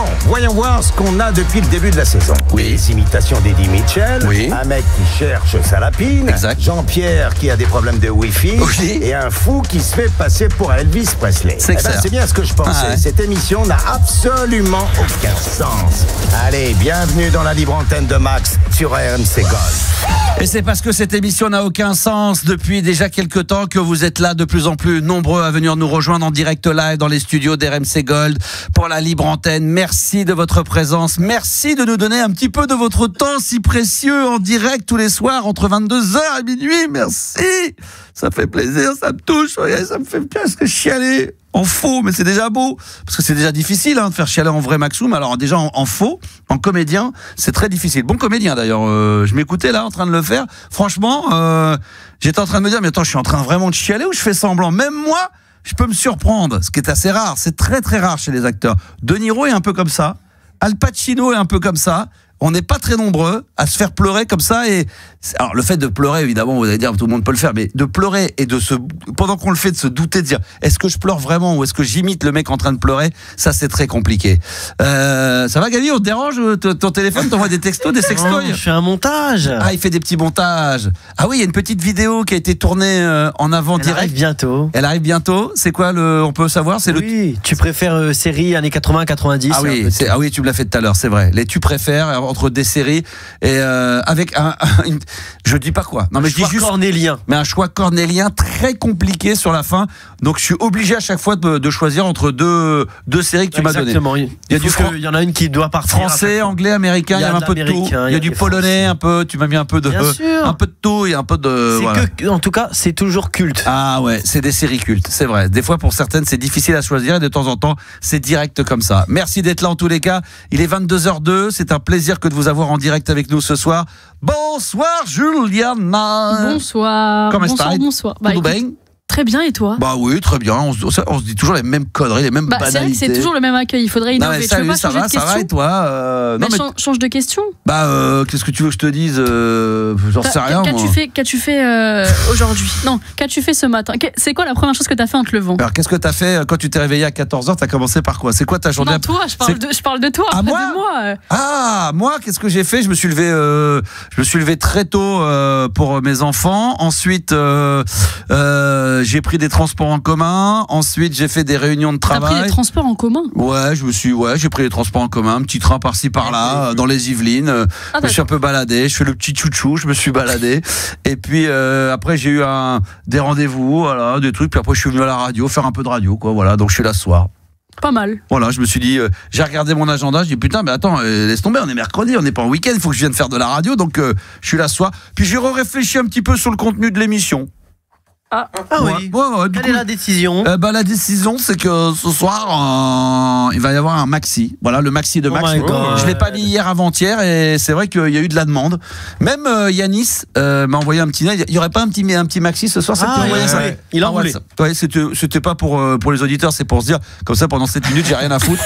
Bon, voyons voir ce qu'on a depuis le début de la saison. Oui. Les imitations d'Eddie Mitchell, Oui. un mec qui cherche sa lapine, Exact. Jean-Pierre qui a des problèmes de Wi-Fi, Oui. et un fou qui se fait passer pour Elvis Presley. C'est clair. C'est bien ce que je pensais. Ah ouais. Cette émission n'a absolument aucun sens. Allez, bienvenue dans la libre antenne de Max sur RMC Golf. Et c'est parce que cette émission n'a aucun sens depuis déjà quelques temps que vous êtes là de plus en plus nombreux à venir nous rejoindre en direct live dans les studios d'RMC Gold pour la libre antenne. Merci de votre présence. Merci de nous donner un petit peu de votre temps si précieux en direct tous les soirs entre 22h et minuit. Merci. Ça fait plaisir, ça me touche. Regardez, ça me fait presque chialer. En faux, mais c'est déjà beau. Parce que c'est déjà difficile de faire chialer en vrai Maxoum. Alors déjà en faux, en comédien, c'est très difficile. Bon comédien d'ailleurs. Je m'écoutais là en train de le faire. Franchement, j'étais en train de me dire, mais attends, je suis en train vraiment de chialer ou je fais semblant? Même moi, je peux me surprendre. Ce qui est assez rare. C'est très très rare chez les acteurs. De Niro est un peu comme ça. Al Pacino est un peu comme ça. On n'est pas très nombreux à se faire pleurer comme ça. Et alors le fait de pleurer, évidemment, vous allez dire tout le monde peut le faire, mais de pleurer et pendant qu'on le fait, de se douter, de dire est-ce que je pleure vraiment ou est-ce que j'imite le mec en train de pleurer, ça c'est très compliqué. Ça va, Gavi, on te dérange? Ton téléphone t'envoie des textos, des sextoys? Je fais un montage. Ah, il fait des petits montages. Ah oui, il y a une petite vidéo qui a été tournée en avant Elle direct. arrive bientôt. Elle arrive bientôt. C'est quoi on peut savoir? C'est Oui, tu préfères série années 80-90? Ah oui, tu me l'as fait tout à l'heure, c'est vrai. Tu préfères entre des séries et avec je dis pas quoi. Non mais je dis juste cornélien. Mais un choix cornélien très compliqué sur la fin. Donc je suis obligé à chaque fois de choisir entre deux séries que tu m'as données. Exactement. Il y en a une qui doit partir. Français, anglais, américain, il y a un peu de tout. Il y a du polonais un peu, tu m'as mis un peu de tout, il y a un peu de voilà. En tout cas, c'est toujours culte. Ah ouais, c'est des séries cultes, c'est vrai. Des fois pour certaines, c'est difficile à choisir et de temps en temps, c'est direct comme ça. Merci d'être là en tous les cas. Il est 22h02, c'est un plaisir que de vous avoir en direct avec nous ce soir. Bonsoir Juliana. Bonsoir. Comment bonsoir, est-ce bonsoir. Tout bien? Très bien, et toi? Bah oui, très bien. On se dit toujours les mêmes conneries, les mêmes banalités. C'est vrai que c'est toujours le même accueil. Il faudrait Non, innover. mais Tu veux salut, pas ça changer va, de ça question? va et toi? Change de question. Qu'est-ce que tu veux que je te dise? J'en sais rien. Qu'as-tu fait aujourd'hui? Non, qu'as-tu fait ce matin? C'est quoi la première chose que t'as fait en te levant? Alors qu'est-ce que t'as fait quand tu t'es réveillé à 14h? T'as commencé par quoi? C'est quoi ta journée? Non, toi, je parle de toi. Ah, pas moi de moi. Ah, moi, qu'est-ce que j'ai fait? Je me suis levé très tôt pour mes enfants. Ensuite, j'ai pris des transports en commun. Ensuite, j'ai fait des réunions de travail. T'as pris les transports en commun? Ouais, j'ai pris les transports en commin, un petit train par-ci par-là, dans les Yvelines. Je me suis un peu baladé, je fais le petit chouchou, je me suis baladé. Et puis après, j'ai eu des rendez-vous, voilà, des trucs. Puis après, je suis venu à la radio, faire un peu de radio, quoi. Voilà, donc je suis là ce soir. Pas mal. Voilà, je me suis dit, j'ai regardé mon agenda, je dis putain, mais attends, laisse tomber, on est mercredi, on n'est pas en week-end, il faut que je vienne faire de la radio, donc je suis là ce soir. Puis j'ai réfléchi un petit peu sur le contenu de l'émission. Ah oui. Ouais, Quelle est la décision? La décision, c'est que ce soir, il va y avoir un maxi. Voilà, le maxi de Max. Je l'ai pas mis hier avant-hier et c'est vrai qu'il y a eu de la demande. Même Yanis m'a envoyé un petit mail. Il y aurait pas un petit maxi ce soir? Il en voulait. Ouais, c'était pas pour les auditeurs, c'est pour se dire comme ça pendant 7 minutes, j'ai rien à foutre.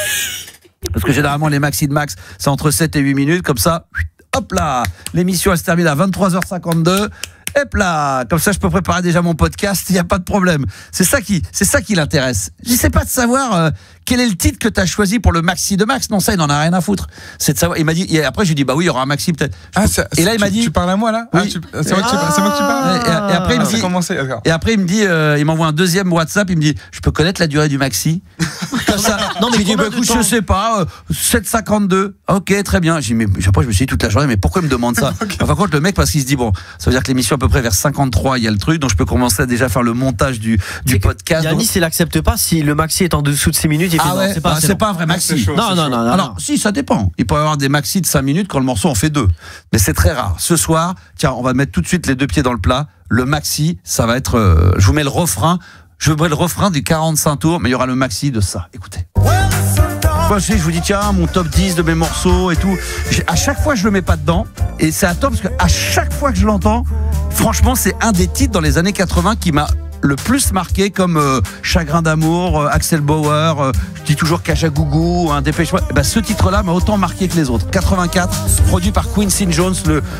Parce que généralement les maxi de Max, c'est entre 7 et 8 minutes comme ça. Hop là, l'émission elle se termine à 23h52. Hop là, comme ça je peux préparer déjà mon podcast, il n'y a pas de problème. C'est ça qui l'intéresse. Je sais pas de savoir quel est le titre que tu as choisi pour le maxi de Max. Non, ça il n'en a rien à foutre. C'est de savoir. Il m'a dit, et après j'ai dit bah oui, il y aura un maxi peut-être. Et là il m'a dit, tu parles à moi là? Oui. C'est moi que tu parles. Et après il me dit, et après il me dit, il m'envoie un deuxième WhatsApp, il me dit je peux connaître la durée du maxi? Comme ça. Non mais dit bah écoute, je sais pas, 7h52. OK, très bien. J'ai dit mais après je me suis dit toute la journée mais pourquoi il me demande ça? Okay. Enfin contre le mec parce qu'il se dit bon, ça veut dire que l'émission à peu près vers 53, il y a le truc, donc je peux commencer à déjà faire le montage du podcast. Yanis, il accepte pas si le maxi est en dessous de 6 minutes. Il fait c'est pas un vrai maxi. Non. Alors, si, ça dépend. Il peut y avoir des maxi de 5 minutes quand le morceau en fait 2. Mais c'est très rare. Ce soir, tiens, on va mettre tout de suite les deux pieds dans le plat. Le maxi, ça va être. Je vous mets le refrain. Je vous mets le refrain du 45 tours, mais il y aura le maxi de ça. Écoutez. Moi, je vous dis, tiens, mon top 10 de mes morceaux et tout. À chaque fois, je le mets pas dedans. Et c'est à top parce qu'à chaque fois que je l'entends, franchement, c'est un des titres dans les années 80 qui m'a le plus marqué, comme Chagrin d'amour, Axel Bauer, je dis toujours Kajagougou, Dépêche Mode. Ce titre-là m'a autant marqué que les autres. 84, produit par Quincy Jones,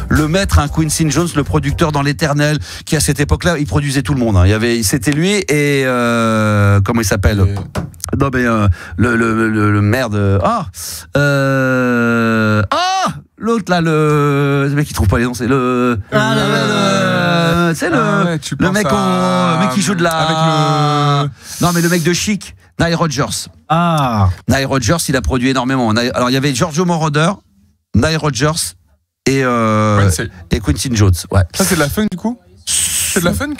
le maître, Quincy Jones, le producteur dans l'éternel, qui à cette époque-là, il produisait tout le monde. C'était lui et comment il s'appelle ? Non mais le merde. L'autre là, le mec qui trouve pas les noms, c'est le mec qui joue de la. Non mais le mec de Chic, Nile Rodgers. Nile Rodgers, il a produit énormément. Alors il y avait Giorgio Moroder, Nile Rodgers et Quincy Jones. Ouais. Ça c'est de la funk du coup. C'est de la funk.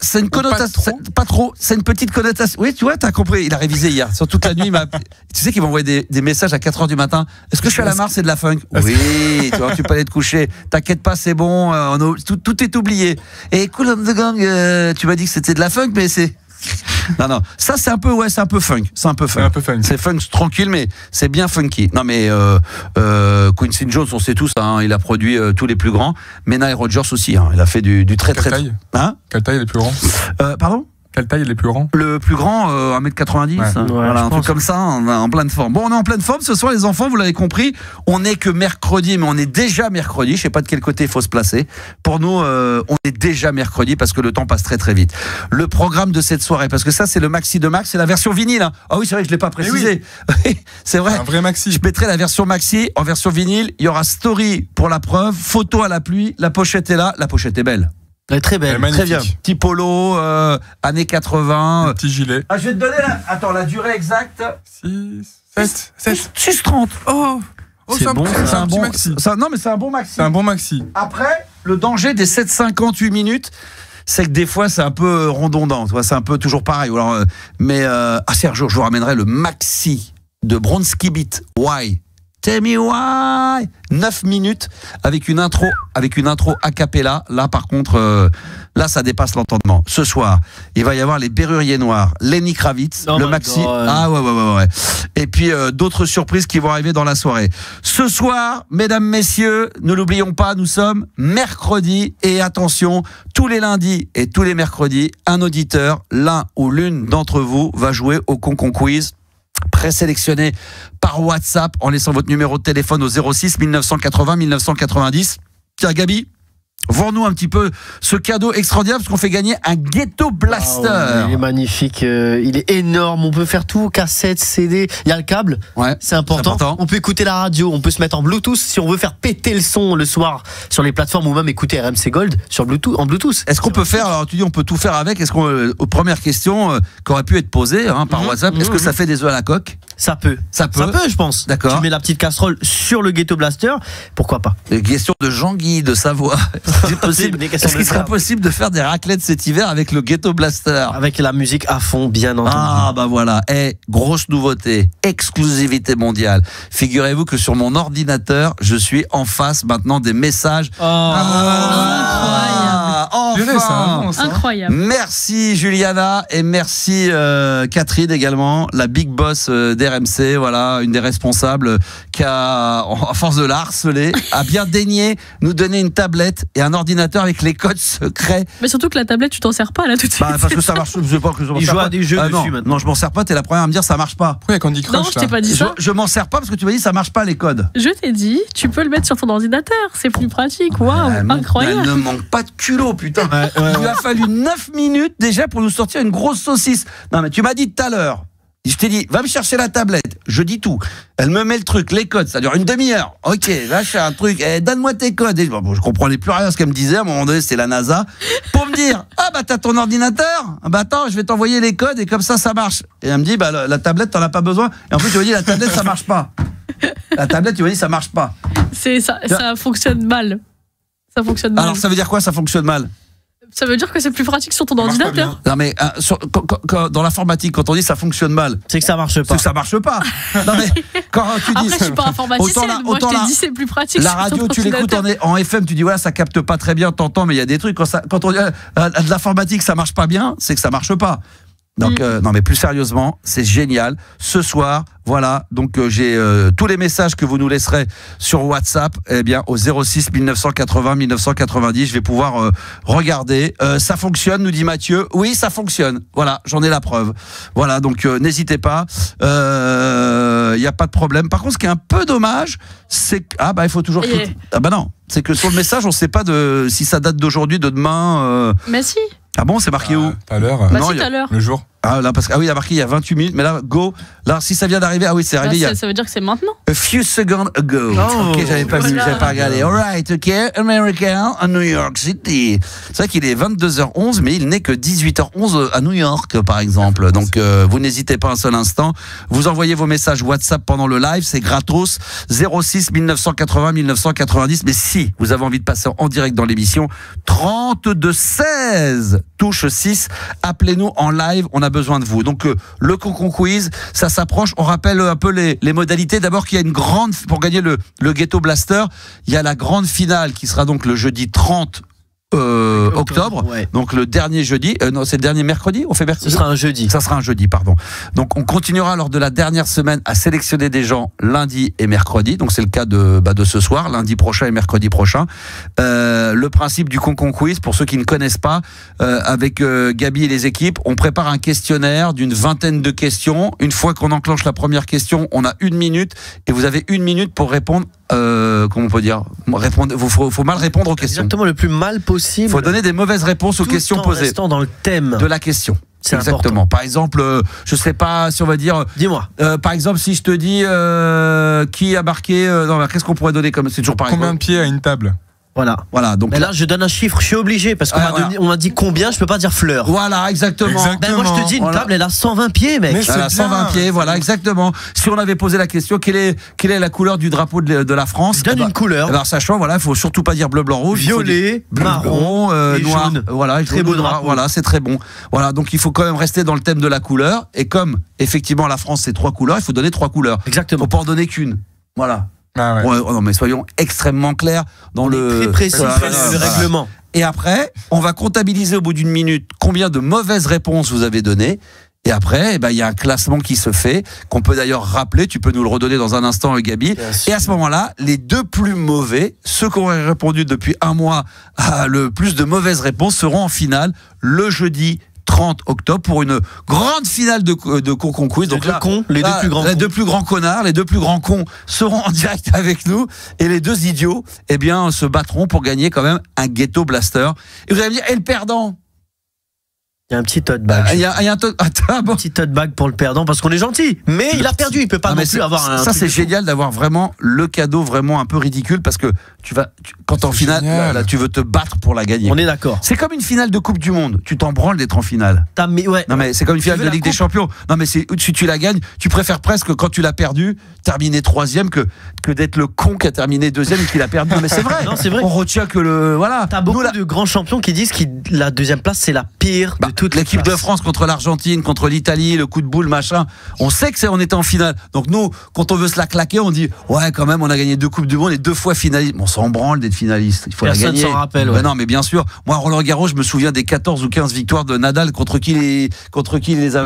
C'est une connotation, pas trop. C'est une petite connotation. Oui, tu vois, t'as compris. Il a révisé hier. Sur toute la nuit, tu sais qu'il m'a envoyé des messages à 4h du matin. Est-ce que je suis à la mare, c'est de la funk? Oui, tu peux aller te coucher. T'inquiète pas, c'est bon. Tout est oublié. Et Cool on the Gang, tu m'as dit que c'était de la funk, mais c'est. Non, ça c'est un peu funk. C'est un peu funk. C'est funk tranquille, mais c'est bien funky. Non, mais Quincy Jones, on sait tous, il a produit tous les plus grands. Mais Nile Rodgers aussi, il a fait du très très. Quelle taille Quelle taille est le plus grand Pardon? Quelle taille est le plus grand? Le plus grand, 1m90. Voilà, un truc comme ça, en pleine forme. Bon, on est en pleine forme ce soir, les enfants, vous l'avez compris. On n'est que mercredi, mais on est déjà mercredi. Je sais pas de quel côté il faut se placer. Pour nous, on est déjà mercredi parce que le temps passe très très vite. Le programme de cette soirée, parce que ça, c'est le maxi de Max, c'est la version vinyle. Ah oui, c'est vrai que je l'ai pas précisé. Oui. C'est vrai. Un vrai maxi. Je mettrai la version maxi en version vinyle. Il y aura story pour la preuve, photo à la pluie. La pochette est là. La pochette est belle. Elle est très belle, très bien. Petit polo, années 80. Petit gilet. Je vais te donner la durée exacte. 6:30. C'est bon, c'est un bon maxi. Non, mais c'est un bon maxi. C'est un bon maxi. Après, le danger des 7,58 minutes, c'est que des fois, c'est un peu redondant. C'est un peu toujours pareil. Alors, Sergio, je vous ramènerai le maxi de Bronski Beat. Why? Tell me why. 9 minutes avec une intro a cappella. Là, par contre, là, ça dépasse l'entendement. Ce soir, il va y avoir les Berruriers Noirs, Lenny Kravitz, le maxi. Ouais. Et puis, d'autres surprises qui vont arriver dans la soirée. Ce soir, mesdames, messieurs, ne l'oublions pas, nous sommes mercredi. Et attention, tous les lundis et tous les mercredis, un auditeur, l'un ou l'une d'entre vous, va jouer au Concon Quiz. Présélectionné par WhatsApp en laissant votre numéro de téléphone au 06 1980 1990. Tiens, Gabi, vends-nous un petit peu ce cadeau extraordinaire parce qu'on fait gagner un Ghetto Blaster. Il est magnifique, il est énorme. On peut faire tout, cassette, CD. Il y a le câble, c'est important. On peut écouter la radio, on peut se mettre en Bluetooth si on veut faire péter le son le soir sur les plateformes ou même écouter RMC Gold sur Bluetooth, en Bluetooth. Est-ce qu'on peut faire, alors tu dis on peut tout faire avec, est-ce qu'on, aux premières questions qui auraient pu être posées par WhatsApp, est-ce que ça fait des œufs à la coque? Ça peut, je pense. D'accord. Tu mets la petite casserole sur le Ghetto Blaster, pourquoi pas? Question de Jean-Guy de Savoie. Est-ce qu'il serait possible de faire des raclettes cet hiver avec le Ghetto Blaster? Avec la musique à fond, bien entendu. Voilà. Grosse nouveauté, exclusivité mondiale. Figurez-vous que sur mon ordinateur, je suis en face maintenant des messages. Incroyable. Merci Juliana et merci Catherine également, la big boss d'RMC, voilà, une des responsables qui a, à force de la harceler, a bien daigné nous donner une tablette et un ordinateur avec les codes secrets. Mais surtout que la tablette, tu t'en sers pas là tout de suite. Parce que ça marche, je sais pas que je m'en sers pas. Il joue à des jeux dessus maintenant. Non, je m'en sers pas, t'es la première à me dire ça marche pas. Pourquoi il y a Candy Crush? Non, je t'ai pas dit ça. Je m'en sers pas parce que tu m'as dit ça marche pas les codes. Je t'ai dit, tu peux le mettre sur ton ordinateur, c'est plus pratique. Waouh, incroyable. Elle ne manque pas de culot, putain. Il lui a fallu 9 minutes déjà pour nous sortir une grosse saucisse. Non, mais tu m'as dit tout à l'heure. Je t'ai dit, va me chercher la tablette. Je dis tout. Elle me met le truc, les codes, ça dure une demi-heure. Ok, là, je fais un truc. Donne-moi tes codes. Et je comprenais plus rien à ce qu'elle me disait. À un moment donné, c'est la NASA. Pour me dire, t'as ton ordinateur. Attends, je vais t'envoyer les codes et comme ça marche. Et elle me dit, la tablette, t'en as pas besoin. Et en plus, tu me dis, la tablette, ça marche pas. La tablette, tu me dis, ça marche pas. Ça fonctionne mal. Ça fonctionne mal. Alors, ça veut dire quoi, ça fonctionne mal? Ça veut dire que c'est plus pratique sur ton ordinateur. Non mais dans l'informatique, quand on dit ça fonctionne mal, c'est que ça marche pas. C'est que ça marche pas. Non mais quand tu dis. Après, je suis pas informaticienne. Moi, je t'ai dit c'est plus pratique. La radio, tu l'écoutes en FM, tu dis voilà, ça capte pas très bien, t'entends, mais il y a des trucs quand on dit de l'informatique, ça marche pas bien, c'est que ça marche pas. Donc non mais plus sérieusement, c'est génial. Ce soir, voilà, donc j'ai tous les messages que vous nous laisserez sur WhatsApp, eh bien au 06 1980 1990, je vais pouvoir regarder. Ça fonctionne, nous dit Mathieu. Oui, ça fonctionne. Voilà, j'en ai la preuve. Voilà, donc n'hésitez pas. Il y a pas de problème. Par contre, ce qui est un peu dommage, c'est que il faut toujours ah bah non, c'est que sur le message, on sait pas si ça date d'aujourd'hui, de demain. Mais si. Ah bon, c'est marqué où? Tout à l'heure. Bah, tout à l'heure. Le jour. Ah là, parce que il a marqué il y a 28 minutes, mais là, go. Là, si ça vient d'arriver, c'est arrivé. Ça veut dire que c'est maintenant. A few seconds ago. Ok, j'avais pas vu, j'avais pas regardé. Alright, ok, American à New York City. C'est vrai qu'il est 22h11, mais il n'est que 18h11 à New York, par exemple. Donc, vous n'hésitez pas un seul instant. Vous envoyez vos messages WhatsApp pendant le live, c'est gratos. 06 1980 1990. Mais si vous avez envie de passer en direct dans l'émission, 32 16 touche 6. Appelez-nous en live, on a besoin de vous. Donc le Concon Quiz, ça s'approche. On rappelle un peu les modalités. D'abord qu'il y a une grande, pour gagner le Ghetto Blaster, il y a la grande finale qui sera donc le jeudi 30 octobre, ouais. Donc le dernier jeudi, non c'est le dernier mercredi, on fait mercredi. Ce sera un jeudi. Ça sera un jeudi, pardon. Donc on continuera lors de la dernière semaine à sélectionner des gens lundi et mercredi. Donc c'est le cas de ce soir, lundi prochain et mercredi prochain. Le principe du Concon Quiz, pour ceux qui ne connaissent pas, avec Gabi et les équipes, on prépare un questionnaire d'une 20aine de questions. Une fois qu'on enclenche la première question, on a 1 minute et vous avez 1 minute pour répondre. Comment on peut dire, faut mal répondre aux questions. Exactement, le plus mal possible. Il faut donner des mauvaises réponses aux questions posées. Restant dans le thème de la question. C'est exactement. Important. Par exemple, je sais pas si on va dire. Dis-moi. Par exemple, si je te dis qui a marqué. Non, qu'est-ce qu'on pourrait donner comme c'est toujours pareil. Combien de pieds à une table? Voilà. Donc mais là, je donne un chiffre, je suis obligé parce qu'on on m'a dit combien, je peux pas dire fleur. Voilà, exactement. Ben moi, je te dis une table, elle a 120 pieds, mec. Elle a 120 pieds, voilà, exactement. Si on avait posé la question, quelle est la couleur du drapeau de la France? Je donne une couleur. Alors, sachant, voilà, il faut surtout pas dire bleu, blanc, rouge. Violet, marron, noir. jaune. Voilà, très beau drapeau. Voilà, c'est très bon. Voilà, donc il faut quand même rester dans le thème de la couleur. Et comme effectivement la France c'est 3 couleurs, il faut donner 3 couleurs. Exactement. Faut pas en donner qu'une. Voilà. Ah ouais. Non mais soyons extrêmement clairs dans le très précis le règlement. Et après, on va comptabiliser au bout d'1 minute combien de mauvaises réponses vous avez données. Et après, il y a un classement qui se fait, qu'on peut d'ailleurs rappeler, tu peux nous le redonner dans un instant, Gabi. Et à ce moment-là, les 2 plus mauvais, ceux qui auraient répondu depuis 1 mois à le plus de mauvaises réponses, seront en finale le jeudi 30 octobre pour une grande finale de Concon Quiz. Donc là, les deux plus grands connards, les 2 plus grands cons seront en direct avec nous et les 2 idiots, se battront pour gagner quand même un Ghetto Blaster. Et vous allez me dire, et le perdant? Il y a un petit tote bag. Il y a un petit tote bag pour le perdant parce qu'on est gentil. Mais il a perdu, il peut pas non plus avoir un. Ça c'est génial d'avoir vraiment le cadeau vraiment un peu ridicule parce que quand t'es en finale, là, tu veux te battre pour la gagner. On est d'accord. C'est comme une finale de Coupe du Monde. Tu t'en branles d'être en finale. Ouais. Non mais c'est comme une finale de Ligue des Champions. Non mais si tu la gagnes, tu préfères presque quand tu l'as perdu terminer 3e que d'être le con qui a terminé 2e et qui l'a perdu. Non mais c'est vrai. Non, c'est vrai. On retient que T'as beaucoup de grands champions qui disent que la 2e place c'est la pire de toute l'équipe de France contre l'Argentine, contre l'Italie, le coup de boule, machin. On sait que on était en finale. Donc nous, quand on veut se la claquer, on dit ouais, quand même, on a gagné 2 Coupes du Monde et 2 fois finaliste. On s'en branle d'être finaliste. Il faut la gagner. Personne s'en rappelle. Ouais. Non, mais bien sûr. Moi, Roland Garros, je me souviens des 14 ou 15 victoires de Nadal contre qui les a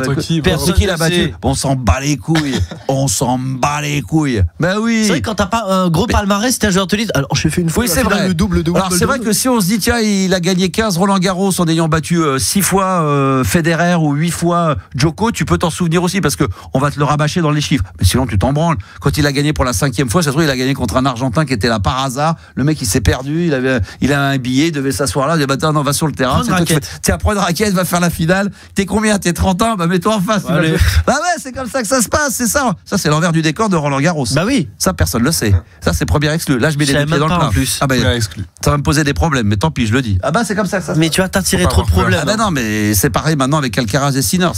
battu. On s'en bat les couilles. On s'en bat les couilles. Ben oui. C'est vrai que quand t'as pas un gros palmarès, c'est un joueur de tennis. Alors, j'ai fait une fois. Oui, c'est vrai. Le double. Alors, c'est vrai que si on se dit tiens, il a gagné 15 Roland Garros en ayant battu 6 fois Federer ou 8 fois Djoko, tu peux t'en souvenir aussi parce que on va te le rabâcher dans les chiffres. Mais sinon, tu t'en branles. Quand il a gagné pour la 5e fois, ça se trouve, il a gagné contre un Argentin qui était là par hasard. Le mec, il s'est perdu. Il avait un billet, il devait s'asseoir là. Il dit non, va sur le terrain. Tiens, prends une raquette, va faire la finale. T'es combien? T'es 30 ans? Bah, mets-toi en face. Bah ouais, c'est comme ça que ça se passe, c'est ça. Ça, c'est l'envers du décor de Roland Garros. Bah oui. Ça, personne le sait. Ça, c'est première exclu. Là, je mets les 2 pieds dans le plat. Plus. Ah bah, ça va me poser des problèmes, mais tant pis, je le dis. Ah bah, c'est comme ça que ça se passe. Mais tu vas t'attirer trop de problèmes. Ah bah non, mais c'est pareil maintenant avec Alcaraz et Sinner.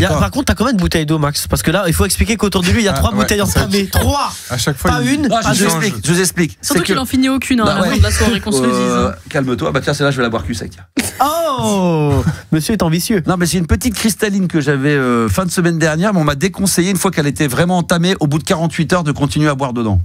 Par contre, t'as combien de bouteilles d'eau, Max? Parce que là, il faut expliquer qu'autour de lui, il y a 3 bouteilles en cramé. 3 à chaque fois. Pas une. Je vous explique. Surtout qu'il en finit aucune à la fin de la soirée, qu'on se le dise. Calme-toi. Bah tiens, celle-là, je vais la boire cul sec. Oh, monsieur est ambitieux. Non, mais c'est une petite cristalline que j'avais fin de semaine dernière, mais on m'a déconseillé une fois qu'elle était vraiment entamée, au bout de 48 heures, de continuer à boire dedans.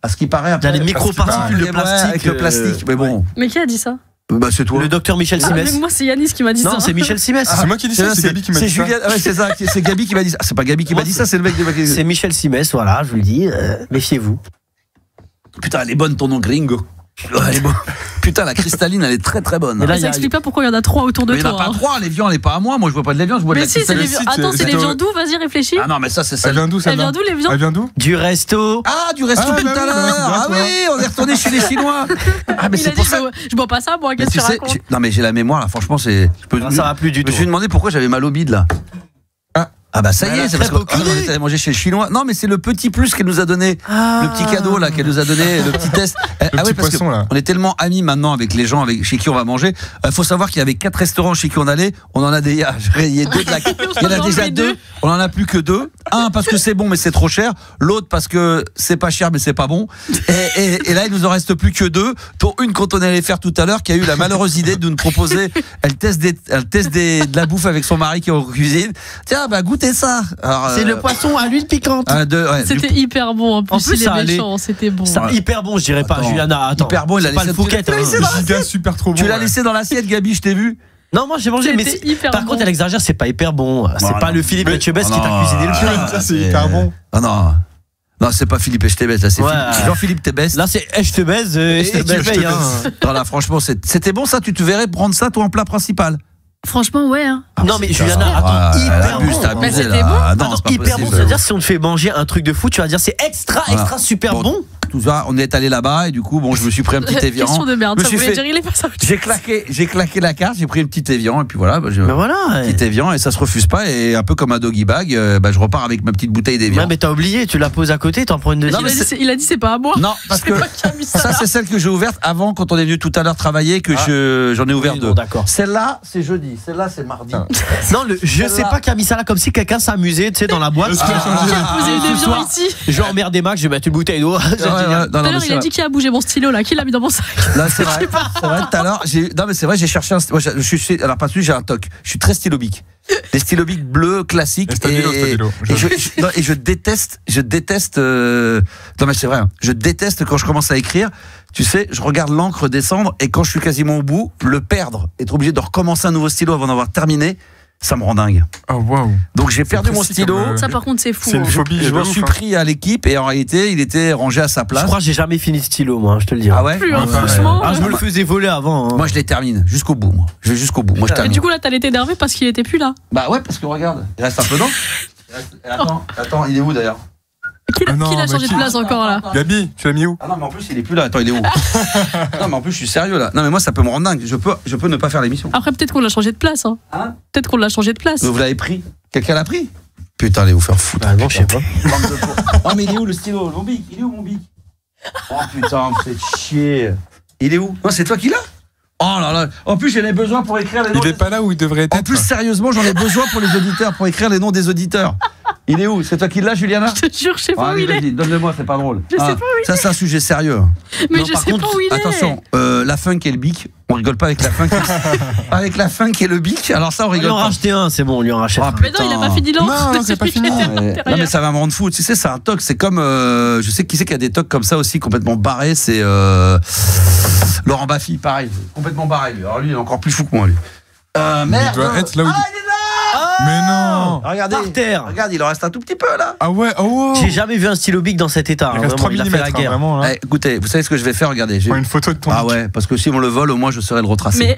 À ce qui paraît, il y a les micro-particules de plastique avec le plastique. Mais bon. Mais qui a dit ça? Bah c'est toi. Le docteur Michel Simès. Moi c'est Yanis qui m'a dit ça. Non, c'est Michel Simès. C'est moi qui dis ça, c'est Gabi qui m'a dit ça. C'est ça, c'est Gabi qui m'a dit ça. C'est pas Gabi qui m'a dit ça, c'est le mec de C'est Michel Simès, voilà, je vous le dis, méfiez-vous. Putain, elle est bonne ton nom gringo. Elle est bonne. Putain, la cristalline, elle est très très bonne. Là, ça explique pas pourquoi il y en a 3 autour de toi. Il n'y en a pas 3, l'évian, elle est pas à moi. Moi, je vois pas de l'évian, je vois de la cristalline. Attends, c'est l'évian d'où? Vas-y, réfléchis. Ah non, mais ça, c'est ça. Elle vient d'où, l'évian? Elle vient d'où? Du resto. Ah, du resto tout à l'heure. Ah oui, on est retourné chez les Chinois. Ah, mais c'est pour ça. Je bois pas ça, moi, qu'est-ce que tu racontes? Non, mais j'ai la mémoire, là, franchement, c'est. Ça va plus du tout. Je me suis demandé pourquoi j'avais mal au bide, là. Ah bah ça y est, c'est parce qu'on est allé manger chez le Chinois. Non mais c'est le petit plus qu'elle nous a donné, le petit cadeau là qu'elle nous a donné, le petit test. Ah oui, parce qu'on est tellement amis maintenant avec les gens chez qui on va manger. Faut savoir qu'il y avait 4 restaurants chez qui on allait, on en a il y a déjà 2, on en a plus que 2. Un parce que c'est bon mais c'est trop cher, l'autre parce que c'est pas cher mais c'est pas bon. Et là il nous en reste plus que 2, dont une quand on allait faire tout à l'heure qui a eu la malheureuse idée de nous proposer, elle teste de la bouffe avec son mari qui est en cuisine. Tiens bah goûtez ça. C'est le poisson à l'huile piquante. C'était hyper bon en plus il est méchant, c'était bon. C'est hyper bon, je dirais pas. Juliana, attends. Hyper bon, il a laissé le Fouquet. Giga super trop bon. Tu l'as laissé dans l'assiette, Gabi, je t'ai vu. Non, moi j'ai mangé, mais par contre, elle exagère, c'est pas hyper bon. C'est pas le Philippe Etchebest qui t'a cuisiné le plat. Ça, c'est hyper bon. Ah non. Non, c'est pas Philippe Etchebest, là, c'est Jean-Philippe Tebest. Là, c'est Etchebest. Là, franchement, c'était bon ça, tu te verrais prendre ça, toi, en plat principal. Franchement, ouais. Hein. Non, mais Juliana, attends, hyper bon. Mais c'était bon. Non, hyper bon, c'est-à-dire si on te fait manger un truc de fou, tu vas dire c'est extra super bon. Tout ça, on est allé là-bas et du coup, bon, je me suis pris un petit évian. Question de merde, ça voulait dire il est pas ça. J'ai claqué la carte, j'ai pris un petit évian et puis voilà, petit évian et ça se refuse pas et un peu comme un doggy bag, je repars avec ma petite bouteille d'évian. Ouais, mais t'as oublié, tu la poses à côté, t'en prends une deuxième. Non, mais il a dit c'est pas à moi. Non, parce que ça c'est celle que j'ai ouverte avant quand on est venu tout à l'heure travailler que j'en ai ouvert 2. Celle-là, c'est jeudi, celle-là c'est mardi. Non, je sais pas qui a mis ça là comme si quelqu'un s'amusait, tu sais, dans la boîte. Qui a posé une évian ici. Je vais emmerder Max, je vais mettre une bouteille d'eau. Tout à l'heure, il a dit qui a bougé mon stylo là, qui l'a mis dans mon sac. Là, c'est vrai. C'est vrai, tout à l'heure, non mais c'est vrai, j'ai cherché un moi, alors pas celui, j'ai un toc. Je suis très stylobique. Les stylobiques bleus classiques et je déteste non mais c'est vrai, hein, je déteste quand je commence à écrire, tu sais, je regarde l'encre descendre et quand je suis quasiment au bout, le perdre, être obligé de recommencer un nouveau stylo avant d'avoir terminé. Ça me rend dingue. Oh waouh. Donc j'ai perdu mon stylo. Ça par contre c'est fou. C'est une phobie. Je m'en suis pris à l'équipe et en réalité il était rangé à sa place. Je crois que j'ai jamais fini de stylo moi, je te le dis. Ah ouais. Franchement. Je me le faisais voler avant. Moi je les termine jusqu'au bout. Moi je vais jusqu'au bout. Moi je termine. Et du coup là t'allais t'énerver parce qu'il était plus là. Bah ouais parce que regarde, il reste un peu d'encre. Attends, il est où d'ailleurs? Qui l'a changé de place encore là? Gabi, tu l'as mis où? Ah non mais en plus il est plus là. Attends, il est où? Non mais en plus je suis sérieux là. Non mais moi ça peut me rendre dingue. Je peux ne pas faire l'émission. Après peut-être qu'on l'a changé de place. Hein. Peut-être qu'on l'a changé de place. Vous l'avez pris? Quelqu'un l'a pris? Putain, allez vous faire foutre. Ah non, je sais pas. Oh mais il est où le stylo? Mon bic? Il est où mon bic? Oh putain, me faites chier. Il est où? Non, c'est toi qui l'as? Oh là là. En plus, j'en ai besoin pour écrire les noms. Il est pas là où il devrait être. En plus, sérieusement, j'en ai besoin pour les auditeurs, pour écrire les noms des auditeurs. Il est où? C'est toi qui l'as, Juliana? Je te jure, je sais pas où il est. Donne-le-moi, c'est pas drôle. Je sais pas où il est. Ça, c'est un sujet sérieux. Mais je sais pas où il est. Attention, la funk et le bic. On rigole pas avec la funk. Avec la funk et le bic. Alors ça, on rigole. On lui en racheté un, c'est bon, on lui en rachète un. Mais non, il a pas fini l'encre. Non, c'est pas fini. Non, mais ça va me rendre fou. Tu sais, c'est un toc. C'est comme. Je sais qui c'est qui a des tocs comme ça aussi, complètement barrés. C'est Laurent Baffy, pareil. Complètement barré, lui. Alors lui, il est encore plus fou que moi, lui. Merde. Il doit être là où. Il est là. Mais non. Regardez, par terre. Regarde, il en reste un tout petit peu là. Ah ouais, oh wow. J'ai jamais vu un stylo bic dans cet état. Il reste 3 il a mm, fait la guerre. vraiment, là. Écoutez, vous savez ce que je vais faire? Regardez. Prends une photo de ton. Ah ouais, parce que si on le vole, au moins je saurais le retracer. Mais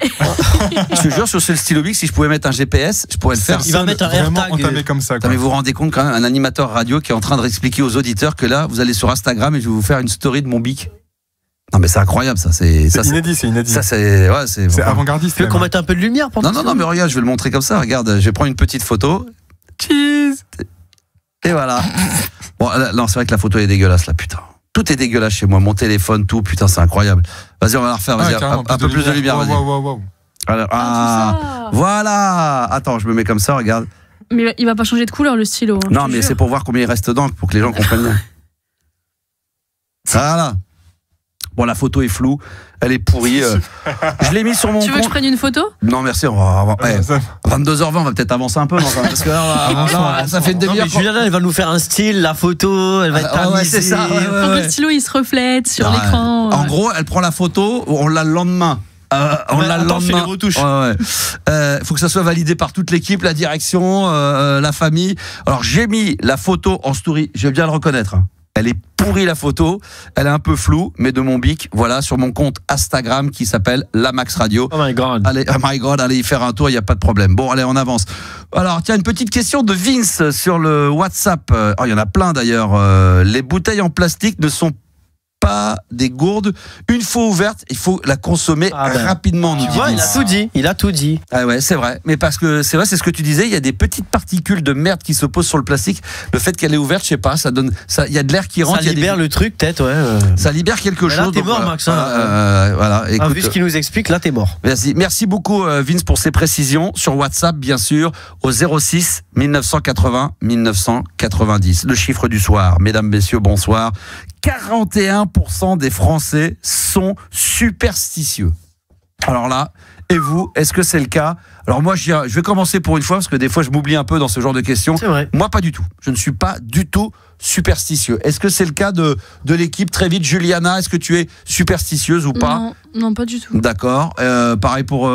je te jure, sur ce stylo bic, si je pouvais mettre un GPS, je pourrais le faire. Il va mettre un vraiment AirTag. entamé comme ça. Mais vous vous rendez compte quand même, un animateur radio qui est en train de expliquer aux auditeurs que là, vous allez sur Instagram et je vais vous faire une story de mon bic. Non mais c'est incroyable ça, c'est inédit, c'est inédit. Ça c'est c'est avant-gardiste. Tu veux qu'on mette un peu de lumière pour Non mais regarde, je vais le montrer comme ça. Regarde, je vais prendre une petite photo. Cheese. Et voilà. Bon, non, c'est vrai que la photo est dégueulasse là, putain. Tout est dégueulasse chez moi, mon téléphone, tout, putain, c'est incroyable. Vas-y, on va la refaire, vas-y, un peu plus de lumière, vas-y. Alors, voilà. Attends, je me mets comme ça, regarde. Mais il va pas changer de couleur le stylo. Hein, non, mais c'est pour voir combien il reste d'encre, pour que les gens comprennent bien. Voilà. Bon, la photo est floue, elle est pourrie. Je l'ai mis sur mon compte. Tu veux que je prenne une photo? Non, merci. On va 22h20, on va peut-être avancer un peu. Parce que là, ça fait une demi-heure. Juliana, elle va nous faire un style, la photo, elle va être tamisée. Ouais, c'est ça. Pour que le stylo il se reflète sur l'écran. En gros, elle prend la photo, on l'a le lendemain. On l'a le lendemain. Les retouches. Faut que ça soit validé par toute l'équipe, la direction, la famille. Alors j'ai mis la photo en story, je vais bien le reconnaître. Elle est pourrie la photo, elle est un peu floue, mais de mon bic, voilà, sur mon compte Instagram qui s'appelle La Max Radio. Oh my God. Allez y faire un tour, il n'y a pas de problème. Bon, allez, on avance. Alors, tiens, une petite question de Vince sur le WhatsApp. Il y en a plein d'ailleurs. Les bouteilles en plastique ne sont pas des gourdes. Une fois ouverte, il faut la consommer rapidement. Nous dit Vince. Il a tout dit. Ah ouais, c'est vrai. Mais parce que c'est vrai, c'est ce que tu disais. Il y a des petites particules de merde qui se posent sur le plastique. Le fait qu'elle est ouverte, je sais pas, ça donne. Il y a de l'air qui rentre. Ça libère le truc, peut-être. Ça libère quelque chose. Là, t'es mort, Max. Voilà. Écoute, vu ce qu'il nous explique, là, t'es mort. Merci beaucoup, Vince, pour ces précisions sur WhatsApp, bien sûr, au 06 1980 1990. Le chiffre du soir, mesdames, messieurs, bonsoir. 41% des Français sont superstitieux. Alors là, et vous, est-ce que c'est le cas? Alors moi, je vais commencer pour une fois, parce que des fois, je m'oublie un peu dans ce genre de questions. C'est vrai. Moi, pas du tout. Je ne suis pas du tout superstitieux. Est-ce que c'est le cas de l'équipe? Très vite, Juliana, est-ce que tu es superstitieuse ou pas? Non, pas du tout. D'accord. Pareil pour...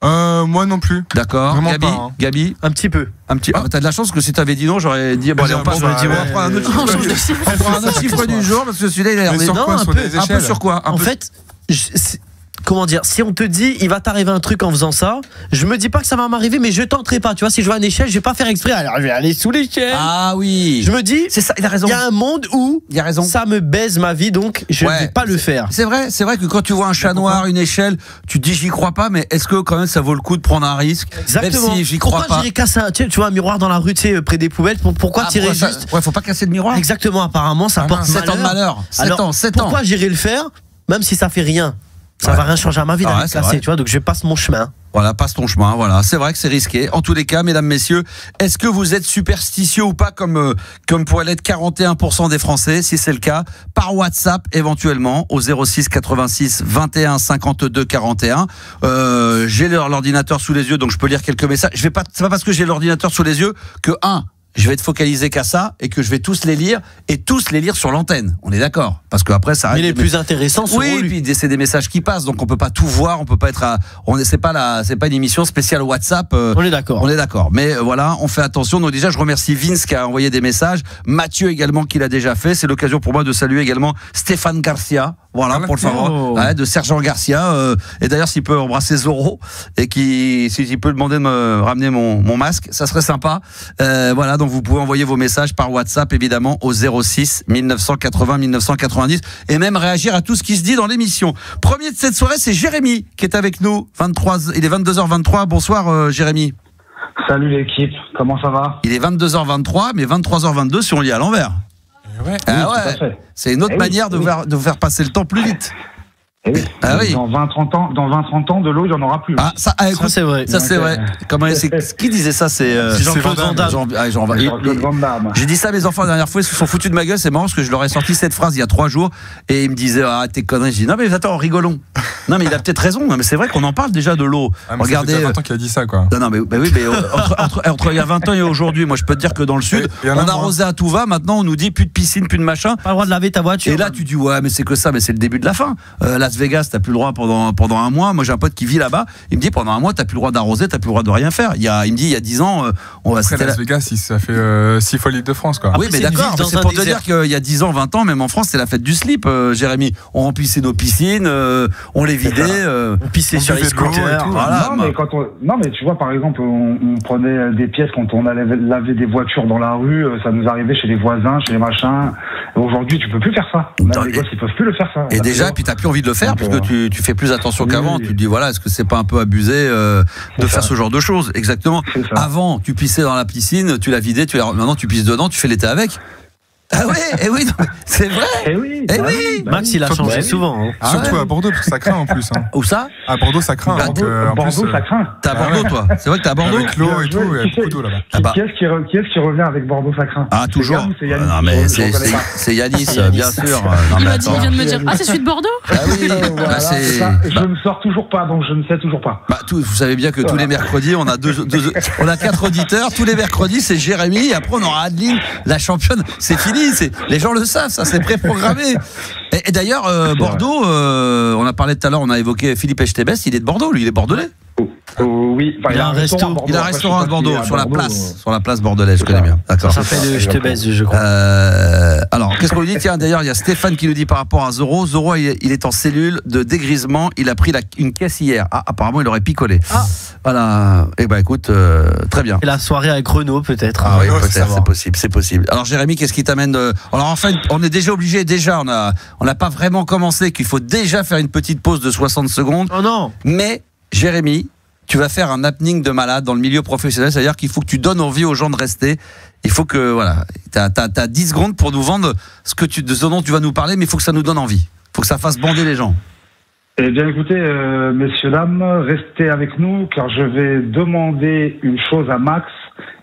Moi non plus. D'accord. Vraiment Gabi, pas, hein. Gabi, Un petit peu. t'as de la chance que si t'avais dit non, j'aurais dit bon allez, on passe. On prend un autre chiffre du jour parce que celui-là il a l'air Mais sur non, quoi, sur les un peu échelles sur quoi? En fait, comment dire, si on te dit il va t'arriver un truc en faisant ça, je me dis pas que ça va m'arriver, mais je tenterai pas. Tu vois, si je vois une échelle, je vais pas faire exprès. Alors je vais aller sous l'échelle. Ah oui. Je me dis, C'est ça, il a raison. il y a un monde où Il a raison. ça me baise ma vie, donc je ne vais pas le faire. C'est vrai que quand tu vois un chat noir, une échelle, tu te dis j'y crois pas, mais est-ce que quand même ça vaut le coup de prendre un risque? Exactement. Même si j'y crois Pourquoi pas. j'irais casser tu vois, un miroir dans la rue, tu sais, près des poubelles? Pourquoi tirer juste? Ouais, faut pas casser le miroir. Exactement, apparemment, ça porte 7 ans de malheur. 7 ans. Pourquoi j'irais le faire, même si ça fait rien? Ça va rien changer à ma vie d'aller c'est casser, vrai. tu vois, donc je passe mon chemin. Voilà, passe ton chemin, voilà. C'est vrai que c'est risqué. En tous les cas, mesdames, messieurs, est-ce que vous êtes superstitieux ou pas comme pourrait l'être 41% des Français? Si c'est le cas, par WhatsApp, éventuellement, au 06 86 21 52 41. J'ai l'ordinateur sous les yeux, donc je peux lire quelques messages. C'est pas parce que j'ai l'ordinateur sous les yeux que, je vais être focalisé qu'à ça et que je vais tous les lire sur l'antenne. On est d'accord? Parce que après, ça Mais reste les plus intéressants sont oui, lui. puis c'est des messages qui passent, donc on peut pas tout voir, on peut pas être c'est pas une émission spéciale WhatsApp. On est d'accord. On est d'accord. Mais voilà, on fait attention. Donc déjà, je remercie Vince qui a envoyé des messages, Mathieu également qui l'a déjà fait. C'est l'occasion pour moi de saluer également Stéphane Garcia. Voilà, pour le favor, de Sergent Garcia. Et d'ailleurs, s'il peut embrasser Zorro et s'il peut demander de me ramener mon masque, ça serait sympa. Voilà, donc vous pouvez envoyer vos messages par WhatsApp, évidemment, au 06 1980 1990 et même réagir à tout ce qui se dit dans l'émission. Premier de cette soirée, c'est Jérémy qui est avec nous. Il est 22h23. Bonsoir, Jérémy. Salut l'équipe, comment ça va? Il est 22h23, mais 23h22 si on lit à l'envers. Ouais. C'est une autre manière de vous faire passer le temps plus vite. Eh oui. Ah oui. Dans 20-30 ans, de l'eau, il n'y en aura plus. Ah, ça, écoute, c'est vrai. Ça, c'est vrai. Qui disait ça? C'est Jean-Claude Van Damme. Jean-Claude Van Damme. J'ai dit ça à mes enfants la dernière fois, ils se sont foutus de ma gueule. C'est marrant parce que je leur ai sorti cette phrase il y a 3 jours et ils me disaient tes conneries. Je dis non, mais attends, rigolons. Non, mais il a peut-être raison. Mais c'est vrai qu'on en parle déjà de l'eau. Regardez. Il y a 20 ans qu'il a dit ça, quoi. Non, mais oui, mais entre il y a 20 ans et aujourd'hui, moi je peux te dire que dans le sud, on arrosait à tout va. Maintenant, on nous dit plus de piscine, plus de machin. Pas le droit de laver ta voiture. Et là, tu dis ouais, mais c'est que ça, mais c'est le début de la fin. Las Vegas, t'as plus le droit pendant un mois. Moi, j'ai un pote qui vit là-bas. Il me dit pendant un mois, t'as plus le droit d'arroser, t'as plus le droit de rien faire. Il me dit il y a 10 ans, Après, Las Vegas, ça fait 6 fois l'Île-de-France, quoi. Oui, mais d'accord, c'est pour te dire qu'il y a 10 ans, 20 ans, même en France, c'est la fête du slip, Jérémy. On remplissait nos piscines, on les vidait, on pissait sur les scooters. Voilà. Non, mais tu vois, par exemple, on prenait des pièces quand on allait laver des voitures dans la rue, ça nous arrivait chez les voisins, chez les machins. Aujourd'hui, tu peux plus faire ça. Même les gosses, ils peuvent plus le faire, ça. Et déjà, puis t'as plus envie de le faire, parce que tu fais plus attention qu'avant. Tu te dis, voilà, est-ce que c'est pas un peu abusé de faire ce genre de choses? Exactement. Avant, tu pissais dans la piscine, tu la vidais, maintenant tu pisses dedans, tu fais l'été avec. Ah ouais, non, c'est vrai. Oui. Max, il a changé souvent. Surtout à Bordeaux, parce que ça craint en plus. Où ça? À Bordeaux, ça craint. Bordeaux, ça craint. T'es à Bordeaux, toi? C'est vrai que t'es à Bordeaux? Avec l'eau et tout, il y a beaucoup d'eau là-bas. Qui est-ce qui revient avec Bordeaux, ça craint? Ah, toujours. Non, mais c'est Yanis, bien sûr. Il vient de me dire c'est celui de Bordeaux? Ah oui, je ne sors toujours pas, donc je ne sais toujours pas. Vous savez bien que tous les mercredis, on a 4 auditeurs. Tous les mercredis, c'est Jérémy. Et après, on aura Adeline, la championne. C'est fini. dit, les gens le savent, ça c'est préprogrammé. Et d'ailleurs, Bordeaux, on a parlé tout à l'heure, on a évoqué Philippe Echtebest, il est de Bordeaux, lui, il est bordelais. Oui, enfin, il a un restaurant. Il a un restaurant à Bordeaux, sur la place bordelaise, je connais bien. D'accord. Ça s'appelle Echtebest, je crois. Alors, qu'est-ce qu'on lui dit? Tiens, d'ailleurs, il y a Stéphane qui nous dit par rapport à Zoro. Zoro, il est en cellule de dégrisement. Il a pris une caisse hier. Ah, apparemment, il aurait picolé. Ah. Voilà. Eh ben, écoute, très bien. Et la soirée avec Renaud, peut-être. Ah oui, peut-être, c'est possible. Alors, Jérémy, qu'est-ce qui t'amène Alors, enfin, on est déjà obligé. Déjà, on n'a pas vraiment commencé. Qu'il faut déjà faire une petite pause de 60 secondes. Oh non. Mais Jérémy, tu vas faire un happening de malade dans le milieu professionnel, c'est-à-dire qu'il faut que tu donnes envie aux gens de rester. Il faut que, voilà, t'as 10 secondes pour nous vendre de ce dont tu vas nous parler, mais il faut que ça nous donne envie. Il faut que ça fasse bander les gens. Eh bien, écoutez, messieurs, dames, restez avec nous, car je vais demander une chose à Max,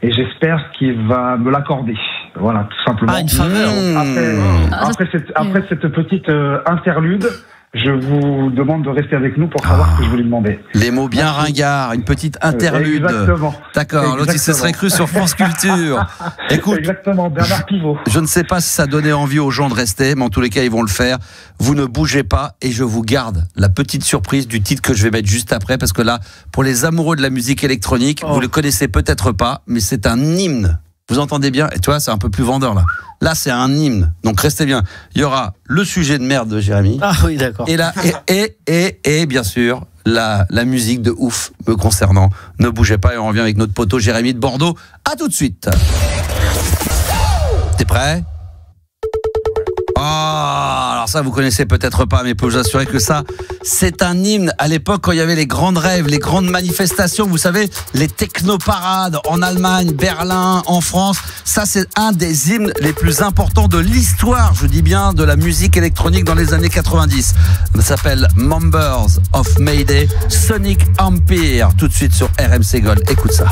et j'espère qu'il va me l'accorder. Voilà, tout simplement. Ah, une faveur. Après cette petite interlude, je vous demande de rester avec nous pour savoir ce que je voulais demander. Les mots bien ringards, une petite interlude. Exactement. D'accord, l'autre il se serait cru sur France Culture. Écoute, exactement, Bernard Pivot. Je ne sais pas si ça donnait envie aux gens de rester, mais en tous les cas, ils vont le faire. Vous ne bougez pas et je vous garde la petite surprise du titre que je vais mettre juste après, parce que là, pour les amoureux de la musique électronique, vous le connaissez peut-être pas, mais c'est un hymne. Vous entendez bien? Et tu vois, c'est un peu plus vendeur là. Là, c'est un hymne. Donc restez bien. Il y aura le sujet de merde de Jérémy. Ah oui, d'accord. Et là, et bien sûr, la musique de ouf me concernant. Ne bougez pas et on revient avec notre poteau Jérémy de Bordeaux. À tout de suite. T'es prêt? Oh, alors ça vous connaissez peut-être pas, mais je peux vous assurer que ça, c'est un hymne. À l'époque, quand il y avait les grandes rêves, les grandes manifestations, vous savez, les technoparades en Allemagne, Berlin, en France, ça c'est un des hymnes les plus importants de l'histoire, je dis bien, de la musique électronique dans les années 90. Ça s'appelle Members of Mayday, Sonic Empire, tout de suite sur RMC Gold. Écoute ça.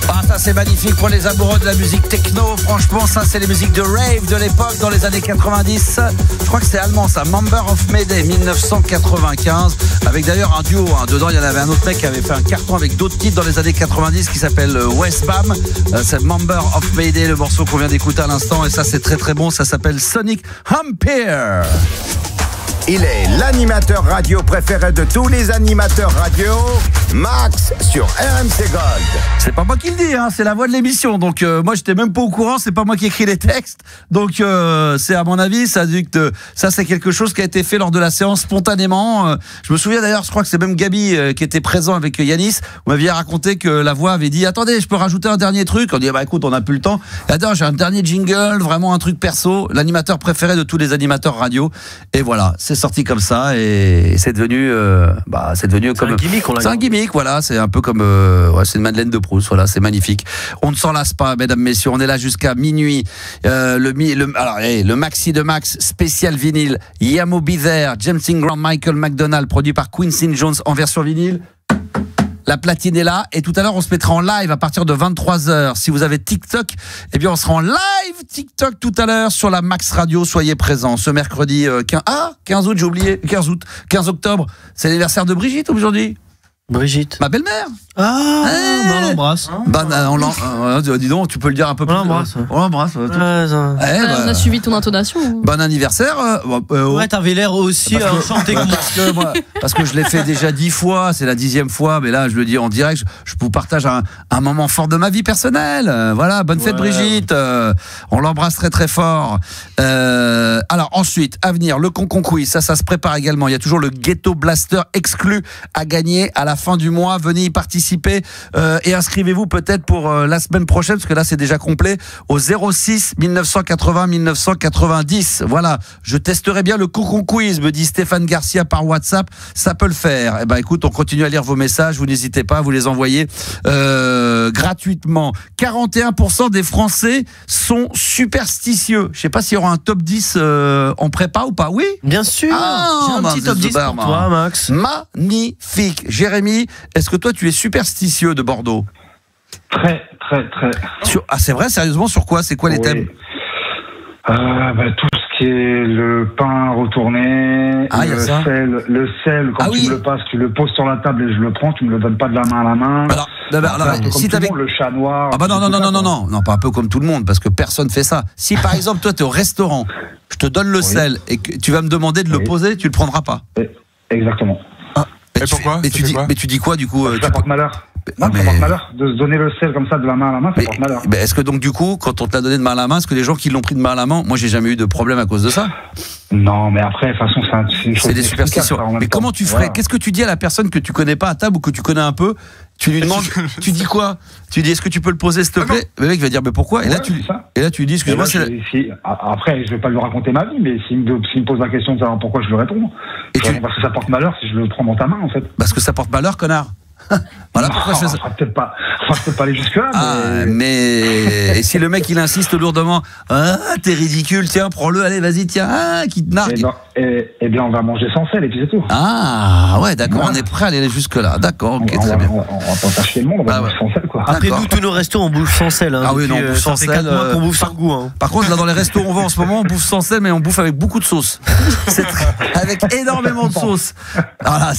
Ah, ça c'est magnifique pour les amoureux de la musique techno. Franchement, ça c'est les musiques de rave de l'époque dans les années 90. Je crois que c'est allemand ça, Member of Mayday 1995, avec d'ailleurs un duo. Dedans, il y en avait un autre mec qui avait fait un carton avec d'autres titres dans les années 90 qui s'appelle Westbam. C'est Member of Mayday, le morceau qu'on vient d'écouter à l'instant, et ça c'est très très bon. Ça s'appelle Sonic Empire. Il est l'animateur radio préféré de tous les animateurs radio, Max sur RMC Gold. C'est pas moi qui le dis, c'est la voix de l'émission. Donc moi j'étais même pas au courant, c'est pas moi qui écris les textes. Donc c'est à mon avis, ça c'est quelque chose qui a été fait lors de la séance spontanément. Je me souviens d'ailleurs, je crois que c'est même Gabi qui était présent avec Yanis. Vous m'aviez raconté que la voix avait dit attendez, je peux rajouter un dernier truc. On dit bah écoute, on n'a plus le temps. Et attends, j'ai un dernier jingle, vraiment un truc perso, l'animateur préféré de tous les animateurs radio. Et voilà, c'est sorti comme ça et c'est devenu comme un gimmick. C'est un gimmick, voilà, c'est un peu comme c'est une Madeleine de Proust, voilà, c'est magnifique. On ne s'en lasse pas, mesdames, messieurs, on est là jusqu'à minuit. Le maxi de Max spécial vinyle, Yamo Be There, James Ingram, Michael McDonald, produit par Quincy Jones en version vinyle. La platine est là et tout à l'heure on se mettra en live à partir de 23h. Si vous avez TikTok, eh bien on sera en live TikTok tout à l'heure sur la Max Radio. Soyez présents ce mercredi 15 août, j'ai oublié, 15 octobre. C'est l'anniversaire de Brigitte aujourd'hui. Brigitte, ma belle-mère. Ah, on l'embrasse. Dis donc, tu peux le dire un peu plus. On l'embrasse. On l'embrasse. On a suivi ton intonation. Bon anniversaire. Ouais, t'avais l'air aussi enchanté parce que je l'ai fait déjà 10 fois, c'est la 10e fois, mais là je le dis en direct, je vous partage un moment fort de ma vie personnelle. Voilà, bonne fête Brigitte. On l'embrasse très très fort. Alors ensuite, à venir, le Concon Quiz, ça se prépare également. Il y a toujours le Ghetto Blaster exclu à gagner à la fin du mois. Venez y participer et inscrivez-vous peut-être pour la semaine prochaine, parce que là c'est déjà complet, au 06 1980 1990. Voilà, je testerai bien le Concon Quiz, me dit Stéphane Garcia par WhatsApp, ça peut le faire. Eh ben écoute, on continue à lire vos messages, vous n'hésitez pas, vous les envoyez gratuitement. 41% des Français sont superstitieux. Je sais pas s'il y aura un top 10 en prépa ou pas. Oui, bien sûr. J'ai un petit top 10 pour toi, Max. Magnifique. Jérémy, est-ce que toi tu es superstitieux de Bordeaux? Très. C'est vrai, sérieusement, sur quoi? C'est quoi les thèmes? Tout ce qui est le pain retourné, le sel, quand tu me le passes, tu le poses sur la table et je le prends, tu me le donnes pas de la main à la main. Alors, si t'avais le chat noir. Ah bah non, pas un peu comme tout le monde, parce que personne fait ça. Si par exemple toi t'es au restaurant, je te donne le sel et que tu vas me demander de le poser, tu le prendras pas. Exactement. Et pourquoi? Mais tu dis quoi du coup? Ça porte malheur. Non, ça porte malheur. De se donner le sel comme ça de la main à la main, ça porte malheur. Est-ce que donc du coup, quand on te l'a donné de main à la main, est-ce que les gens qui l'ont pris de main à la main, moi j'ai jamais eu de problème à cause de ça? Non, mais après, de toute façon, c'est des superstitions. Mais comment tu ferais? Qu'est-ce que tu dis à la personne que tu connais pas à table ou que tu connais un peu? Tu lui demandes, tu dis quoi? Tu dis est-ce que tu peux le poser s'il te plaît? Le mec va dire mais pourquoi? Et là tu lui dis excuse-moi. Après je vais pas lui raconter ma vie, mais s'il me pose la question de savoir pourquoi, je lui réponds. Parce que ça porte malheur si je le prends dans ta main en fait. Parce que ça porte malheur, connard. Voilà pourquoi je fais ça. Peut-être pas aller jusque-là. Mais et si le mec il insiste lourdement, t'es ridicule, tiens, prends-le, allez, vas-y, tiens, qui te nargue. Eh bien, on va manger sans sel et puis c'est tout. Ah, ouais, d'accord, on est prêt à aller jusque-là. D'accord, ok, très bien. On va pas fâcher le monde, on va manger sans sel, quoi. Après, nous, tous nos restos, on bouffe sans sel. Ah oui, non, on bouffe sans sel. 4 mois qu'on bouffe sans goût. Par contre, là, dans les restos où on va en ce moment, on bouffe sans sel, mais on bouffe avec beaucoup de sauce. Avec énormément de sauce. Voilà,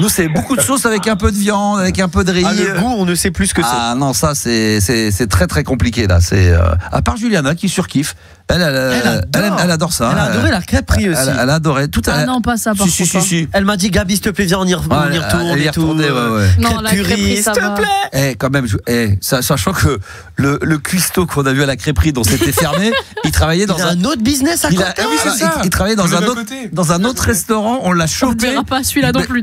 nous, c'est beaucoup de sauce avec un peu de viande, avec un peu de riz. Le goût, on ne sait plus ce que c'est. Ah non, ça, c'est très très compliqué, là. À part Juliana qui surkiffe. Elle adore ça. Elle a adoré la crêperie aussi. Elle a adoré tout. Non, pas ça par contre. Si. Elle m'a dit Gabi, s'il te plaît, viens, on y retourne et tout. Non, la crêperie, s'il te plaît. Quand même, sachant que le cuistot qu'on a vu à la crêperie, dont c'était fermé, il travaillait dans un autre business à côté. Il travaillait dans un autre restaurant. On l'a chopé. On dira pas celui-là non plus.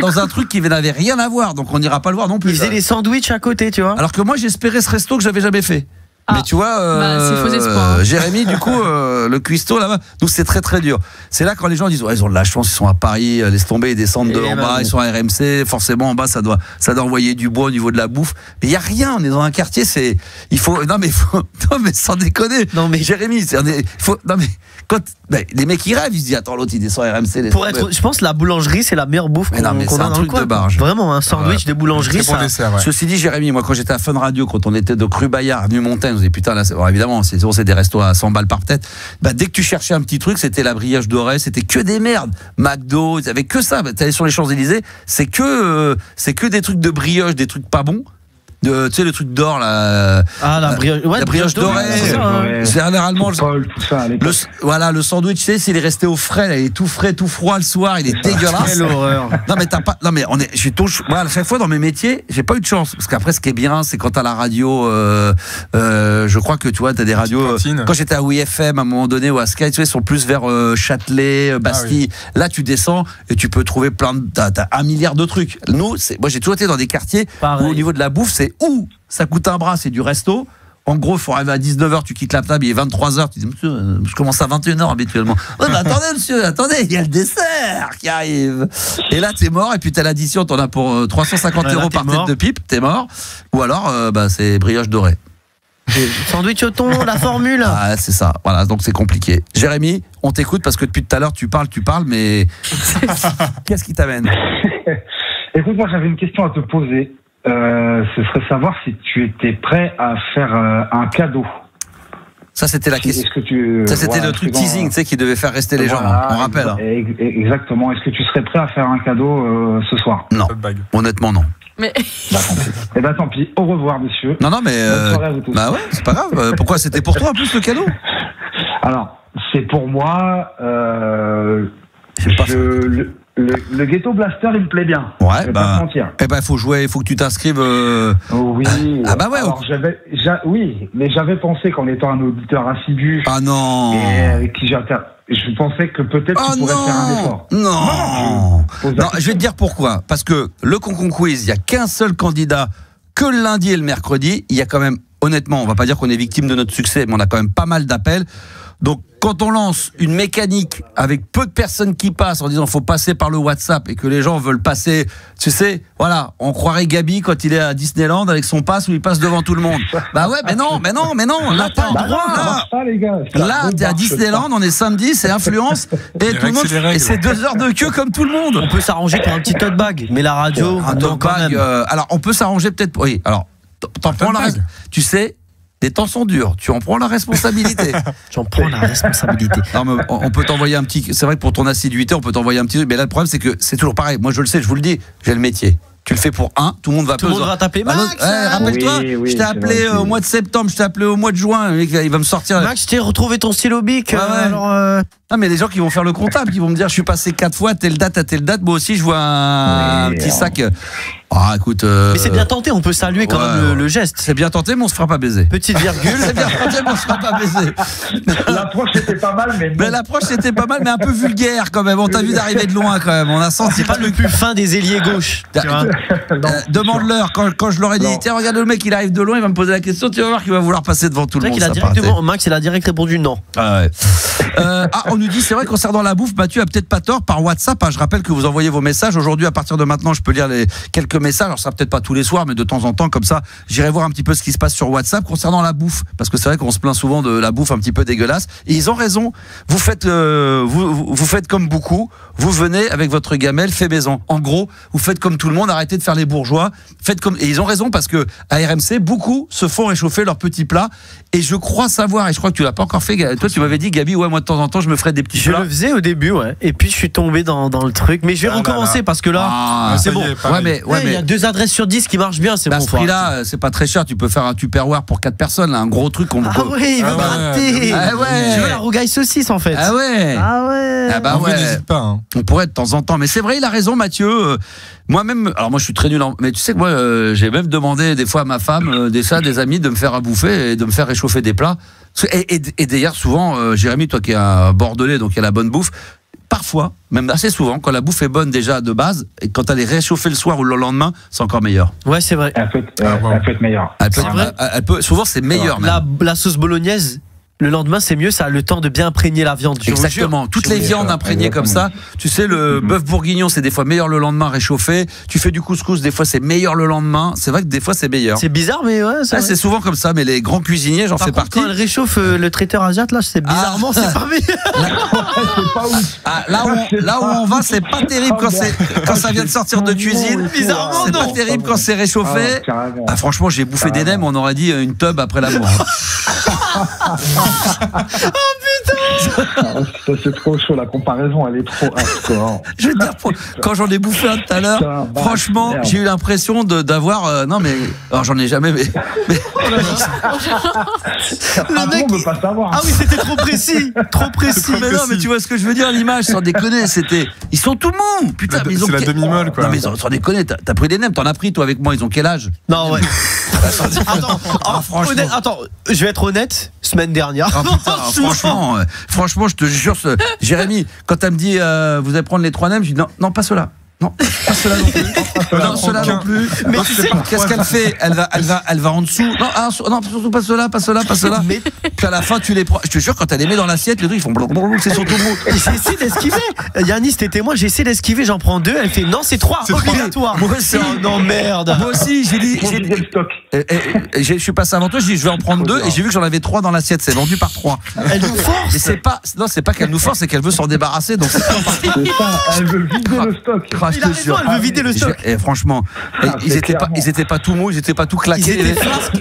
Dans un truc qui n'avait rien à voir, donc on n'ira pas le voir non plus. Il faisait des sandwichs à côté, tu vois. Alors que moi, j'espérais ce resto que j'avais jamais fait. Mais tu vois, c'est faux espoir. Jérémy, du coup, le cuistot là-bas, nous c'est très très dur. C'est là quand les gens disent ils ont de la chance, ils sont à Paris, laisse tomber, ils descendent de en bas, ils sont à RMC, forcément en bas ça doit envoyer du bois au niveau de la bouffe. Mais il y a rien, on est dans un quartier, non mais sans déconner. Non mais Jérémy, les mecs ils rêvent, ils se disent attends l'autre il descend à RMC. Je pense la boulangerie c'est la meilleure bouffe qu'on a dans le coin. De barge. Vraiment un sandwich de boulangerie. Bon dessert, Ceci dit Jérémy, moi quand j'étais à Fun Radio, quand on était de Cru Bayard, avenue Montaigne, on se dit putain là, évidemment c'est des restos à 100 balles par tête. Dès que tu cherchais un petit truc, c'était la brioche dorée, c'était que des merdes. McDo, ils avaient que ça. T'allais sur les Champs-Élysées, c'est que des trucs de brioche, des trucs pas bons. Tu sais le truc d'or là. La brioche, la brioche dorée. Généralement le sandwich, tu sais, s'il est resté au frais, là, il est tout frais, tout froid le soir, il est dégueulasse. Quelle horreur. Non mais moi à chaque fois dans mes métiers, j'ai pas eu de chance parce qu'après ce qui est bien, c'est quand t'as la radio je crois que tu vois, t'as des radios quand j'étais à WFM à un moment donné ou à Sky, tu sais, ils sont plus vers Châtelet, Bastille. Là tu descends et tu peux trouver t'as 1 milliard de trucs. Nous, moi j'ai toujours été dans des quartiers où au niveau de la bouffe, c'est où ça coûte un bras, c'est du resto. En gros, il faut arriver à 19h, tu quittes la table, il est 23h, tu dis monsieur, je commence à 21h habituellement. Ouais, mais attendez monsieur, il y a le dessert qui arrive. Et là, t'es mort, et puis t'as l'addition, t'en as pour 350 € par tête de pipe, t'es mort. Ou alors, c'est brioche dorée. Sandwich au thon, la formule. Ah, c'est ça, voilà, donc c'est compliqué. Jérémy, on t'écoute parce que depuis tout à l'heure, tu parles, mais qu'est-ce qui t'amène? Écoute, moi j'avais une question à te poser. Ce serait savoir si tu étais prêt à faire un cadeau. Ça c'était la question. Ça c'était le truc teasing, tu sais, qui devait faire rester les gens. On rappelle. Exactement. Est-ce que tu serais prêt à faire un cadeau ce soir? Non. Honnêtement non. Mais tant pis. Au revoir, monsieur. Non mais. Bah ouais, c'est pas grave. Pourquoi c'était pour toi en plus le cadeau? Alors c'est pour moi. Le Ghetto Blaster, il me plaît bien. Ouais, faut jouer, il faut que tu t'inscrives. Oui. Ah bah ouais. Alors, oui, mais j'avais pensé qu'en étant un auditeur assidu. Ah non. Et avec qui je pensais que peut-être tu pourrais faire un effort. Non, je vais te dire pourquoi. Parce que le Concon Quiz, il n'y a qu'un seul candidat que le lundi et le mercredi. Il y a quand même, honnêtement, on va pas dire qu'on est victime de notre succès, mais on a quand même pas mal d'appels. Donc, quand on lance une mécanique avec peu de personnes qui passent en disant faut passer par le WhatsApp et que les gens veulent passer, tu sais, voilà, on croirait Gabi quand il est à Disneyland avec son pass où il passe devant tout le monde. Bah ouais, mais non, là t'as le droit, là t'es à Disneyland, on est samedi, c'est influence et tout le monde, et c'est 2 heures de queue comme tout le monde. On peut s'arranger pour un petit tote bag, mais la radio, un tote bag, alors on peut s'arranger peut-être, oui, alors t'en prends la reste, tu sais. Les temps sont durs, tu en prends la responsabilité. J'en prends la responsabilité. Non, mais on peut t'envoyer un petit. C'est vrai que pour ton assiduité, on peut t'envoyer un petit truc. Mais là, le problème, c'est que c'est toujours pareil. Moi, je le sais, je vous le dis, j'ai le métier. Tu le fais pour un, tout le monde va t'appeler Max. Rappelle-toi, oui, je t'ai appelé au mois de septembre, je t'ai appelé au mois de juin. Il va me sortir. Max, je t'ai retrouvé ton stylo bic. Ah, mais les gens qui vont faire le comptable, qui vont me dire, je suis passé 4 fois à telle date. Moi aussi, je vois un petit sac. Ah, écoute. Mais c'est bien tenté, on peut saluer quand même le geste. C'est bien tenté, mais on se fera pas baiser. Petite virgule. C'est bien tenté, mais on se fera pas baiser. L'approche était pas mal, mais l'approche était pas mal, mais un peu vulgaire quand même. On t'a vu d'arriver de loin quand même. On a senti. C'est pas le plus fin des ailiers gauche. Demande-leur quand je leur ai dit, tiens, regarde le mec, il arrive de loin, il va me poser la question, tu vas voir qu'il va vouloir passer devant tout le monde. Max, il a direct répondu non. Ah ouais. On nous dit, c'est vrai, concernant la bouffe, Mathieu a peut-être pas tort par WhatsApp. Je rappelle que vous envoyez vos messages. Aujourd'hui, à partir de maintenant, je peux lire quelques messages. Alors, ça sera peut-être pas tous les soirs, mais de temps en temps, comme ça, j'irai voir un petit peu ce qui se passe sur WhatsApp concernant la bouffe. Parce que c'est vrai qu'on se plaint souvent de la bouffe un petit peu dégueulasse. Et ils ont raison. Vous faites comme beaucoup. Vous venez avec votre gamelle, fait maison. En gros, vous faites comme tout le monde. Arrêtez de faire les bourgeois. Et ils ont raison parce que à RMC, beaucoup se font réchauffer leurs petits plats. Et je crois savoir, et je crois que tu l'as pas encore fait. Toi, tu m'avais dit, Gabi, ouais, moi de temps en temps, je me ferais des petits plats. Je le faisais au début, ouais. Et puis je suis tombé dans le truc. Mais je vais recommencer parce que là, c'est bon. Mais il y a 2 adresses sur 10 qui marchent bien, c'est bon. À ce prix-là, c'est pas très cher. Tu peux faire un Tupperware pour 4 personnes, là, un gros truc. Ah ouais, il veut gratter. Ah ouais. Je veux la rougaille saucisse en fait. Ah ouais. Ah bah ouais. N'hésite pas. Hein. On pourrait de temps en temps, mais c'est vrai, il a raison, Mathieu. Moi-même, alors moi je suis très nul, mais tu sais que moi j'ai même demandé des fois à ma femme, des amis, de me faire à bouffer et de me faire réchauffer des plats. Et d'ailleurs souvent, Jérémy, toi qui es un Bordelais, donc il y a la bonne bouffe. Parfois, même assez souvent, quand la bouffe est bonne déjà de base, et quand elle est réchauffée le soir ou le lendemain, c'est encore meilleur. Ouais, c'est vrai. Elle peut être meilleure. Souvent, c'est meilleur. La sauce bolognaise, le lendemain, c'est mieux, ça a le temps de bien imprégner la viande. Exactement. Toutes les viandes imprégnées comme ça. Tu sais, le bœuf bourguignon, c'est des fois meilleur le lendemain réchauffé. Tu fais du couscous, des fois, c'est meilleur le lendemain. C'est vrai que des fois, c'est meilleur. C'est bizarre, mais ouais. C'est souvent comme ça, mais les grands cuisiniers, j'en fais partie. Quand elle réchauffe le traiteur asiatique, là, c'est bizarrement, c'est pas meilleur. Là où on va, c'est pas terrible quand ça vient de sortir de cuisine. Bizarrement, c'est pas terrible quand c'est réchauffé. Franchement, j'ai bouffé des nems, on aurait dit une tub après l'amour. Oh putain! Ça, c'est trop chaud, la comparaison elle est trop hardcore. Je veux dire, quand j'en ai bouffé un tout à l'heure, franchement, j'ai eu l'impression d'avoir. Non, mais. Alors, j'en ai jamais, mais. Le mec. On peut pas savoir. Ah oui, c'était trop précis! Trop précis! Mais non, mais tu vois ce que je veux dire, l'image, sans déconner, c'était. Ils sont tout mous! Putain, mais ils ont. C'est la demi-molle, quoi. Non, mais sans déconner, t'as pris des nems, t'en as pris, toi, avec moi, ils ont quel âge? Non, ouais. Franchement. Attends, je vais être honnête, semaine dernière. Oh, putain, franchement, je te jure, Jérémy, quand elle me dit vous allez prendre les 3 nems, je dis non, pas ceux-là. Non, pas cela non plus. Non, cela non plus. Mais tu sais, qu'est-ce qu'elle fait ? Elle va en dessous. Non, surtout pas cela, pas cela, pas cela. Mais puis à la fin, tu les prends. Je te jure, quand elle les met dans l'assiette, les trucs ils font blablabla, c'est surtout beau. J'ai essayé d'esquiver. Yannis, t'es témoin, j'ai essayé d'esquiver, j'en prends 2. Elle fait non, c'est 3, obligatoire. Moi aussi. Non, merde. Moi aussi, j'ai dit. Je suis passé avant toi, j'ai dit je vais en prendre 2 et j'ai vu que j'en avais 3 dans l'assiette. C'est vendu par 3. Elle nous force. Et c'est pas qu'elle nous force, c'est qu'elle veut s'en débarrasser. Donc c'est elle veut vider le stock. Il a raison, elle veut vider le stock. Et franchement, ils étaient pas tout mous, ils étaient pas tout claqués.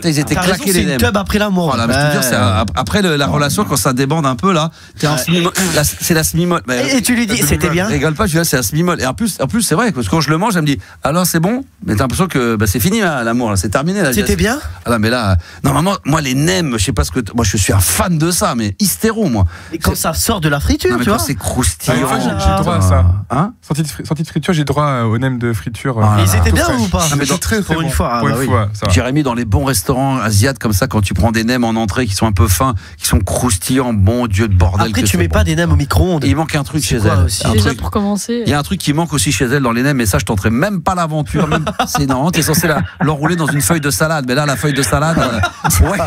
Ils étaient claqués les nems. C'est une tub après l'amour. Voilà, mais je te dire, après la relation, quand ça débande un peu là, c'est la semi-molle. Et tu lui dis, c'était bien. Rigole pas, je dis là, c'est la semi-molle. Et en plus, c'est vrai, parce que quand je le mange, elle me dit, alors c'est bon, mais t'as l'impression que c'est fini l'amour, c'est terminé. C'était bien. Ah mais là, normalement, moi les nems, je sais pas ce que, moi je suis un fan de ça, mais hystéro moi. Et quand ça sort de la friture, tu vois. C'est croustillant. J'ai droit à ça. Hein? Sortie de friture, j'ai droit aux nems de friture. Ils étaient bien ou pas? Mais très pour une fois. Pour une fois, ça va. Jérémy, dans les bons restaurants asiatiques comme ça, quand tu prends des nems en entrée qui sont un peu fins, qui sont croustillants, bon Dieu de bordel. Après, tu mets pas des nems au micro-ondes. Il manque un truc chez elle. Déjà pour commencer. Il y a un truc qui manque aussi chez elle dans les nems, et ça, je tenterai même pas l'aventure. C'est non, t'es censé l'enrouler dans une feuille de salade, mais là, la feuille de salade, ouais.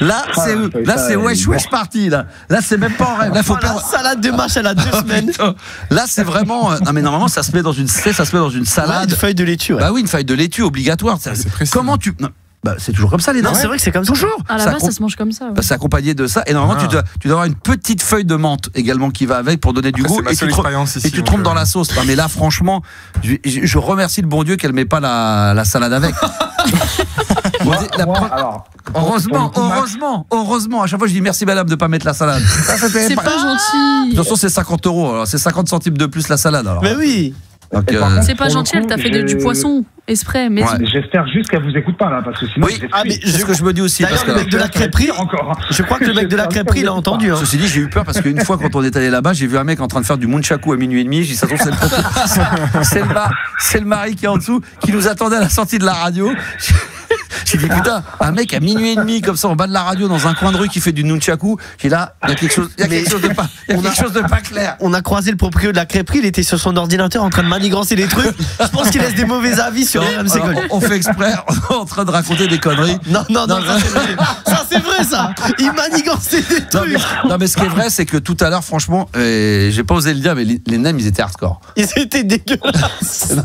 Là, c'est wesh parti là. Là, c'est même pas en rêve. Là, faut la salade de mâche, elle a 2 semaines. Là, c'est vraiment. Non, mais normalement, ça se met dans une salade. Une feuille de laitue. Ouais. Bah oui, une feuille de laitue obligatoire. Comment tu. Non, bah, c'est toujours comme ça les nems. Non, c'est vrai que c'est comme ça. Toujours. À la base, ça se mange comme ça. Ouais. Bah, c'est accompagné de ça. Et normalement, tu dois avoir une petite feuille de menthe également qui va avec pour donner du goût. Et tu trompes dans la sauce. Non, mais là, franchement, je remercie le bon Dieu qu'elle met pas la salade avec. Heureusement, à chaque fois je dis merci madame de pas mettre la salade. C'est pas gentil. De toute façon c'est 50 €, alors c'est 50 centimes de plus la salade. Alors. Mais oui. Donc, c'est pas gentil, elle t'a fait du poisson exprès. Mais j'espère juste qu'elle vous écoute pas là, parce que sinon. Oui, c'est ce que je me dis aussi. Parce que le mec de la crêperie, je crois que le mec de la crêperie l'a entendu. Ceci dit, j'ai eu peur parce qu'une fois quand on est allé là-bas, j'ai vu un mec en train de faire du nunchaku à minuit et demi. J'ai dit ça tombe, c'est le mari qui est en dessous, qui nous attendait à la sortie de la radio. J'ai dit putain, un mec à minuit et demi comme ça en bas de la radio dans un coin de rue qui fait du nunchaku, j'ai là, il y a quelque chose de pas clair. On a croisé le propriétaire de la crêperie, il était sur son ordinateur en train de manigancer des trucs. Je pense qu'il laisse des mauvais avis sur RMC Gold. On fait exprès, on est en train de raconter des conneries. Non, ça c'est vrai ça. Il manigançait des trucs. Non mais ce qui est vrai, c'est que tout à l'heure, franchement, j'ai pas osé le dire, mais les nems ils étaient hardcore. Ils étaient dégueulasses.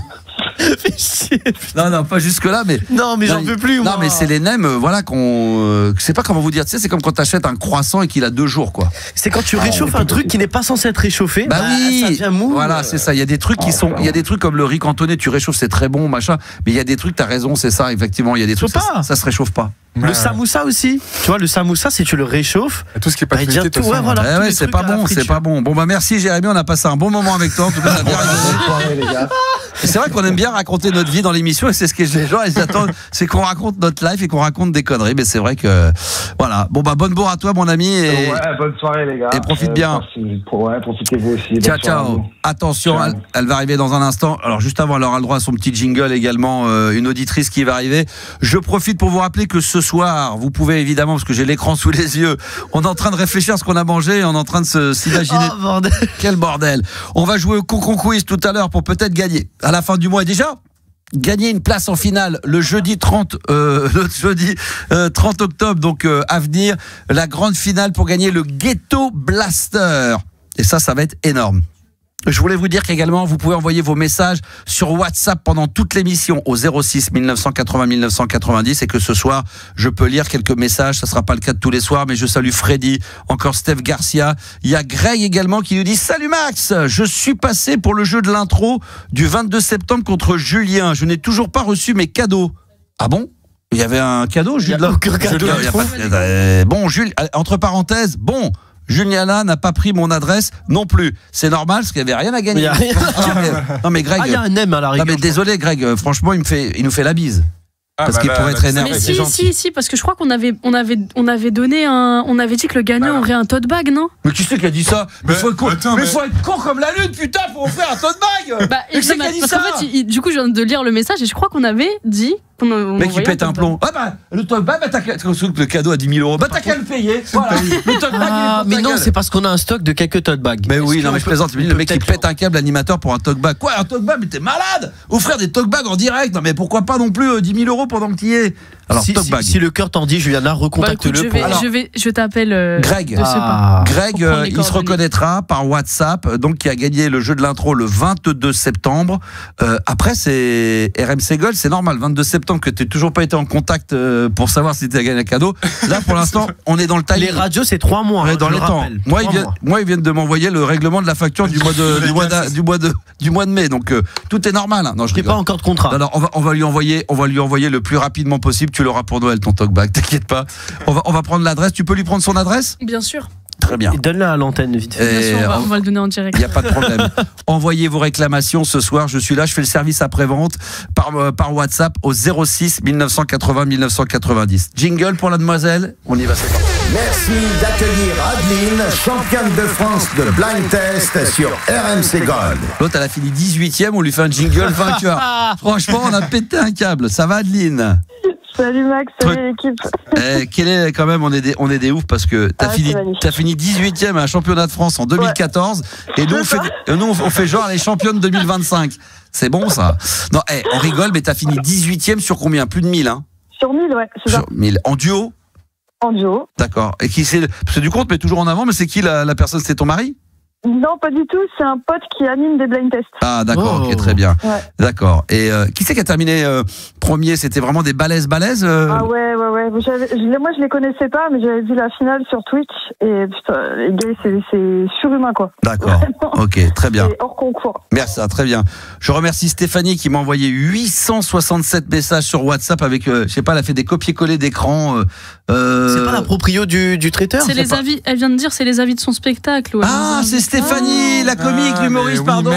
Fais chier. Non, pas jusque là, mais. Non, mais j'en peux plus. Non, mais c'est les nems, voilà, je sais pas comment vous dire. Tu sais, c'est comme quand t'achètes un croissant et qu'il a 2 jours, quoi. C'est quand tu réchauffes un truc qui n'est pas censé être réchauffé. Bah oui. Ça devient mou. Voilà, c'est ça. Il y a des trucs il y a des trucs comme le riz cantonné, tu réchauffes, c'est très bon, machin. Mais il y a des trucs, t'as raison, c'est ça, effectivement. Il y a des trucs, ça se réchauffe pas. Le samoussa aussi. Tu vois, le samoussa, si tu le réchauffes. Tout ce qui est pas frité, c'est pas bon, c'est pas bon. Bon, bah merci, Jérémy, on a passé un bon moment avec toi. En tout cas, on a bien rigolé. C'est vrai qu'on aime bien raconter notre vie dans l'émission et c'est ce que les gens ils attendent, c'est qu'on raconte notre life et qu'on raconte des conneries. Mais c'est vrai que voilà. Bon bah bonne bourre à toi mon ami et bonne soirée les gars. Et profite bien. Profitez-vous aussi. Ciao. Attention, elle va arriver dans un instant. Alors juste avant, elle aura le droit à son petit jingle également. Une auditrice qui va arriver. Je profite pour vous rappeler que ce soir, vous pouvez évidemment, parce que j'ai l'écran sous les yeux, on est en train de réfléchir à ce qu'on a mangé et on est en train de s'imaginer. Oh bordel. Quel bordel. On va jouer au Concon Quiz tout à l'heure pour peut-être gagner à la fin du mois. Et déjà gagner une place en finale le jeudi 30 octobre, donc à venir, la grande finale pour gagner le Ghetto Blaster. Et ça va être énorme. Je voulais vous dire qu'également, vous pouvez envoyer vos messages sur WhatsApp pendant toute l'émission au 06 1980 1990 et que ce soir, je peux lire quelques messages. Ça sera pas le cas de tous les soirs, mais je salue Freddy, encore Steph Garcia. Il y a Greg également qui nous dit « Salut Max, je suis passé pour le jeu de l'intro du 22 septembre contre Julien. Je n'ai toujours pas reçu mes cadeaux. » Ah bon ? Il y avait un cadeau, Julien ? Il n'y a aucun cadeau. Bon, entre parenthèses, bon... Juliana n'a pas pris mon adresse non plus. C'est normal parce qu'il n'y avait rien à gagner. Non mais Greg. Il y a un M à la rigueur. Non mais désolé Greg, franchement il nous fait la bise. Parce qu'il pourrait être énervé. Mais si, parce que je crois qu'on avait donné on avait dit que le gagnant aurait un tote bag, non ? Mais qui c'est qui a dit ça ? Mais faut être con comme la lune, putain, pour offrir un tote bag. Mais qui c'est qui a dit ça ? En fait, du coup, je viens de lire le message et je crois qu'on avait dit. Mais qui pète un plomb. Ah bah, le tote bag, le cadeau à 10 000 €. Bah t'as qu'à le payer. Voilà. Le tote bag, mais non, c'est parce qu'on a un stock de quelques tote bags. Mais oui, non, mais je plaisante. Le mec qui pète un câble animateur pour un tote bag. Quoi, un tote bag? Mais t'es malade! Offrir des tote bags en direct. Non, mais pourquoi pas non plus 10 000 € pendant que t'y es? Alors, si le cœur t'en dit, Juliana, recontacte-le. Je t'appelle Greg. Greg, il se reconnaîtra par WhatsApp, donc qui a gagné le jeu de l'intro le 22 septembre. Après, c'est RMC Gold, c'est normal. 22 septembre que t'aies toujours pas été en contact pour savoir si t'as gagné un cadeau. Là, pour l'instant, on est dans le timing. Les radios, c'est 3 mois. On est dans les temps. Moi, ils viennent de m'envoyer le règlement de la facture du mois de mai. Donc tout est normal. Non, je n'ai pas encore de contrat. Alors on va lui envoyer le plus rapidement possible. Tu l'auras pour Noël ton talk back. T'inquiète pas. On va prendre l'adresse. Tu peux lui prendre son adresse? Bien sûr. Très bien. Donne-la à l'antenne vite fait. Bien sûr, on va le donner en direct. Il n'y a pas de problème. Envoyez vos réclamations ce soir. Je suis là. Je fais le service après-vente par WhatsApp au 06 1980 1990. Jingle pour la demoiselle. On y va. Merci d'accueillir Adeline, championne de France de blind test sur RMC Gold. L'autre, elle a fini 18e. On lui fait un jingle vainqueur. Franchement, on a pété un câble. Ça va, Adeline? Salut Max, salut l'équipe. Quel est quand même, on est des oufs parce que t'as fini 18e à un championnat de France en 2014 et nous on fait genre les championnes 2025. C'est bon ça. Non, on rigole, mais t'as fini 18e sur combien? Plus de 1000 hein? Sur 1000, ouais, c'est ça. Sur 1000. En duo? En duo. D'accord. Et qui c'est du compte, mais toujours en avant, mais c'est qui la personne? C'est ton mari? Non, pas du tout. C'est un pote qui anime des blind tests. Ah, d'accord, ok, très bien. Ouais. D'accord. Et qui c'est qui a terminé premier? C'était vraiment des balèzes Ah ouais. Moi, je les connaissais pas, mais j'avais vu la finale sur Twitch. Et putain, les gars, c'est surhumain, quoi. D'accord. Ok, très bien. C'est hors concours. Merci, très bien. Je remercie Stéphanie qui m'a envoyé 867 messages sur WhatsApp avec, je sais pas, elle a fait des copier-coller d'écran. C'est pas la proprio du traiteur? C'est les avis. Elle vient de dire c'est les avis de son spectacle. Ouais. Ah, c'est Stéphanie, la comique, l'humoriste, oui, pardon.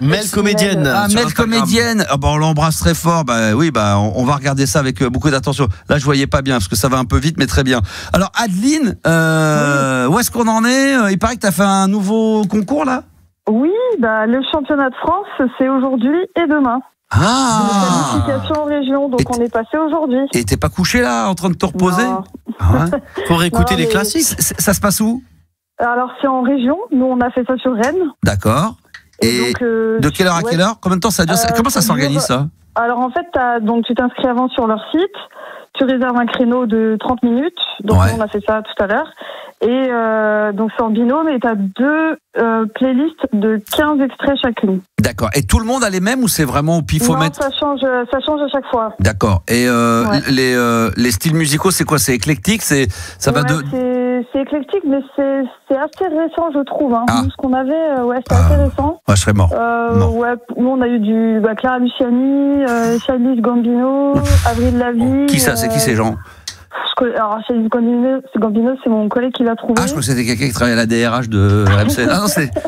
Mel comédienne. Ah, sur Mel Instagram. comédienne. Ah, bah, on l'embrasse très fort. Bah oui, bah on va regarder ça avec beaucoup d'attention. Là, je voyais pas bien parce que ça va un peu vite, mais très bien. Alors, Adeline, où est-ce qu'on en est? Il paraît que tu as fait un nouveau concours là. Oui, bah, le championnat de France, c'est aujourd'hui et demain. Ah. Qualification en région, donc on est passé aujourd'hui. Et t'es pas couché là, en train de te reposer? Non. Ah ouais. Faut réécouter Non, les mais- classiques. Ça se passe où? Alors, c'est en région. Nous, on a fait ça sur Rennes. D'accord. Et donc, de quelle heure à quelle heure? Combien de temps ça dure? Comment ça ça s'organise dure- ça? Alors, en fait, donc, tu t'inscris avant sur leur site. Tu réserves un créneau de 30 minutes. Donc, Ouais. nous, on a fait ça tout à l'heure. Et donc, c'est en binôme. Et tu as 2 playlists de 15 extraits chacune. D'accord. Et tout le monde a les mêmes ou c'est vraiment au pifomètre? Non, ça change à chaque fois. D'accord. Et Ouais. les styles musicaux, c'est quoi? C'est éclectique? Ça va Ouais, c'est éclectique, mais c'est assez récent, je trouve. Hein. Ah. Nous, ce qu'on avait, c'est assez récent. Ouais, je serais mort. Non. Ouais, nous, on a eu du Clara Luciani, Childish Gambino, Avril Lavigne. Qui ça? C'est qui ces gens? Alors, Childish Gambino, c'est mon collègue qui l'a trouvé. Ah, je crois que c'était quelqu'un qui travaille à la DRH de RMC. Ah non,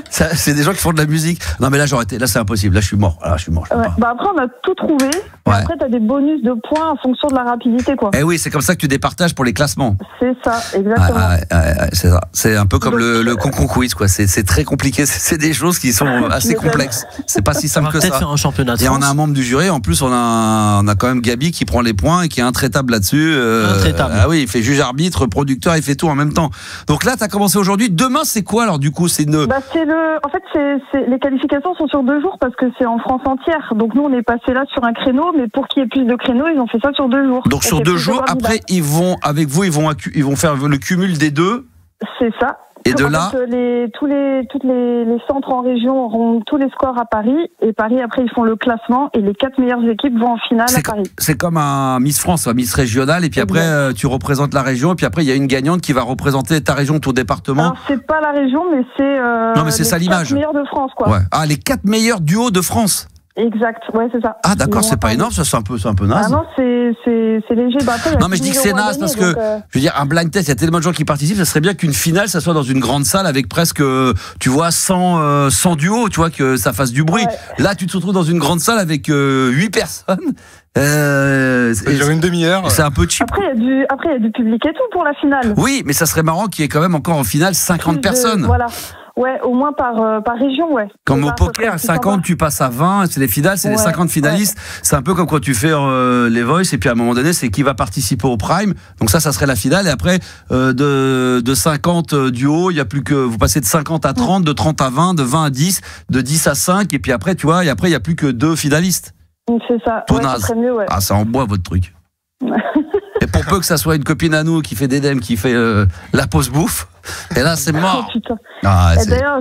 c'est des gens qui font de la musique. Non, mais là, là, c'est impossible. Là, je suis mort. Là, je peux Ouais. pas. Bah après, on a tout trouvé. Ouais. Après, t'as des bonus de points en fonction de la rapidité, quoi. Eh oui, c'est comme ça que tu départages pour les classements. C'est ça, exactement. C'est ça. C'est un peu comme Donc, le concours quiz, quoi. C'est très compliqué. C'est des choses qui sont assez m'étonnes. complexes. C'est pas si On simple va que peut-être ça. faire un championnat de Et on France. a un membre du jury. En plus, on a quand même Gabi qui prend les points et qui est intraitable là-dessus. Intraitable. Ah oui, il fait juge arbitre, producteur, il fait tout en même temps. Donc là, t'as commencé aujourd'hui. Demain, c'est quoi alors du coup? C'est une. Bah, en fait, les qualifications sont sur 2 jours parce que c'est en France entière. Donc nous, on est passé là sur un créneau, mais pour qu'il y ait plus de créneaux, ils ont fait ça sur 2 jours. Donc sur Et 2 c'est plus jours. de candidats. Après, ils vont avec vous, ils vont faire le cumul des deux. C'est ça. Et de En là. fait, tous les centres en région auront tous les scores à Paris. Et Paris, après, ils font le classement. Et les 4 meilleures équipes vont en finale à Paris. C'est comme un Miss France, un Miss régional, et puis après tu représentes la région, et puis après il y a une gagnante qui va représenter ta région, ton département. Alors, c'est pas la région, mais c'est Non, mais c'est ça les l'image. 4 meilleurs de France, quoi. Ouais. Ah, les 4 meilleurs duos de France. Exact, ouais, c'est ça. Ah d'accord, Ils c'est vont pas attendre. énorme, ça c'est un peu naze. Ah non, c'est léger. Bah, après, il y a Non mais je 10 dis que 000 c'est euros à naze parce gagner, que, donc, je veux dire, un blind test, il y a tellement de gens qui participent, ça serait bien qu'une finale, ça soit dans une grande salle avec presque, tu vois, 100 duos, tu vois, que ça fasse du bruit. Ouais. Là, tu te retrouves dans une grande salle avec 8 personnes. Ça dure une demi-heure. C'est un peu cheap. Après, il y a du public et tout pour la finale. Oui, mais ça serait marrant qu'il y ait quand même encore en finale 50 Plus de- personnes. Voilà. Ouais, au moins par région, ouais. Comme Et au ça, ça poker, serait plus 50, sympa. tu passes à 20, c'est les finales, c'est les Ouais, 50 finalistes. C'est un peu comme quand tu fais les Voice, et puis à un moment donné, c'est qui va participer au Prime. Donc ça serait la finale. Et après, de 50 duos, il y a plus que, vous passez de 50 à 30, de 30 à 20, de 20 à 10, de 10 à 5, et puis après, tu vois, et après, il y a plus que 2 finalistes. Donc, c'est ça. Tout Ouais, naze. ça serait mieux, ouais. Ah, ça en boit votre truc. Et pour peu que ça soit une copine à nous qui fait d'Edem, qui fait la pause bouffe, et là, c'est Oh, mort. putain. Ah, Et c'est- d'ailleurs,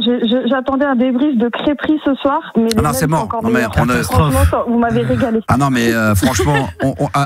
j'attendais un débrief de Crêperie ce soir, mais les Ah non, mails c'est sont mort. encore Non, mais meilleurs. on a- Franchement, vous m'avez régalé. Ah non, mais franchement,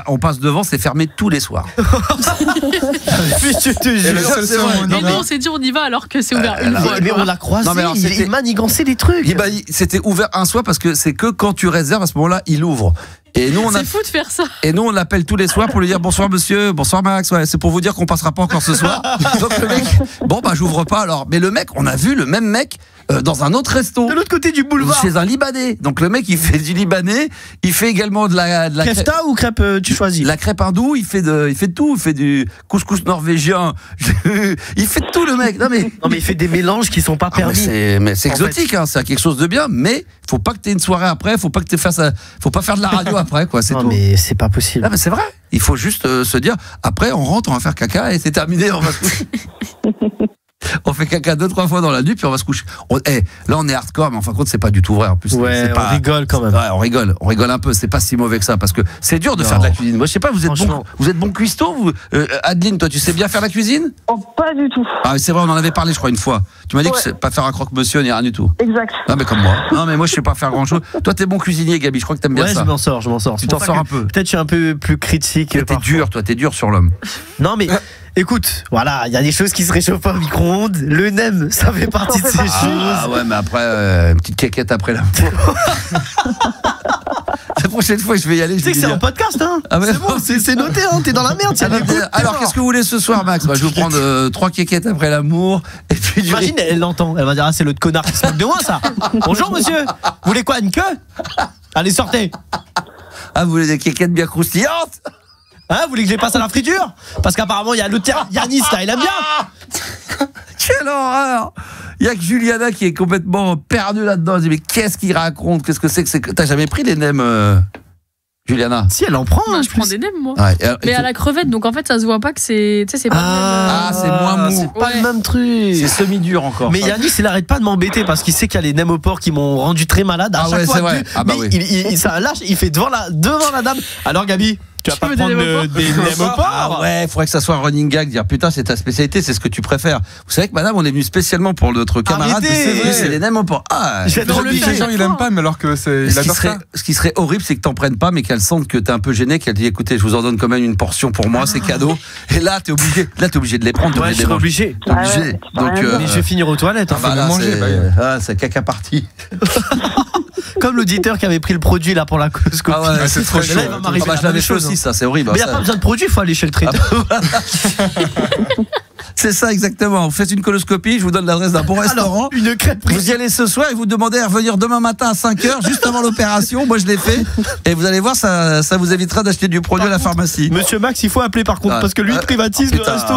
on passe devant, c'est fermé tous les soirs. Je te Et le jure. seul c'est son, vrai. non, Et mais- nous, on s'est dit, on y va alors que c'est ouvert une là, fois. Mais quoi. on l'a croisé, Non, mais alors, c'était- il manigançait des trucs. C'était ouvert un soir parce que c'est que quand tu réserves, à ce moment-là, il ouvre. Et nous, C'est fou de faire ça. on l'appelle tous les soirs pour lui dire bonsoir monsieur, bonsoir Max. Ouais, c'est pour vous dire qu'on passera pas encore ce soir. Donc le mec, bon bah j'ouvre pas alors. Mais le mec, on a vu le même mec dans un autre resto. De l'autre côté du boulevard. Chez un Libanais. Donc le mec, il fait du libanais, il fait également de la Kefta ou crêpe, tu choisis. la crêpe hindoue, il fait tout, il fait du couscous norvégien, il fait tout le mec. Non mais Non, mais il fait des mélanges qui sont pas ah, permis. mais c'est En exotique, hein, c'est quelque chose de bien, mais faut pas que tu aies une soirée après, faut pas que tu fasses, faut pas faire de la radio après, quoi, c'est Non, tout. mais c'est pas possible. Ah, mais c'est vrai, il faut juste se dire, après on rentre, on va faire caca et c'est terminé, on va se coucher. On fait caca 2-3 fois dans la nuit, puis on va se coucher. Là, on est hardcore, mais en fin de compte, c'est pas du tout vrai. En plus, ouais, on rigole quand même. Ouais, on rigole un peu. C'est pas si mauvais que ça, parce que c'est dur de faire de la cuisine. Moi, je sais pas, vous êtes bon cuistot, vous Adeline, toi, tu sais bien faire la cuisine? Pas du tout. Ah, c'est vrai, on en avait parlé, je crois, une fois. Tu m'as dit que c'est pas faire un croque-monsieur ni rien du tout. Exact. Non, mais comme moi. Non, mais moi, je sais pas faire grand-chose. Toi, t'es bon cuisinier, Gabi. Je crois que t'aimes bien ça. Ouais, je m'en sors. Tu t'en sors un peu. Peut-être je suis un peu plus critique. T'es dur sur l'homme. Non, mais écoute, voilà, il y a des choses qui se réchauffent pas au micro-ondes. Le nem, ça fait partie de ces choses. Ah ouais, mais après, une petite caquette après là. La prochaine fois, je vais y aller. Tu sais que c'est un podcast, hein. Ah ouais, c'est bon, c'est noté, hein. T'es dans la merde. Alors, qu'est-ce que vous voulez ce soir, Max? Je vais vous prendre 3 quéquettes après l'amour. Et puis imagine, elle l'entend. Elle va dire, ah, c'est l'autre connard qui se moque de moi, ça. Bonjour, monsieur. Vous voulez quoi, une queue? Allez, sortez. Ah, vous voulez des quéquettes bien croustillantes? Hein, vous voulez que je les passe à la friture? Parce qu'apparemment, il y a l'autre Yanis, là, il aime bien. Quelle horreur! Il y a que Juliana qui est complètement perdue là-dedans. Elle dit, mais qu'est-ce qu'il raconte? Qu'est-ce que c'est que t'as jamais pris des nems, Juliana? Si, elle en prend. Non, je prends des nems, moi. Ouais, mais à la crevette, donc en fait, ça se voit pas que c'est. Tu sais, c'est pas. Ah, c'est moins mou. C'est pas le même truc. C'est semi-dur encore. Mais Yanis, il arrête pas de m'embêter parce qu'il sait qu'il y a les nems au porc qui m'ont rendu très malade. À chaque fois, c'est vrai. Il ça lâche, il fait devant la dame. Alors, Gabi, tu vas pas prendre des nems au porc? Ah ouais, il faudrait que ça soit un running gag, dire putain, c'est ta spécialité, c'est ce que tu préfères. Vous savez que madame, on est venu spécialement pour notre camarade. C'est les nems au porc. Ah, les gens, il aime pas, mais alors que c'est. Ce qui serait horrible, c'est que t'en prennes pas, mais qu'elle sente que t'es un peu gêné, qu'elle dit écoutez, je vous en donne quand même une portion pour moi, c'est cadeau. Et là, t'es obligé de les prendre. Ouais, je suis obligé. Donc, mais je vais finir aux toilettes. Faut le manger. C'est caca parti. Comme l'auditeur qui avait pris le produit là pour la coloscopie. Ah ouais, c'est trop chaud. Je l'avais fait aussi, ça, c'est horrible. Mais il n'y a pas besoin de produit, il faut aller chez le traiteur. C'est ça exactement. Vous faites une coloscopie, je vous donne l'adresse d'un bon restaurant. Une crêpe. Vous y allez ce soir et vous demandez à revenir demain matin à 5h, juste avant l'opération. Moi je l'ai fait. Et vous allez voir, ça vous évitera d'acheter du produit à la pharmacie. Monsieur Max, il faut appeler par contre, parce que lui il privatise le resto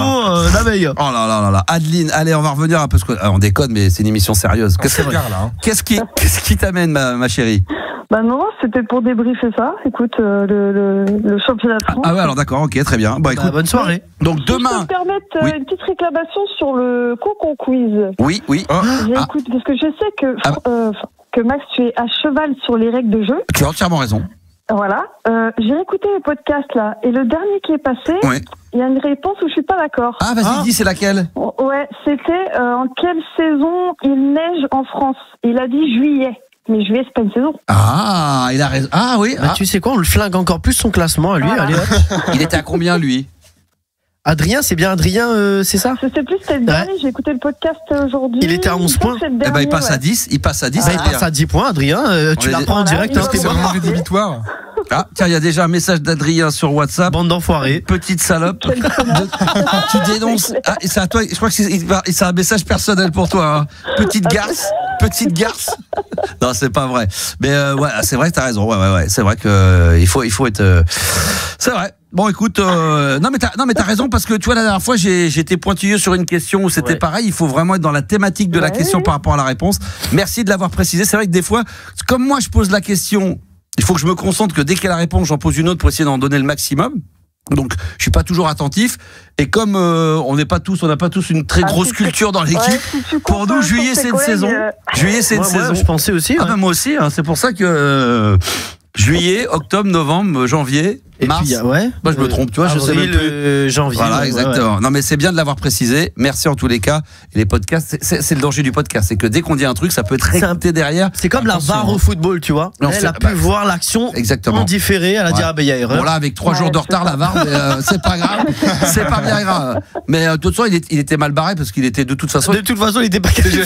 la veille. Oh là là là là. Adeline, allez, on va revenir parce qu'on déconne, mais c'est une émission sérieuse. Qu'est-ce qui t'amène, ma chérie? Bah non, c'était pour débriefer ça. Écoute, le championnat de France. Ah ouais, alors d'accord, ok, très bien. Bon, écoute, bonne soirée. Donc demain. Je peux me permettre une petite réclamation sur le Concon Quiz. Oui. Écoute, parce que je sais que Max, tu es à cheval sur les règles de jeu. Tu as entièrement raison. Voilà. J'ai écouté le podcast là, et le dernier qui est passé, il y a une réponse où je suis pas d'accord. Ah, vas-y, dis, c'est laquelle? Ouais, c'était en quelle saison il neige en France? Il a dit juillet. Mais juillet, c'est pas une saison. Ah, il a raison. Ah oui. Bah, tu sais quoi, on le flingue encore plus son classement à lui. Allez, il était à combien, lui? Adrien, c'est bien Adrien, c'est ça? Je sais plus, c'était le dernier, j'ai écouté le podcast aujourd'hui. Il était à 11 points. Eh ben, il passe à 10. Il passe à 10. Il passe à 10 points, Adrien. Tu la prends en direct. C'est vraiment rédhibitoire. Ah, tiens, il y a déjà un message d'Adrien sur WhatsApp. Bande d'enfoirés. Petite salope. Tu dénonces. Ah, et c'est à toi. Je crois que c'est un message personnel pour toi. Hein. Petite garce. Non, c'est pas vrai. Mais ouais, c'est vrai que t'as raison. Ouais. C'est vrai que il faut être. C'est vrai. Bon, écoute, non mais t'as raison parce que tu vois la dernière fois j'étais pointilleux sur une question où c'était pareil. Il faut vraiment être dans la thématique de la question par rapport à la réponse. Merci de l'avoir précisé. C'est vrai que des fois, comme moi je pose la question, il faut que je me concentre que dès qu'il y a la réponse, j'en pose une autre pour essayer d'en donner le maximum. Donc, je suis pas toujours attentif. Et comme on n'a pas tous une très grosse culture dans l'équipe, pour nous, juillet c'est une saison. Juillet c'est une saison. Je pensais aussi. Ah ben moi aussi. Hein, c'est pour ça que juillet, octobre, novembre, janvier. Et mars. puis, Moi, je me trompe, tu vois, je sais même plus. Janvier. Voilà, exactement. Non, mais c'est bien de l'avoir précisé. Merci en tous les cas. Et les podcasts, c'est le danger du podcast. C'est que dès qu'on dit un truc, ça peut être réécouté derrière. C'est comme la VAR au football, tu vois. Elle a pu voir l'action en différé. Elle a dit, ah ben, il y a erreur. Bon, là, avec 3 jours de retard, la VAR, c'est pas grave. C'est pas bien grave. Mais de toute façon, il était mal barré parce qu'il était de toute façon. De toute façon, il était pas qualifié.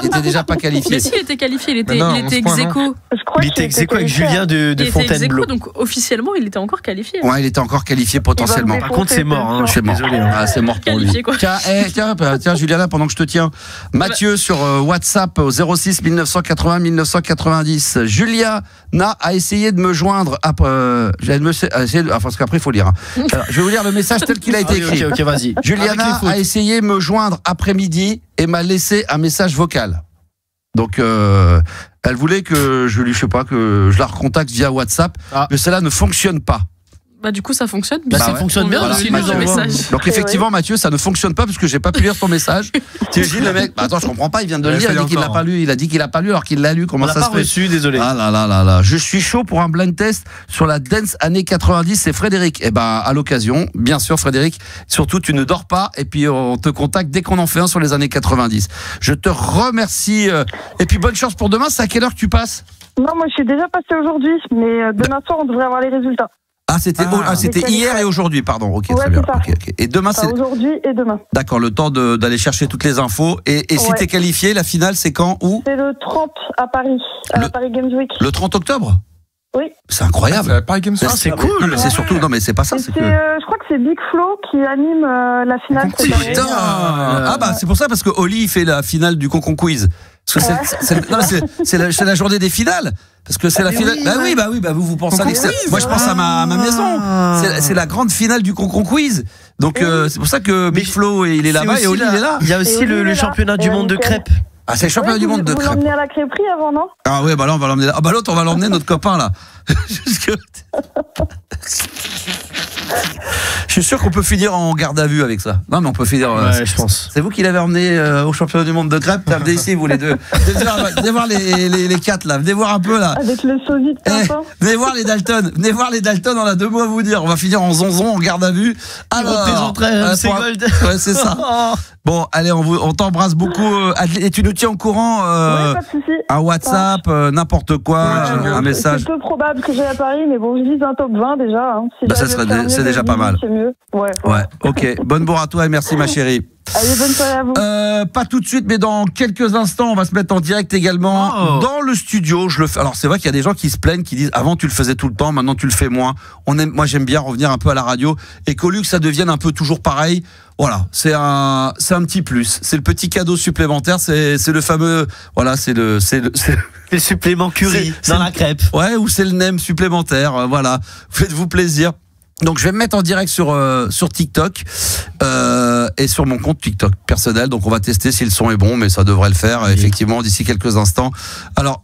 Il était déjà pas qualifié. Mais si, il était qualifié. Il était ex-aequo. Il était ex-aequo avec Julien de Fontainebleau. Donc, officiellement, il était encore qualifié. Ouais, il était encore qualifié potentiellement. Par contre, c'est mort. Hein, c'est mort. Désolé. Ah, c'est mort pour lui. Tiens, Juliana, pendant que je te tiens. Mathieu sur WhatsApp au 06 1980 1990. Juliana a essayé de me joindre. Parce qu'après, il faut lire. Alors, je vais vous lire le message tel qu'il a été écrit. Ok, vas-y. Juliana a essayé de me joindre après-midi et m'a laissé un message vocal. Donc, elle voulait que que je la recontacte via WhatsApp, mais cela ne fonctionne pas. Bah du coup ça fonctionne. Ça fonctionne bien aussi les messages. Donc effectivement Mathieu, ça ne fonctionne pas parce que j'ai pas pu lire ton message. T'imagines le mec, attends, je comprends pas, il vient de le lire, il dit qu'il l'a pas lu, il a dit qu'il l'a pas lu alors qu'il l'a lu. Comment ça se fait? Reçu, désolé. Ah là, je suis chaud pour un blind test sur la dance années 90, c'est Frédéric. Eh ben à l'occasion, bien sûr Frédéric, surtout tu ne dors pas et puis on te contacte dès qu'on en fait un sur les années 90. Je te remercie et puis bonne chance pour demain, c'est à quelle heure que tu passes? Non, moi je suis déjà passé aujourd'hui, mais demain soir on devrait avoir les résultats. Ah, c'était hier et aujourd'hui, pardon. Ok, ouais, très bien. C'est ça. Okay. Et demain, c'est aujourd'hui et demain. D'accord, le temps d'aller chercher toutes les infos. Et si t'es qualifié, la finale, c'est quand? Où? C'est le 30 à Paris, à Paris Games Week. Le 30 octobre? Oui. C'est incroyable. C'est Paris Games Week. C'est cool. Non, mais c'est surtout, non, mais c'est pas ça. Je crois que c'est Big Flo qui anime la finale. Putain. Ah bah c'est pour ça parce que Oli fait la finale du Concon Quiz. Parce que c'est la journée des finales. Parce que c'est la finale. Oui, vous pensez à l'extérieur. Moi, je pense à ma maison. C'est la grande finale du Concon Quiz. Donc, c'est pour ça que Big Flo, il est là-bas et Oli, il est là. Il y a aussi le championnat du monde de crêpes. Ah, c'est le championnat du monde de crêpes. Vous l'emmenez à la crêperie avant, non? Ah ouais, bah là, on va l'emmener là. Ah bah l'autre, on va l'emmener, notre copain, là. Je suis sûr qu'on peut finir en garde à vue avec ça. Non, mais on peut finir. Je pense. C'est vous qui l'avez emmené au championnat du monde de crêpes. Venez ici, vous les deux. Venez voir les quatre là. Venez voir un peu là. Avec le sosie de Tintin. Venez voir les Dalton. Venez voir les Dalton. On a 2 mots à vous dire. On va finir en zonzon, en garde à vue. Alors, c'est Gold. Ouais, c'est ça. Bon, allez, on t'embrasse beaucoup. Et tu nous tiens au courant. Oui, pas de souci. Un WhatsApp, n'importe quoi, un message. C'est peu probable que j'aille à Paris, mais bon, je vise un top 20 déjà. Hein. Si c'est déjà pas mal. C'est mieux. Ouais, ok. Bonne bourre à toi et merci ma chérie. Allez, bonne soirée à vous. Pas tout de suite, mais dans quelques instants, on va se mettre en direct également dans le studio. Je le fais. Alors c'est vrai qu'il y a des gens qui se plaignent, qui disent avant tu le faisais tout le temps, maintenant tu le fais moins. Moi j'aime bien revenir un peu à la radio et qu'au lieu que ça devienne un peu toujours pareil. Voilà, c'est un petit plus. C'est le petit cadeau supplémentaire. C'est le fameux. Voilà, c'est le supplément curry dans la crêpe. Ouais, ou c'est le nem supplémentaire. Voilà, faites-vous plaisir. Donc je vais me mettre en direct sur TikTok et sur mon compte TikTok personnel. Donc on va tester si le son est bon, mais ça devrait le faire effectivement d'ici quelques instants. Alors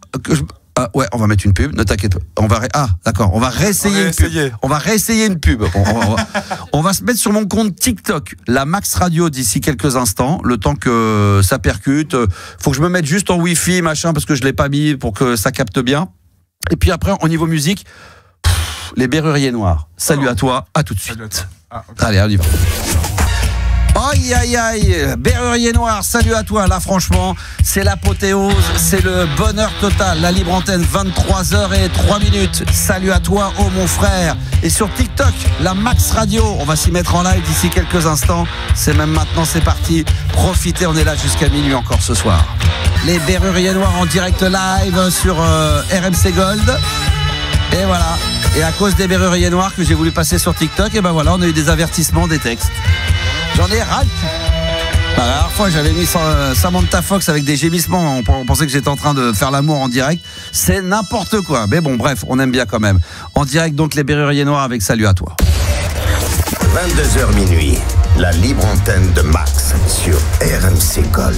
on va mettre une pub. Ne t'inquiète pas. D'accord. On va réessayer une pub. On va réessayer une pub. On va se mettre sur mon compte TikTok, la Max Radio d'ici quelques instants. Le temps que ça percute. Faut que je me mette juste en Wi-Fi machin parce que je l'ai pas mis pour que ça capte bien. Et puis après au niveau musique. Les Berruriers Noirs. Salut à toi, à tout de suite. Allez, on y va. Aïe, Berruriers Noirs, salut à toi. Là, franchement, c'est l'apothéose, c'est le bonheur total. La libre antenne, 23h03. Salut à toi, oh mon frère. Et sur TikTok, la Max Radio, on va s'y mettre en live d'ici quelques instants. C'est même maintenant, c'est parti. Profitez, on est là jusqu'à minuit encore ce soir. Les Berruriers Noirs en direct live sur RMC Gold. Et voilà. Et à cause des Berruriers Noirs que j'ai voulu passer sur TikTok, et ben voilà, on a eu des avertissements, des textes. J'en ai ras le cul. La dernière fois, j'avais mis Samantha Fox avec des gémissements. On pensait que j'étais en train de faire l'amour en direct. C'est n'importe quoi. Mais bon, bref, on aime bien quand même. En direct, donc, les Berruriers Noirs avec Salut à toi. 22h minuit, la libre antenne de Max sur RMC Gold.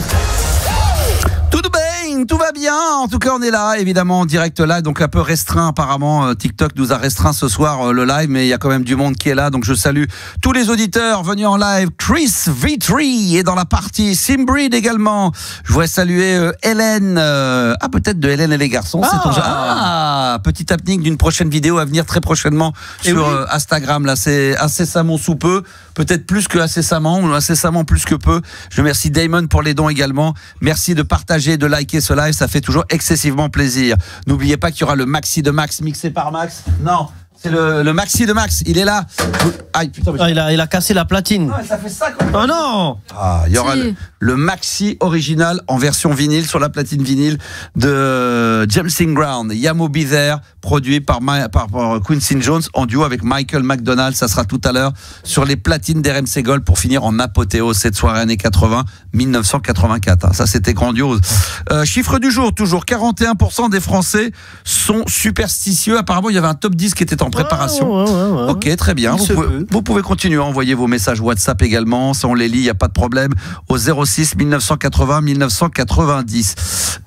Tout va bien, en tout cas on est là évidemment en direct live, donc un peu restreint apparemment. TikTok nous a restreint ce soir le live, mais il y a quand même du monde qui est là, donc je salue tous les auditeurs venus en live. Chris V3 est dans la partie, Simbreed également. Je voudrais saluer Hélène, peut-être de Hélène et les garçons. Petit happening d'une prochaine vidéo à venir très prochainement sur Instagram, là c'est incessamment sous peu, peut-être plus que incessamment ou incessamment plus que peu. Je remercie Damon pour les dons également, merci de partager, de liker ce live, ça fait toujours excessivement plaisir. N'oubliez pas qu'il y aura le maxi de Max mixé par Max. Non, c'est le maxi de Max, il est là. Aïe, putain, il a cassé la platine. Ça fait ça quand même. Oh non. Il y aura le maxi original en version vinyle sur la platine vinyle de Jumping Ground, Yamo Be There, produit par Quincy Jones en duo avec Michael McDonald. Ça sera tout à l'heure sur les platines d'RMC Gold pour finir en apothéose cette soirée années 80, 1984. Ça c'était grandiose. Chiffre du jour, toujours 41% des Français sont superstitieux. Apparemment il y avait un top 10 qui était en préparation. Ok, très bien. Vous pouvez continuer à envoyer vos messages WhatsApp également. Ça on les lit, il n'y a pas de problème. Au 06 1980 1990.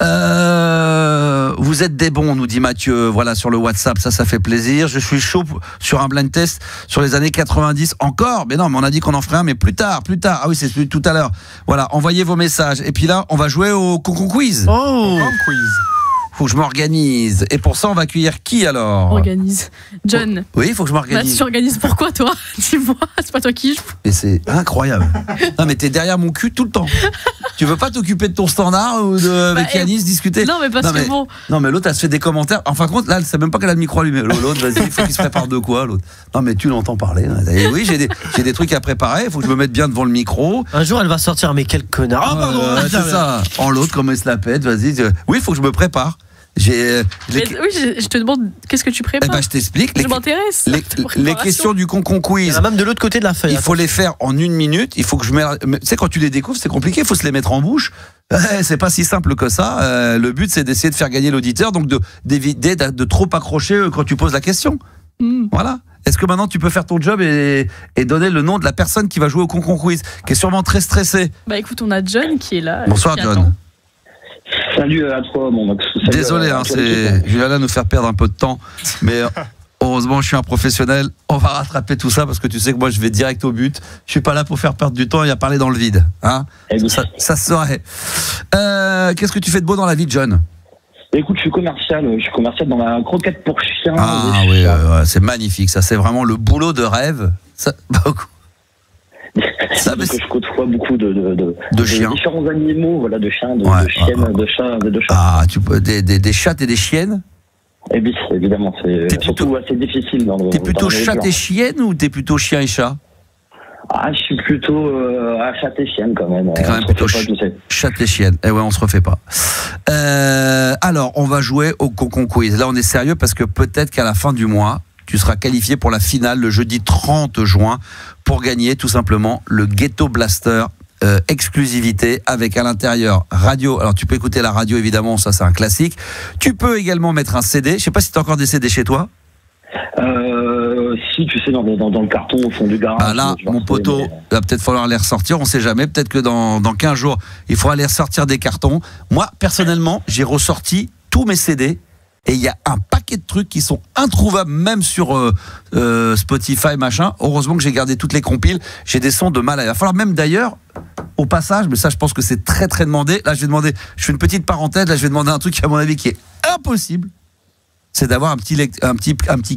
Vous êtes des bons, nous dit Mathieu. Voilà, sur le WhatsApp, ça fait plaisir. Je suis chaud sur un blind test sur les années 90. Encore? Mais non, mais on a dit qu'on en ferait un, mais plus tard. Ah oui, c'est celui de tout à l'heure. Voilà, envoyez vos messages. Et puis là, on va jouer au Concon Quiz. Oh, quiz. Faut que je m'organise. Et pour ça, on va accueillir qui alors? Organise. John. Oui, il faut que je m'organise. Tu t'organises pourquoi, toi? Dis-moi, c'est pas toi qui joue. Mais c'est incroyable. Non, mais t'es derrière mon cul tout le temps. Tu veux pas t'occuper de ton standard ou avec Yanis discuter? Non, mais parce que bon. Non, mais l'autre, elle se fait des commentaires. En fin de compte, là, elle sait même pas qu'elle a le micro allumé. L'autre, vas-y, il faut qu'il se prépare de quoi, l'autre? Non, mais tu l'entends parler. Et oui, j'ai des trucs à préparer. Il faut que je me mette bien devant le micro. Un jour, elle va sortir, mais quel connard. Ah, pardon. C'est ça. En l'autre, comment elle se la pète, vas-y. Oui, il faut que je me prépare. Oui, je te demande, qu'est-ce que tu prépares? Eh ben, je t'explique. Je m'intéresse. Les questions du Concon Quiz. Il y en a même de l'autre côté de la feuille. Il faut les faire en 1 minute. Il faut que je mette. Tu sais, quand tu les découvres, c'est compliqué. Il faut se les mettre en bouche. C'est pas si simple que ça. Le but, c'est d'essayer de faire gagner l'auditeur, donc d'éviter de trop accrocher quand tu poses la question. Voilà. Est-ce que maintenant tu peux faire ton job et donner le nom de la personne qui va jouer au Concon Quiz, qui est sûrement très stressée? Bah écoute, on a John qui est là. Bonsoir John. Attend. Salut à toi, mon Max. Désolé, je vais là nous faire perdre un peu de temps, mais heureusement je suis un professionnel. On va rattraper tout ça parce que tu sais que moi je vais direct au but. Je suis pas là pour faire perdre du temps et à parler dans le vide. Hein, ça se saurait. Qu'est-ce que tu fais de beau dans la vie, John? Écoute, je suis commercial dans la croquette pour chiens. Ah oui, c'est magnifique. Ça, c'est vraiment le boulot de rêve. Ça, beaucoup. Ça, que je côtoie beaucoup de chiens, différents animaux, voilà, de chiens, de chiennes, de chats, de chats. Ah, des chats et des chiennes? Eh bien, évidemment, c'est surtout assez difficile. T'es plutôt chat et chienne ou t'es plutôt chien et chat? Ah, je suis plutôt à chat et chienne quand même. T'es quand même plutôt chat et chienne. Eh ouais, on se refait pas. Alors, on va jouer au Concon Quiz. Là, on est sérieux parce que peut-être qu'à la fin du mois, tu seras qualifié pour la finale le jeudi 30 juin pour gagner tout simplement le Ghetto Blaster exclusivité avec à l'intérieur radio. Alors tu peux écouter la radio évidemment, ça c'est un classique. Tu peux également mettre un CD. Je sais pas si tu as encore des CD chez toi. Si, tu sais, dans le carton au fond du garage. Ah là, mon poteau, il va peut-être falloir les ressortir, on sait jamais. Peut-être que dans 15 jours, il faudra les ressortir des cartons. Moi, personnellement, j'ai ressorti tous mes CD. Et il y a un paquet de trucs qui sont introuvables, même sur Spotify, machin. Heureusement que j'ai gardé toutes les compiles. J'ai des sons de malade. Il va falloir même d'ailleurs, au passage, mais ça je pense que c'est très très demandé. Là je vais demander, je fais une petite parenthèse, là je vais demander un truc à mon avis qui est impossible. C'est d'avoir un petit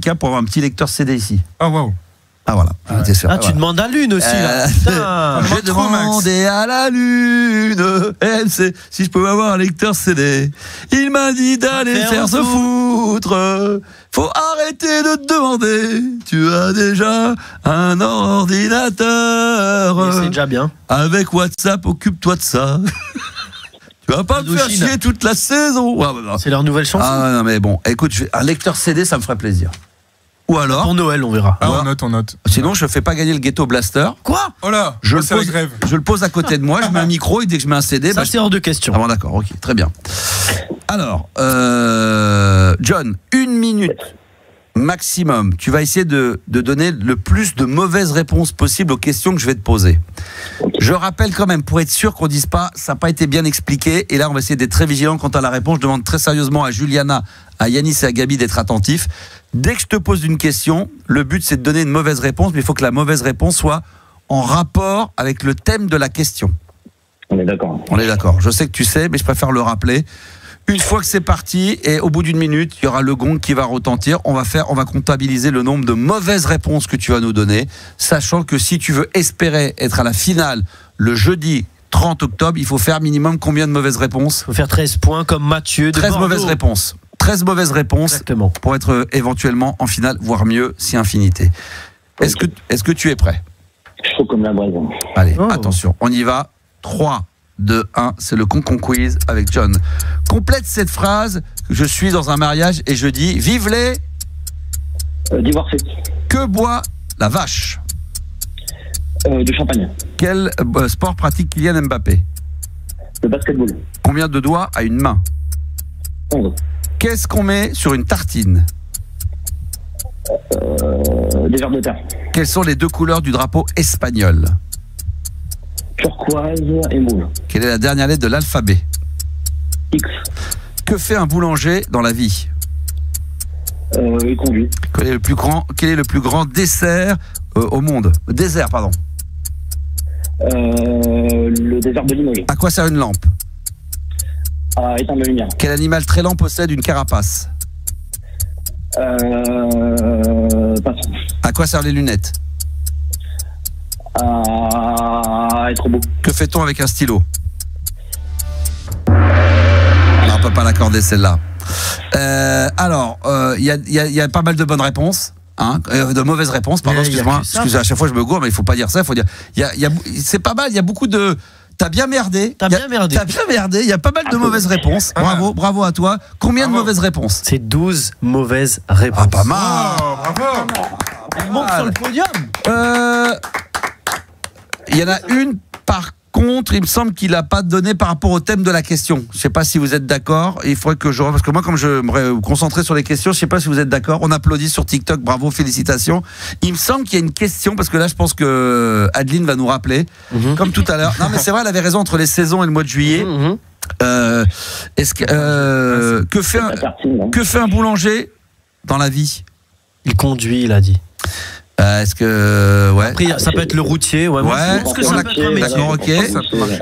câble pour avoir un petit lecteur CD ici. Oh wow. Ah voilà, t'es sûr. Ah, tu demandes à la Lune aussi là. J'ai demandé à la Lune, MC, si je pouvais avoir un lecteur CD. Il m'a dit d'aller faire se foutre. Faut arrêter de te demander. Tu as déjà un ordinateur. C'est déjà bien. Avec WhatsApp, occupe-toi de ça. Tu vas pas me faire chier toute la saison. C'est leur nouvelle chanson. Ah non mais bon, écoute, un lecteur CD, ça me ferait plaisir. Ou alors pour Noël, on verra. Ah, on note. Sinon, je fais pas gagner le Ghetto Blaster. Quoi? Oh là, je le pose à côté de moi, je mets un micro et dès que je mets un CD, ça c'est hors de question. Ah bon, d'accord, ok, très bien. Alors, John, 1 minute maximum. Tu vas essayer de donner le plus de mauvaises réponses possibles aux questions que je vais te poser. Je rappelle quand même, pour être sûr qu'on dise pas, ça n'a pas été bien expliqué. Et là, on va essayer d'être très vigilant quant à la réponse. Je demande très sérieusement à Juliana, à Yanis et à Gabi d'être attentifs. Dès que je te pose une question, le but c'est de donner une mauvaise réponse, mais il faut que la mauvaise réponse soit en rapport avec le thème de la question. On est d'accord. On est d'accord. Je sais que tu sais, mais je préfère le rappeler. Une fois que c'est parti, et au bout d'1 minute, il y aura le gong qui va retentir. On va comptabiliser le nombre de mauvaises réponses que tu vas nous donner, sachant que si tu veux espérer être à la finale le jeudi 30 octobre, il faut faire minimum combien de mauvaises réponses? Il faut faire 13 points comme Mathieu de 13 Bordeaux. mauvaises réponses. 13 mauvaises réponses. Exactement. Pour être éventuellement en finale, voire mieux, si infinité. Est-ce que tu es prêt? Chaud comme la braise. Allez, attention, on y va. 3, 2, 1, c'est le Concon Quiz avec John. Complète cette phrase. Je suis dans un mariage et je dis vive les divorcés. Que boit la vache? Du champagne. Quel sport pratique Kylian Mbappé? Le basketball. Combien de doigts a une main? 11. Qu'est-ce qu'on met sur une tartine? Des vers de terre. Quelles sont les 2 couleurs du drapeau espagnol? Turquoise et mauve. Quelle est la dernière lettre de l'alphabet? X. Que fait un boulanger dans la vie? Il conduit. Quel est le plus grand dessert au monde? Désert, pardon. Le désert de Limoges. À quoi sert une lampe? À éteindre la lumière. Quel animal très lent possède une carapace? Passons. À quoi servent les lunettes? À être beau. Que fait-on avec un stylo? Non, on peut pas l'accorder celle-là. Alors, il y a pas mal de bonnes réponses. Hein, de mauvaises réponses, pardon, excuse-moi. Excusez, à chaque fois je me gourre, mais il faut pas dire ça. Il faut dire, c'est pas mal. Il y a beaucoup de. T'as bien merdé. T'as bien merdé. Il y a pas mal de mauvaises réponses. Bravo à toi. Combien de mauvaises réponses? C'est 12 mauvaises réponses. Ah, pas mal. Oh, bravo. Il manque sur le podium. Il y en a une par contre, il me semble qu'il n'a pas donné par rapport au thème de la question. Je ne sais pas si vous êtes d'accord. Il faudrait que parce que moi, comme je me concentrer sur les questions, je ne sais pas si vous êtes d'accord. On applaudit sur TikTok. Bravo, félicitations. Il me semble qu'il y a une question parce que là, je pense que Adeline va nous rappeler, comme tout à l'heure. Non, mais c'est vrai, elle avait raison entre les saisons et le mois de juillet. Que fait un boulanger dans la vie? Il conduit, il a dit. Est-ce que Après, ça peut être le routier. Ouais, je pense que ça peut être un métier. D'accord, ok.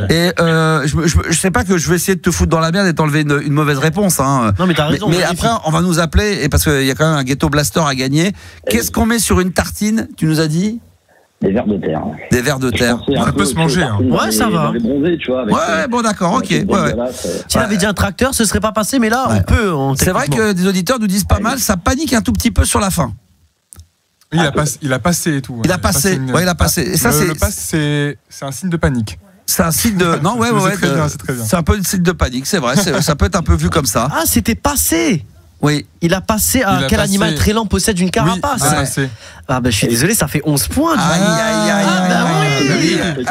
Et je sais pas que je vais essayer de te foutre dans la merde et t'enlever une mauvaise réponse. Hein. Non, mais t'as raison. Mais après, on va nous appeler et parce qu'il y a quand même un ghetto blaster à gagner. Qu'est-ce qu'on met sur une tartine? Tu nous as dit? Des vers de terre. Des vers de terre. Ça peut se manger. Hein. Ouais, ça va. Bronzés, tu vois, ouais, bon, d'accord, ok. Si on avait dit un tracteur, ce serait pas passé, mais là, on peut. C'est vrai que des auditeurs nous disent pas mal, ça panique un tout petit peu sur la fin. Il a passé et tout. Il a passé. Il a passé. Et ça, le passe, c'est un signe de panique. C'est un signe de. Non, ouais. C'est un peu un signe de panique, c'est vrai. Ça peut être un peu vu comme ça. Ah, c'était passé. Oui. Il a passé à quel animal très lent possède une carapace? Oui, ah bah je suis désolé, ça fait 11 points.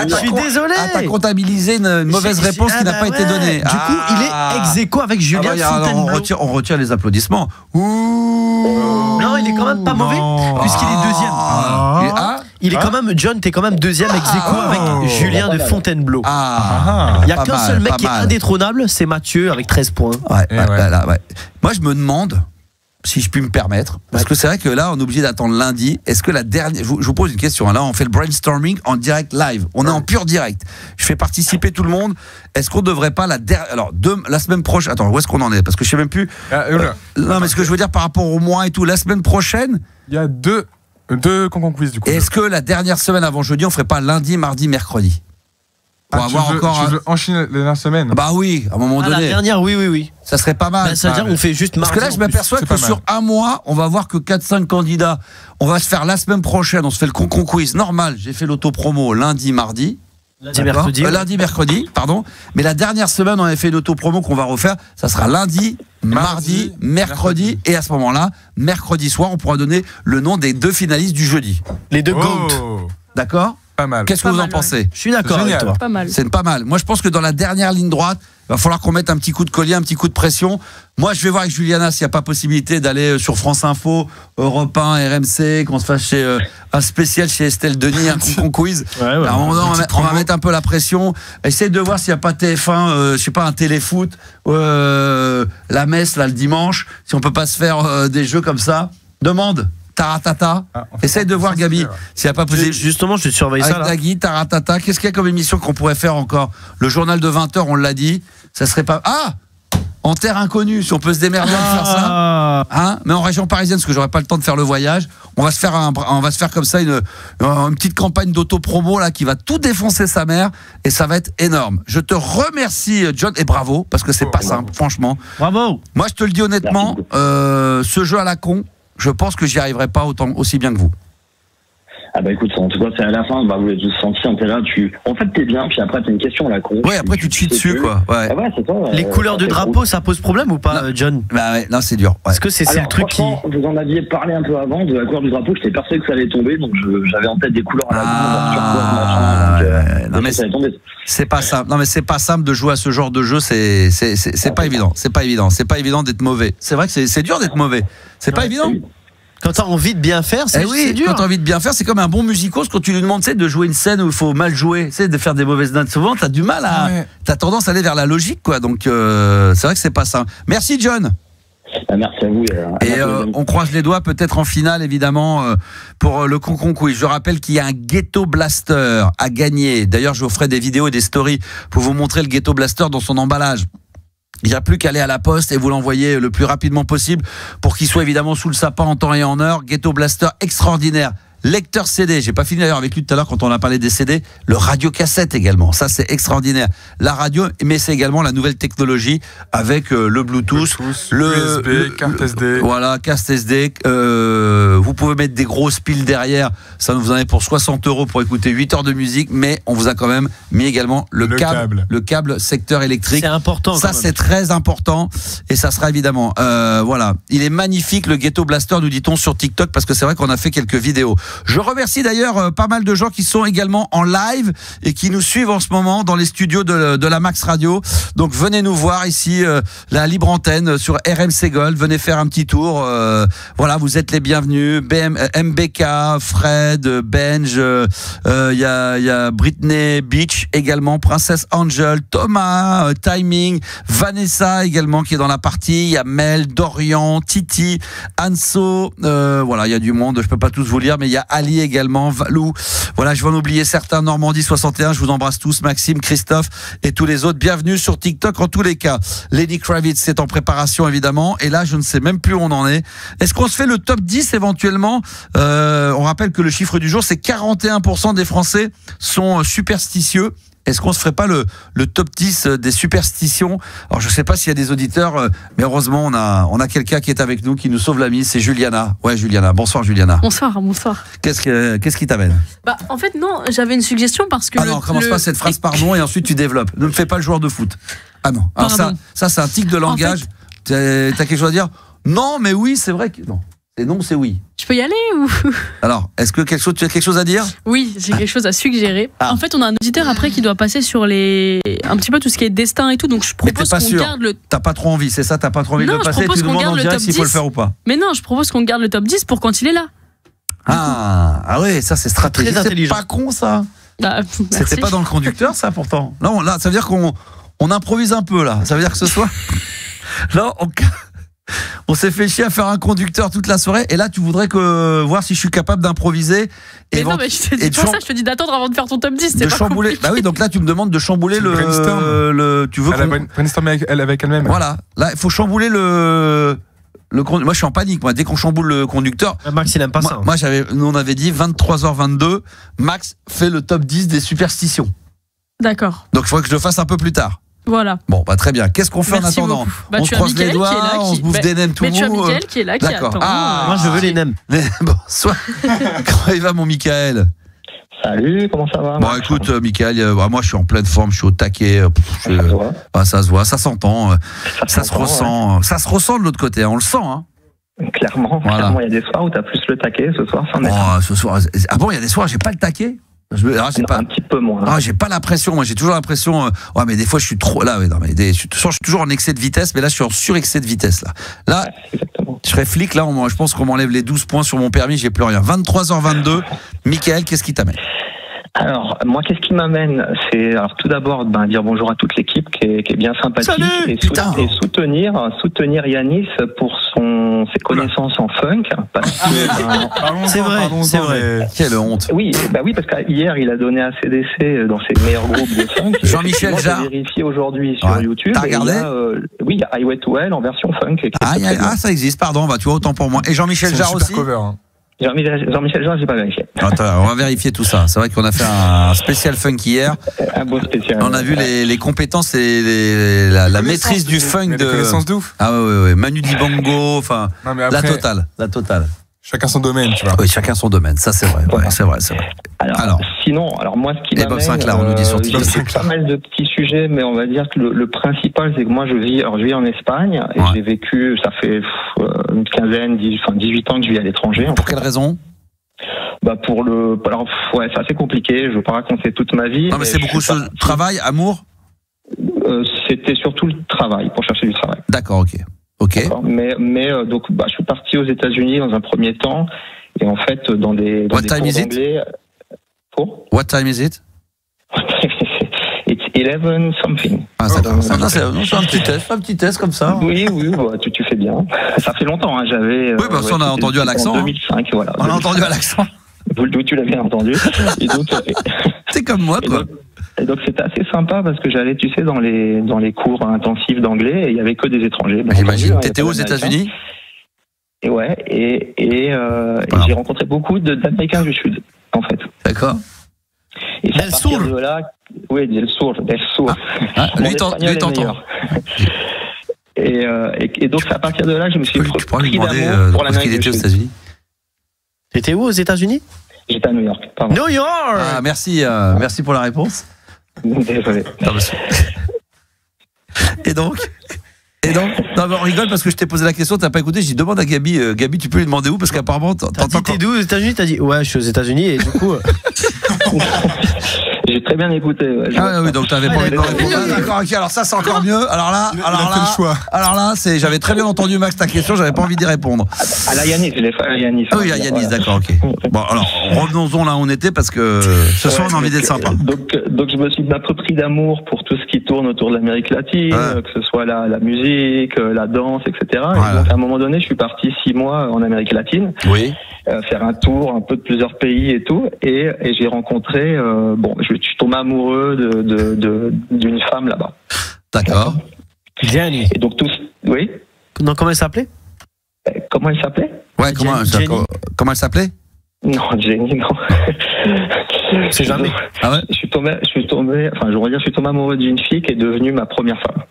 Je suis désolé. Ah, t'as comptabilisé une mauvaise réponse qui n'a pas été donnée. Du coup, il est ex-aequo avec Julien Fontainebleau. On retire les applaudissements. Non, il est quand même pas mauvais puisqu'il est deuxième. Il est quand même, John, t'es quand même deuxième ex-aequo avec Julien de Fontainebleau. Il n'y a qu'un seul mec qui est indétrônable, c'est Mathieu avec 13 points. Ouais. Moi, je me demande, si je puis me permettre, parce que c'est vrai que là, on est obligé d'attendre lundi. Est-ce que la dernière. Je vous pose une question. Là, on fait le brainstorming en direct live. On est en pur direct. Je fais participer tout le monde. Est-ce qu'on ne devrait pas la semaine prochaine. Attends, où est-ce qu'on en est? Parce que je ne sais même plus. Non, mais ce que je veux dire par rapport au mois et tout, la semaine prochaine. Il y a deux concours quiz du coup. Est-ce que la dernière semaine avant jeudi, on ferait pas lundi, mardi, mercredi? Pour avoir encore. Tu veux enchaîner la dernière semaine? Bah oui, à un moment donné. La dernière, oui. Ça serait pas mal. Ça veut dire qu'on fait juste mardi. Parce que là, je m'aperçois que sur un mois, on va voir que 4-5 candidats. On va se faire la semaine prochaine, on se fait le concours quiz normal. J'ai fait l'auto-promo lundi, mardi. Lundi, mercredi, pardon. Mais la dernière semaine, on avait fait une auto-promo qu'on va refaire. Ça sera lundi, mardi, mercredi. Et à ce moment-là, mercredi soir, on pourra donner le nom des 2 finalistes du jeudi. Les 2 GOAT. D'accord? Pas mal. Qu'est-ce que vous en pensez? Je suis d'accord avec toi. Pas mal. C'est pas mal. Moi, je pense que dans la dernière ligne droite, il va falloir qu'on mette un petit coup de collier, un petit coup de pression. Moi, je vais voir avec Juliana s'il n'y a pas possibilité d'aller sur France Info, Europe 1, RMC, qu'on se fasse un spécial chez Estelle Denis, un concours quiz. À un moment donné, on va mettre un peu la pression. Essaye de voir s'il n'y a pas TF1, je sais pas, un téléfoot, la messe, là, le dimanche. Si on peut pas se faire des jeux comme ça. Demande. Taratata. Essaye de voir, Gabi, s'il n'y a pas possible. Justement, je surveille ça. Avec Nagui, Taratata. Qu'est-ce qu'il y a comme émission qu'on pourrait faire encore? Le journal de 20h, on l'a dit. Ça serait pas. En terre inconnue, si on peut se démerder à faire ça. Hein? Mais en région parisienne, parce que j'aurais pas le temps de faire le voyage. On va se faire comme ça une petite campagne d'auto-promo là qui va tout défoncer sa mère et ça va être énorme. Je te remercie, John, et bravo, parce que c'est pas simple, franchement. Bravo. Moi, je te le dis honnêtement, ce jeu à la con, je pense que j'y arriverai pas aussi bien que vous. Ah bah écoute, en tout cas, c'est à la fin, vous l'avez tous senti, t'es là, en fait t'es bien, puis après t'as une question à la con. Ouais, après tu te chies dessus, quoi. Ouais. Ah ouais, c'est ça. Les couleurs de drapeau, ça pose problème ou pas, John? Bah ouais, non, c'est dur. Ouais. Est-ce que c'est le truc qui... Vous en aviez parlé un peu avant de la couleur du drapeau, j'étais persuadé que ça allait tomber, donc j'avais en tête des couleurs à la con, non mais c'est pas simple. Non mais c'est pas simple de jouer à ce genre de jeu, c'est pas évident. C'est pas évident d'être mauvais. C'est vrai que c'est dur d'être mauvais. C'est pas évident. Quand t'as envie de bien faire, c'est dur. Quand t'as envie de bien faire, c'est comme un bon musicos quand tu lui demandes de jouer une scène où il faut mal jouer, de faire des mauvaises notes. Souvent, t'as du mal à. Ouais. T'as tendance à aller vers la logique, quoi. Donc, c'est vrai que c'est pas ça. Merci, John. Merci à vous. Et on croise les doigts peut-être en finale évidemment pour le Concon Quiz. Je rappelle qu'il y a un Ghetto Blaster à gagner. D'ailleurs, je vous ferai des vidéos et des stories pour vous montrer le Ghetto Blaster dans son emballage. Il n'y a plus qu'à aller à la poste et vous l'envoyer le plus rapidement possible pour qu'il soit évidemment sous le sapin en temps et en heure. Ghetto Blaster extraordinaire. Lecteur CD, j'ai pas fini d'ailleurs avec lui tout à l'heure quand on a parlé des CD, le radiocassette également, ça c'est extraordinaire. La radio, mais c'est également la nouvelle technologie avec le Bluetooth, le USB, carte SD. Voilà, carte SD. Vous pouvez mettre des grosses piles derrière, ça vous en est pour 60 € pour écouter 8 heures de musique, mais on vous a quand même mis également le câble secteur électrique. C'est important. Ça c'est très important et ça sera évidemment. Voilà, il est magnifique le Ghetto Blaster, nous dit-on sur TikTok, parce que c'est vrai qu'on a fait quelques vidéos. Je remercie d'ailleurs pas mal de gens qui sont également en live et qui nous suivent en ce moment dans les studios de la Max Radio. Donc venez nous voir ici, la libre antenne sur RMC Gold. Venez faire un petit tour. Voilà, vous êtes les bienvenus. MBK, Fred, Benj, il y a Britney Beach également, Princess Angel, Thomas, Timing, Vanessa également qui est dans la partie. Il y a Mel, Dorian, Titi, Anso. Voilà, il y a du monde. Je peux pas tous vous lire, mais il y a Ali également, Valou. Voilà, je vais en oublier certains. Normandie 61, je vous embrasse tous. Maxime, Christophe et tous les autres. Bienvenue sur TikTok en tous les cas. Lenny Kravitz, c'est en préparation évidemment. Et là, je ne sais même plus où on en est. Est-ce qu'on se fait le top 10 éventuellement? On rappelle que le chiffre du jour, c'est 41% des Français sont superstitieux. Est-ce qu'on se ferait pas le top 10 des superstitions? Alors je sais pas s'il y a des auditeurs, mais heureusement on a quelqu'un qui est avec nous, qui nous sauve la mise, c'est Juliana. Ouais, Juliana. Bonsoir Juliana. Bonsoir. Qu'est-ce qui t'amène? Bah en fait non, j'avais une suggestion parce que. Ah non, commence pas cette phrase pardon et ensuite tu développes. Ne me fais pas le joueur de foot. Ah non. Alors ça c'est un tic de langage. En fait, t'as quelque chose à dire? Non, mais oui, c'est vrai que non. C'est non, c'est oui. Je peux y aller ou? Alors, est-ce que tu as quelque chose à dire? Oui, j'ai quelque chose à suggérer. En fait, on a un auditeur après qui doit passer sur un petit peu tout ce qui est destin et tout, donc je propose qu'on garde le. T'as pas trop envie, c'est ça? T'as pas trop envie de le passer? Tu demandes en direct s'il faut le faire ou pas? Mais non, je propose qu'on garde le top 10 pour quand il est là. Ah ouais, ça c'est stratégique. C'est pas con ça. Bah, c'était pas dans le conducteur ça pourtant. Là, ça veut dire qu'on improvise un peu là. Ça veut dire que ce soir. Là, on s'est fait chier à faire un conducteur toute la soirée et là tu voudrais voir si je suis capable d'improviser. Mais non, mais je te dis pas ça, je te dis d'attendre avant de faire ton top 10. De chambouler. Bah oui, donc là tu me demandes de chambouler tu veux brainstormer avec elle-même. Voilà, là il faut chambouler moi je suis en panique, moi dès qu'on chamboule le conducteur. Max il aime pas ça. Moi on avait dit 23h22, Max fait le top 10 des superstitions. D'accord. Donc il faudrait que je le fasse un peu plus tard. Voilà. Bon, bah très bien. Qu'est-ce qu'on fait en attendant? On se croise les doigts, on se bouffe des nems tout le monde. Mais tu as Mickaël qui est là, qui attend. Moi je veux les nems. Bon, comment il va mon Mickaël? Salut, comment ça va? Bon écoute Mickaël, moi je suis en pleine forme, je suis au taquet. Ça se voit, ça s'entend, ça se ressent. Ouais. Ça se ressent de l'autre côté, on le sent. Hein. Clairement, il y a des soirs où tu as plus le taquet, ce soir ce soir. Ah bon, il y a des soirs, j'ai pas le taquet? Un petit peu moins. J'ai pas l'impression. Moi, j'ai toujours l'impression. Ouais, mais des fois, je suis trop là. Ouais, non, mais je suis toujours en excès de vitesse, mais là, je suis en surexcès de vitesse. Là, je serais flic. Là, je pense qu'on m'enlève les 12 points sur mon permis. J'ai plus rien. 23h22. Mickaël, qu'est-ce qui t'amène? Alors, moi, qu'est-ce qui m'amène? C'est tout d'abord dire bonjour à toute l'équipe qui est bien sympathique. Salut, et soutenir Yanis pour ses connaissances en funk. C'est vrai. Quelle honte. Oui, parce qu'hier, il a donné un CDC dans ses meilleurs groupes de funk. Jean-Michel Jarre. J'ai vérifié aujourd'hui sur YouTube. T'as regardé? Oui, il y a Highway to Hell en version funk. Ça existe, pardon. Tu vois, autant pour moi. Et Jean-Michel Jarre aussi? Cover, hein. Jean-Michel Jarre, j'ai pas vérifié. Attends, on va vérifier tout ça. C'est vrai qu'on a fait un spécial funk hier. Un beau spécial. On a vu les compétences et la maîtrise du funk de. Connaissances de ouf. Ah ouais. Manu Dibango, enfin, la totale. Chacun son domaine, tu vois. Oui, chacun son domaine, ça c'est vrai. Ouais, c'est vrai. Alors, moi, ce qui m'amène, Sinclair, on nous dit sur TikTok. j'ai pas mal de petits sujets, mais on va dire que le principal, c'est que moi, je vis en Espagne, et j'ai vécu, ça fait une quinzaine, 18 ans que je vis à l'étranger. Pour quelle raison? C'est assez compliqué, je veux pas raconter toute ma vie. Non, mais c'est beaucoup de travail, amour? C'était surtout le travail, pour chercher du travail. D'accord, ok. Ok. Mais donc, je suis parti aux États-Unis dans un premier temps, et en fait, dans des What time is it? What time is it? It's 11 something. Ah, c'est un petit test comme ça. Oui, tu fais bien. Ça fait longtemps, hein, j'avais. Oui, on a entendu à l'accent. En 2005, voilà. On a entendu à l'accent. Oui, tu l'as bien entendu. Et donc, c'est comme moi, quoi. Et donc c'était assez sympa parce que j'allais, tu sais, dans les cours intensifs d'anglais et il y avait que des étrangers. J'imagine. T'étais aux États-Unis? Et ouais, et j'ai rencontré beaucoup d'Américains du Sud, en fait. D'accord. Et c'est à partir de là, oui, del Sur. Lui t'entends. Et donc c'est à partir de là que je me suis pris d'amour pour l'Amérique du Sud. Aux États-Unis. T'étais où aux États-Unis? J'étais à New York. Pardon. New York. Ah, merci pour la réponse. Désolé. Et donc, non, mais on rigole parce que je t'ai posé la question, t'as pas écouté. J'ai dit demande à Gabi. Gabi, tu peux lui demander où parce qu'apparemment t'as dit t'es d'où aux États-Unis? T'as dit ouais, je suis aux États-Unis et du coup. J'ai très bien écouté. Ouais, oui, donc t'avais pas envie de me répondre. D'accord, ok, alors ça c'est encore mieux. Alors là, j'avais très bien entendu Max ta question, j'avais pas envie d'y répondre. À la Yanis, Yanis. Ah oui, à Yanis, d'accord, ok. Bon, alors revenons-en là où on était parce que ce soir on a envie d'être sympa. Donc je me suis un peu pris d'amour pour tout ce qui tourne autour de l'Amérique latine, que ce soit la musique, la danse, etc. Et donc à un moment donné, je suis parti 6 mois en Amérique latine. Oui. Faire un tour un peu de plusieurs pays et tout, et j'ai rencontré je suis tombé amoureux d'une femme là-bas. D'accord. Jenny. Et donc oui. Non, comment elle s'appelait? Comment elle s'appelait? Ouais, comment elle s'appelait? Non, Jenny, non. C'est jamais. Ah ouais. Je suis tombé amoureux d'une fille qui est devenue ma première femme.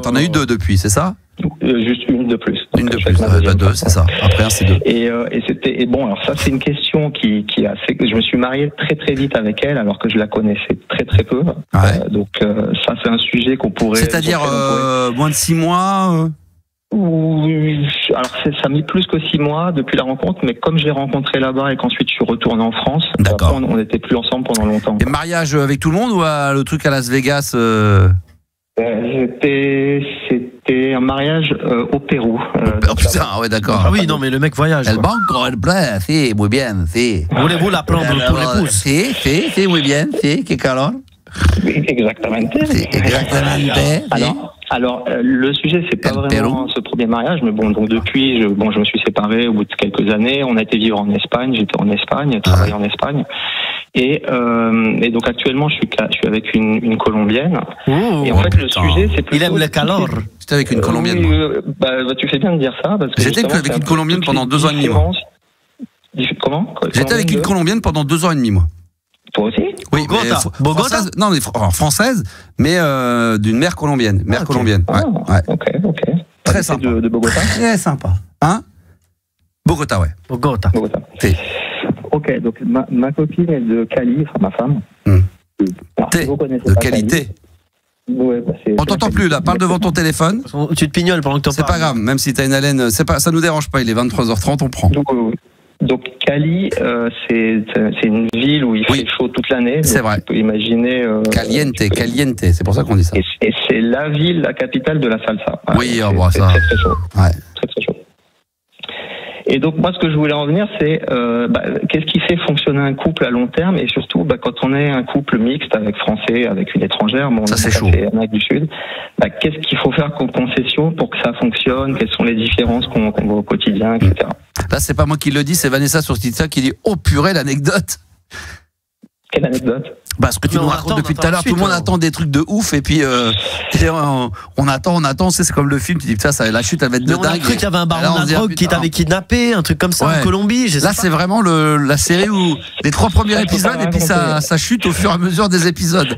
T'en as eu 2 depuis, c'est ça? Juste une de plus. Donc, une de plus, 2, c'est ça. Après, c'est 2. Et bon, alors ça, c'est une question qui est assez. Je me suis marié très très vite avec elle, alors que je la connaissais très très peu. Ouais. Donc ça, c'est un sujet qu'on pourrait. C'est-à-dire moins de 6 mois. Alors ça a mis plus que 6 mois depuis la rencontre, mais comme je l'ai rencontré là-bas et qu'ensuite je suis retourné en France, après, on n'était plus ensemble pendant longtemps. Et mariage avec tout le monde ou le truc à Las Vegas? C'était un mariage au Pérou. Putain, ouais, d'accord. Ah oui, non, mais le mec voyage. El banco, el play, si, muy bien, si. Voulez-vous la prendre pour l'épouse? Si, muy bien, si, que calor. Exactement. Alors, le sujet, c'est pas vraiment ce premier mariage, mais bon, donc depuis, je me suis séparé au bout de quelques années. On a été vivre en Espagne. J'étais en Espagne, travaillé en Espagne, et donc actuellement, je suis avec une Colombienne. Et en fait, le sujet, c'est plutôt. Il aime le calor. J'étais avec une Colombienne. Tu fais bien de dire ça parce que j'étais avec une Colombienne pendant 2 ans et demi. Comment? J'étais avec une Colombienne pendant 2 ans et demi, moi. Toi aussi? Oui, Bogota. Non, mais française, mais d'une mère colombienne. Colombienne. Ouais. Ok. Très sympa. De Bogota? Très sympa. Hein? Bogota, ouais. Bogota. Ok, donc ma copine est de Cali, enfin ma femme. Alors, si vous connaissez de pas qualité. Cali, ouais, on t'entend plus là, parle devant ton téléphone. Tu te pignoles pendant que t'en parles. C'est pas grave, même si t'as une haleine, ça nous dérange pas, il est 23h30, on prend. Donc Cali, c'est une ville où il fait chaud toute l'année. C'est vrai. Tu peux imaginer. Caliente, c'est pour ça qu'on dit ça. Et c'est la ville, la capitale de la salsa. Oui, c'est ça. Très très chaud. Ouais. Très très chaud. Et donc moi, ce que je voulais en venir, c'est qu'est-ce qui fait fonctionner un couple à long terme, et surtout quand on est un couple mixte avec Français, avec une étrangère, ça c'est chaud. Amérique du Sud, qu'est-ce qu'il faut faire comme concession pour que ça fonctionne? Quelles sont les différences qu'on voit au quotidien, etc. Là, c'est pas moi qui le dis, c'est Vanessa sur TikTok qui dit « Oh purée, l'anecdote !» Quelle anecdote? Ce que tu nous racontes depuis tout à l'heure, tout le monde attend des trucs de ouf, et puis on attend, c'est comme le film, tu dis putain, la chute elle va être de dingue. On a cru qu'il y avait un baron de drogue qui t'avait kidnappé, un truc comme ça en Colombie. Là, c'est vraiment la série où les 3 premiers épisodes, et puis ça chute au fur et à mesure des épisodes.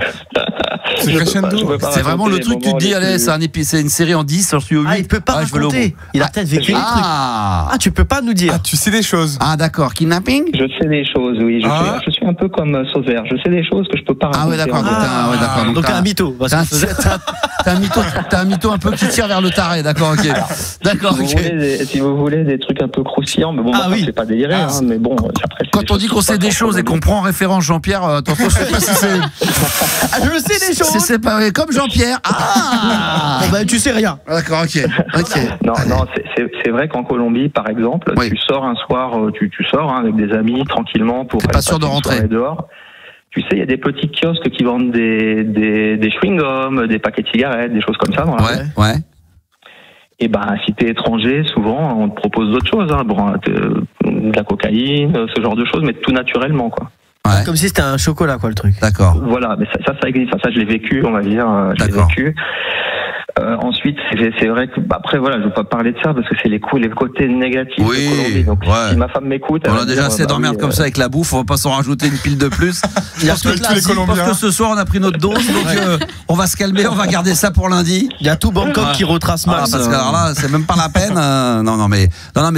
C'est vraiment le truc, tu te dis, allez, c'est une série en 10 sur Studio 8. Il peut pas raconter. Il a peut-être vécu des trucs. Tu peux pas nous dire. Tu sais des choses. D'accord. Kidnapping? Je sais des choses, oui. Je suis un peu comme Sauvert. Je sais des choses que je peux pas raconter. Ah ouais, d'accord. Donc t'es un mytho. T'es un mytho un peu qui tire vers le taré, d'accord, ok. D'accord, ok. Si vous voulez des trucs un peu croustillants, mais bon, c'est pas déliré, mais bon, après. Quand on dit qu'on sait des choses et qu'on prend en référence Jean-Pierre, attention, je sais pas si c'est. Je sais des émission. C'est séparé comme Jean-Pierre. Ah bah, tu sais rien. D'accord, ok. Non, c'est vrai qu'en Colombie, par exemple, tu sors un soir, tu sors avec des amis tranquillement pour. T'es pas sûr de rentrer dehors. Tu sais, il y a des petits kiosques qui vendent des chewing-gums, des paquets de cigarettes, des choses comme ça dans la rue. Ouais. Et ben, si t'es étranger, souvent, on te propose d'autres choses, hein, de la cocaïne, ce genre de choses, mais tout naturellement, quoi. Ouais. Comme si c'était un chocolat, quoi, le truc. D'accord. Voilà, mais ça existe. Ça, je l'ai vécu, on va dire. Je l'ai vécu. Ensuite, c'est vrai que après voilà, je veux pas parler de ça parce que c'est les côtés négatifs de Colombie. Donc si ma femme m'écoute, on a déjà assez d'emmerdes comme ça avec la bouffe, on va pas s'en rajouter une pile de plus. Je pense que ce soir on a pris notre dose, donc on va se calmer, on va garder ça pour lundi. Il y a tout Bangkok qui retrace Max. Parce que alors là, c'est même pas la peine. Non mais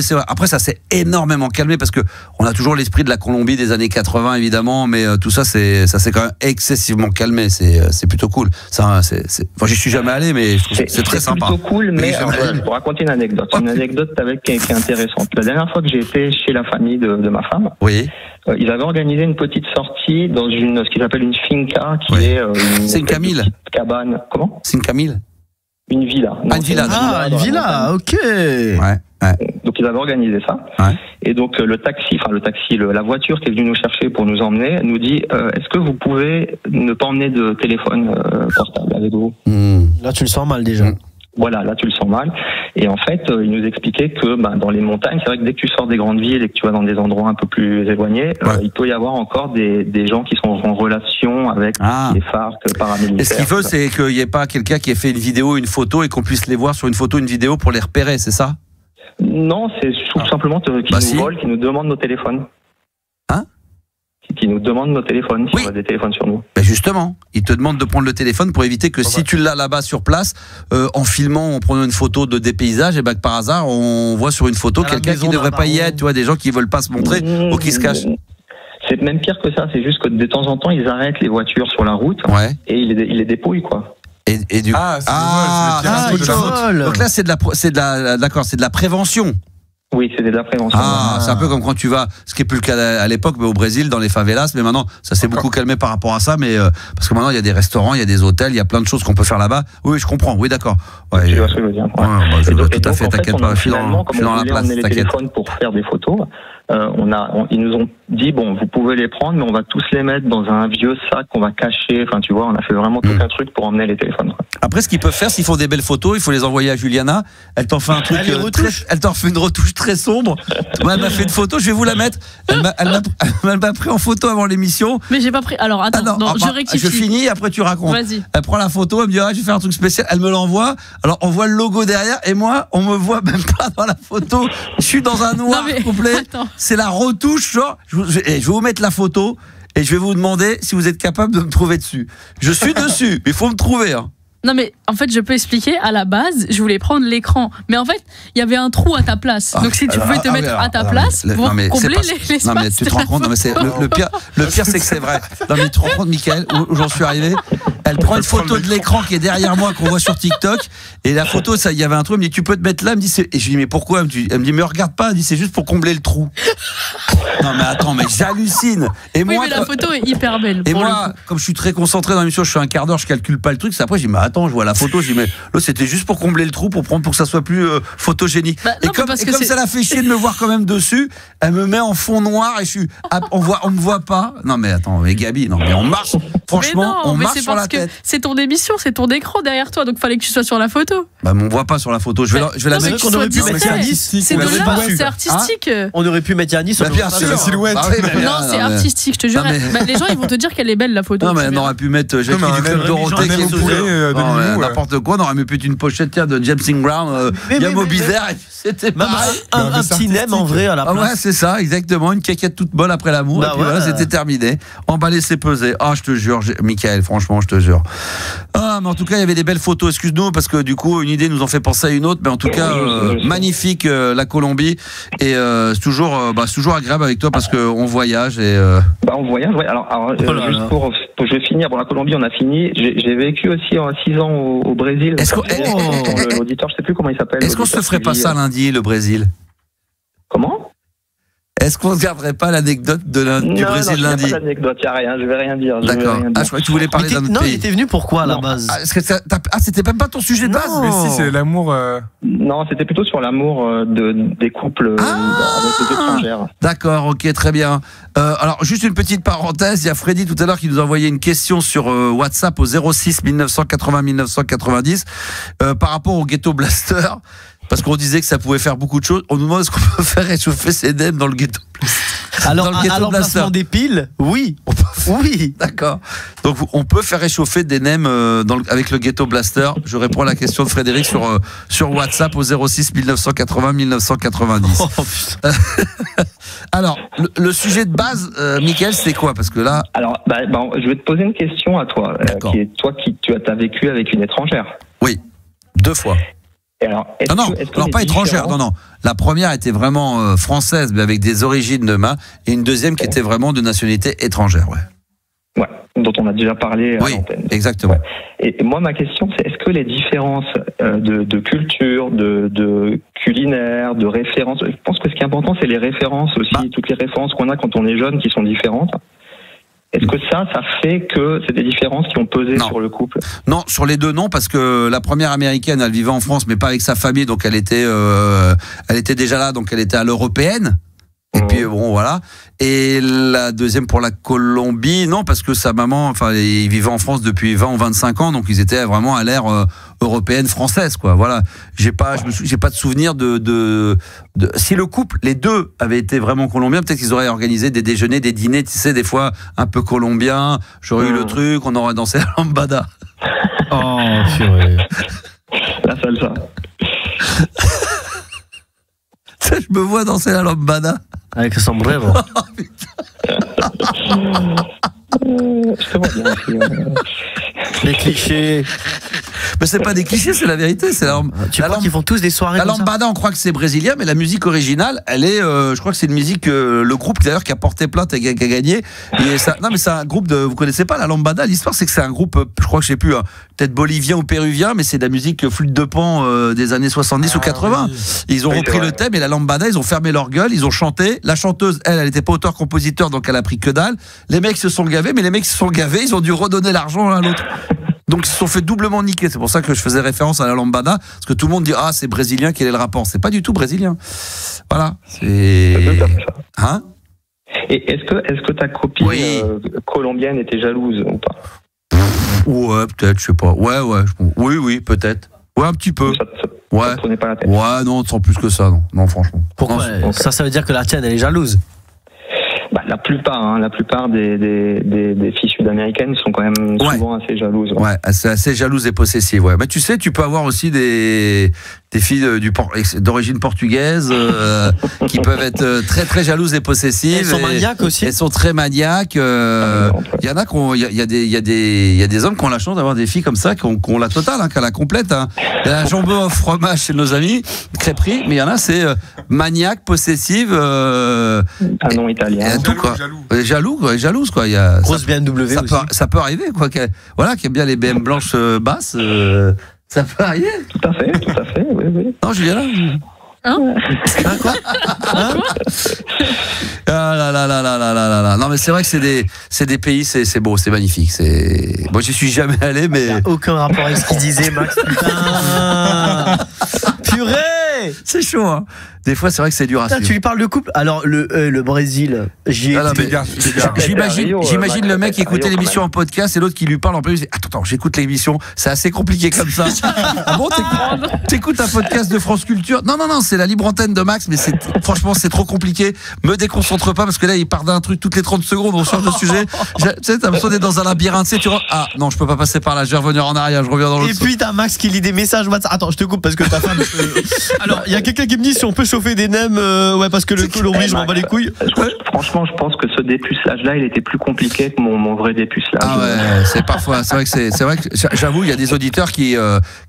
c'est vrai. Après ça s'est énormément calmé parce que on a toujours l'esprit de la Colombie des années 80 évidemment, mais tout ça s'est quand même excessivement calmé. C'est plutôt cool. Ça, enfin, j'y suis jamais allé, mais c'est très sympa. C'est plutôt cool, mais je vais vous raconter une anecdote. Une anecdote qui est intéressante. La dernière fois que j'ai été chez la famille de ma femme, ils avaient organisé une petite sortie dans ce qu'ils appellent une finca, qui est une petite cabane. Comment? C'est une Camille. Une villa. Une villa, ok. Donc ils avaient organisé ça. Et donc la voiture qui est venue nous chercher pour nous emmener nous dit est-ce que vous pouvez ne pas emmener de téléphone portable avec vous? Là tu le sens mal déjà. Voilà, là tu le sens mal. Et en fait, il nous expliquait que dans les montagnes, c'est vrai que dès que tu sors des grandes villes et que tu vas dans des endroits un peu plus éloignés, il peut y avoir encore des gens qui sont en relation avec les FARC, paramilitaires. Et ce qu'il veut, c'est qu'il n'y ait pas quelqu'un qui ait fait une vidéo, une photo et qu'on puisse les voir sur une photo, une vidéo pour les repérer, c'est ça? Non, c'est tout simplement qu'ils nous volent, qu'ils nous demandent nos téléphones. Qui nous demandent nos téléphones, si on a des téléphones sur nous. Ben justement, ils te demandent de prendre le téléphone pour éviter que si tu l'as là-bas sur place, en filmant, en prenant une photo de des paysages, et que par hasard, on voit sur une photo quelqu'un qui ne devrait pas y être, tu vois, des gens qui ne veulent pas se montrer ou qui se cachent. C'est même pire que ça, c'est juste que de temps en temps, ils arrêtent les voitures sur la route et ils les dépouillent, quoi. Et du coup, donc là, c'est de la prévention. Oui, c'est de la prévention. C'est un peu comme quand tu vas, ce qui est plus le cas à l'époque, mais au Brésil, dans les favelas, mais maintenant, ça s'est beaucoup calmé par rapport à ça, mais parce que maintenant, il y a des restaurants, il y a des hôtels, il y a plein de choses qu'on peut faire là-bas. Oui, je comprends, oui, d'accord. Tu vois ce que je veux dire. Je vois tout à fait, t'inquiète pas, je suis dans la place, t'inquiète. Les téléphones pour faire des photos, ils nous ont dit, bon, vous pouvez les prendre, mais on va tous les mettre dans un vieux sac qu'on va cacher. Enfin, tu vois, on a fait vraiment tout un truc pour emmener les téléphones. Après, ce qu'ils peuvent faire, s'ils font des belles photos, il faut les envoyer à Juliana. Elle t'en fait un truc, elle t'en fait une retouche très sombre. Elle m'a fait une photo, je vais vous la mettre. Elle m'a pris en photo avant l'émission. Mais j'ai pas pris. Alors attends, je rectifie. Je finis, après tu racontes. Vas-y. Elle prend la photo, elle me dit je vais faire un truc spécial. Elle me l'envoie. Alors on voit le logo derrière et moi, on me voit même pas dans la photo. Je suis dans un noir complet. C'est la retouche, genre. Je vais vous mettre la photo et je vais vous demander si vous êtes capable de me trouver dessus. Je suis dessus, mais il faut me trouver. Non mais en fait je peux expliquer, à la base je voulais prendre l'écran, mais en fait il y avait un trou à ta place, donc si tu pouvais te mettre à ta place pour combler l'espace. Non mais tu te rends compte, le pire c'est que c'est vrai. Non mais tu te rends compte, Mickaël, où j'en suis arrivé. Elle prend une photo de l'écran qui est derrière moi, qu'on voit sur TikTok, et la photo, ça, il y avait un trou, elle me dit tu peux te mettre là, elle me dit et je lui dis mais pourquoi, elle me dit mais regarde pas, elle me dit c'est juste pour combler le trou. Non mais attends, mais j'hallucine. Et oui, mais la photo est hyper belle. Et moi, comme je suis très concentré dans l'émission, je suis un quart d'heure, je calcule pas le truc. C'est après, je dis mais attends, je vois la photo, je dis mais là c'était juste pour combler le trou, pour que ça soit plus photogénique. Non, et comme ça l'a fait chier de me voir quand même dessus, elle me met en fond noir et on me voit pas. Non mais attends, mais Gabi, non mais on marche. Franchement, on marche sur la tête. C'est ton émission, c'est ton écran derrière toi, donc fallait que tu sois sur la photo. Bah, on voit pas sur la photo. Je vais la mettre. On aurait pu mettre Yanis. C'est artistique. On aurait pu mettre Yanis sur bien sûr. La silhouette. Non, c'est artistique, je te jure. Les gens, ils vont te dire qu'elle est belle, la photo. Non, mais on aurait pu mettre Jackie du Club Dorothée qui est n'importe quoi. On aurait pu mettre une pochette de James Ingram, Yamo Bizarre. C'était pareil. Un petit nem en vrai à la place. Ouais, c'est ça, exactement. Une caquette toute bonne après l'amour. Et puis voilà, c'était terminé. Emballer, c'est pesé. Ah, je te jure, Mickaël, franchement, je te jure. Ah, mais en tout cas, il y avait des belles photos. Excuse-nous, parce que du coup, une idée nous en fait penser à une autre. Mais en tout cas, magnifique la Colombie. Et c'est toujours agréable avec toi parce qu'on voyage. On voyage, ouais. Alors juste pour je vais finir. Bon, la Colombie, on a fini. J'ai vécu aussi 6 ans au Brésil. L'auditeur, je sais plus comment il s'appelle. Est-ce qu'on se ferait pas ça lundi, le Brésil? Comment? Est-ce qu'on ne garderait pas l'anecdote du Brésil lundi? Non, pas l'anecdote, il n'y a rien, je vais rien dire. D'accord. Je crois que tu voulais parler d'un autre pays. Non, il était venu pourquoi à la base? C'était même pas ton sujet de base? Mais si, c'est l'amour. Non, c'était plutôt sur l'amour des couples avec les étrangères. D'accord, ok, très bien. Alors, juste une petite parenthèse, il y a Freddy tout à l'heure qui nous a envoyé une question sur WhatsApp au 06 1980 1990 par rapport au Ghetto Blaster. Parce qu'on disait que ça pouvait faire beaucoup de choses. On nous demande est-ce qu'on peut faire réchauffer ses NEM dans le Ghetto Blaster. Alors, à l'emplacement des piles, oui. Oui. D'accord. Donc, on peut faire réchauffer des NEM avec le Ghetto Blaster. Je réponds à la question de Frédéric sur WhatsApp au 06 1980 1990. Oh, alors, le sujet de base, Mickaël, c'est quoi? Parce que là... Alors, je vais te poser une question à toi. Tu as vécu avec une étrangère. Oui, 2 fois. Alors, non, pas étrangère, non. La première était vraiment française, mais avec des origines de main, et une deuxième qui était vraiment de nationalité étrangère, ouais, dont on a déjà parlé à l'antenne. Exactement. Ouais. Et moi, ma question, c'est est-ce que les différences de culture, de culinaire, de références, je pense que ce qui est important, c'est les références aussi, toutes les références qu'on a quand on est jeune qui sont différentes. Est-ce que ça fait que c'est des différences qui ont pesé sur le couple? Non, sur les deux, non, parce que la première américaine, elle vivait en France, mais pas avec sa famille, donc elle était déjà là, donc elle était à l'européenne. Et puis bon, voilà. Et la deuxième pour la Colombie, non, parce que sa maman, ils vivaient en France depuis 20 ou 25 ans, donc ils étaient vraiment à l'ère européenne française, quoi. Voilà. J'ai pas de souvenir de si le couple, les deux avaient été vraiment colombiens, peut-être qu'ils auraient organisé des déjeuners, des dîners, tu sais, des fois un peu colombiens. J'aurais eu le truc, on aurait dansé la lambada. Oh, purée. La salsa. Je me vois danser la lambada. Avec le sombrero. Je te vois bien aussi. Les clichés. Mais c'est pas des clichés, c'est la vérité. C'est tu crois qu'ils font tous des soirées la lambada, on croit que c'est brésilien, mais la musique originale, elle est, je crois que c'est une musique, le groupe d'ailleurs qui a porté plainte et qui a gagné. Et ça, non, mais c'est un groupe vous connaissez pas la lambada? L'histoire, c'est que c'est un groupe, je crois que je sais plus, peut-être bolivien ou péruvien, mais c'est de la musique flûte de pan des années 70 ou 80. Oui. Ils ont repris le thème et la lambada, ils ont fermé leur gueule, ils ont chanté. La chanteuse, elle était pas auteur-compositeur, donc elle a pris que dalle. Les mecs se sont gavés, mais les mecs se sont gavés, ils ont dû redonner l'argent l'un à l'autre. Donc ils se sont fait doublement niquer. C'est pour ça que je faisais référence à la lambada, parce que tout le monde dit c'est brésilien, quel est le rapport? C'est pas du tout brésilien. Voilà. C'est. Hein? Et est-ce que ta copine colombienne était jalouse ou pas? Ouais, peut-être, je sais pas. Ouais. Oui, peut-être. Ouais, un petit peu. Ça prenait pas la tête. Ouais, non, sans plus que ça, non, franchement. Pourquoi? Ça veut dire que la tienne, elle est jalouse? La plupart des filles sud-américaines sont quand même souvent assez jalouses. Ouais, assez jalouses et possessives. Ouais. Mais tu sais, tu peux avoir aussi des filles d'origine portugaise qui peuvent être très très jalouses et possessives. Elles sont maniaques aussi. Elles sont très maniaques. Il y en a il y a des hommes qui ont la chance d'avoir des filles comme ça, qui ont la totale, qui ont la complète. Il y a un jambon au fromage chez nos amis, crêperie, mais il y en a c'est maniaque, possessive. Un nom italien. Tout, quoi. Jalouse quoi. Il y a grosse BMW aussi. Ça peut arriver quoi. Qui aime bien les BM blanches basses. Ça peut arriver. Tout à fait, oui. Non, Juliana. Quoi? Là. Non, mais c'est vrai que c'est des pays, c'est beau, c'est magnifique. Moi, j'y suis jamais allé, mais. Il n'y a aucun rapport avec ce qu'il disait, Max. Putain. Purée. C'est chaud, hein. Des fois, c'est vrai que c'est dur à suivre. Tu lui parles de couple? Alors, le Brésil, j'imagine le mec écouter l'émission en podcast et l'autre qui lui parle en plus. Attends, j'écoute l'émission. C'est assez compliqué comme ça. Ah bon, t'écoutes un podcast de France Culture? Non, c'est la libre antenne de Max, mais franchement, c'est trop compliqué. Me déconcentre pas parce que là, il part d'un truc toutes les 30 secondes, on change de sujet. Tu sais, t'as l'impression d'être dans un labyrinthe, tu vois. Ah, non, je peux pas passer par là, je vais revenir en arrière, je reviens dans l'autre. Et puis, t'as Max qui lit des messages WhatsApp. Attends, je te coupe parce que ta femme. Alors, il y a quelqu'un qui me dit si on peut chauffer des nems, parce que le Colombie, je m'en bats les couilles. Franchement, je pense que ce dépucelage-là, il était plus compliqué que mon vrai dépucelage. Ah ouais, c'est vrai que j'avoue, il y a des auditeurs qui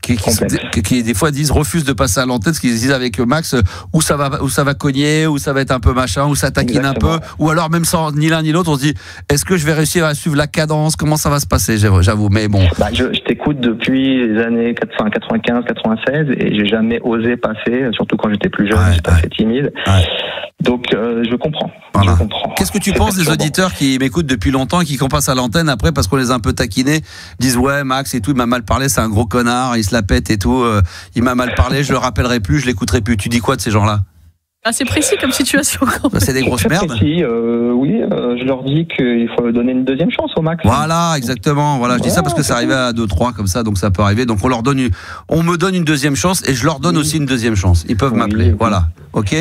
des fois refusent de passer à l'antenne, parce qu'ils disent avec Max où ça va cogner, où ça va être un peu machin, où ça taquine un peu, ou alors même sans ni l'un ni l'autre, on se dit est-ce que je vais réussir à suivre la cadence, comment ça va se passer, j'avoue, mais bon. Je t'écoute depuis les années 95, 96 et j'ai jamais osé passer, surtout quand j'étais plus jeune, suis assez timide. Donc je comprends. Voilà. Qu'est-ce que tu penses des auditeurs qui m'écoutent depuis longtemps et qui passent à l'antenne après parce qu'on les a un peu taquinés, disent ouais Max et tout, il m'a mal parlé, c'est un gros connard, il se la pète et tout, il m'a mal parlé, je le rappellerai plus, je l'écouterai plus. Tu dis quoi de ces gens-là? C'est précis comme situation. C'est des grosses merdes. Précis, oui, je leur dis qu'il faut donner une deuxième chance au Max. Voilà, exactement. Voilà, je dis ça parce que ça arrivait à 2-3 comme ça, donc ça peut arriver. Donc on me donne une deuxième chance et je leur donne aussi une deuxième chance. Ils peuvent m'appeler. Voilà, ok.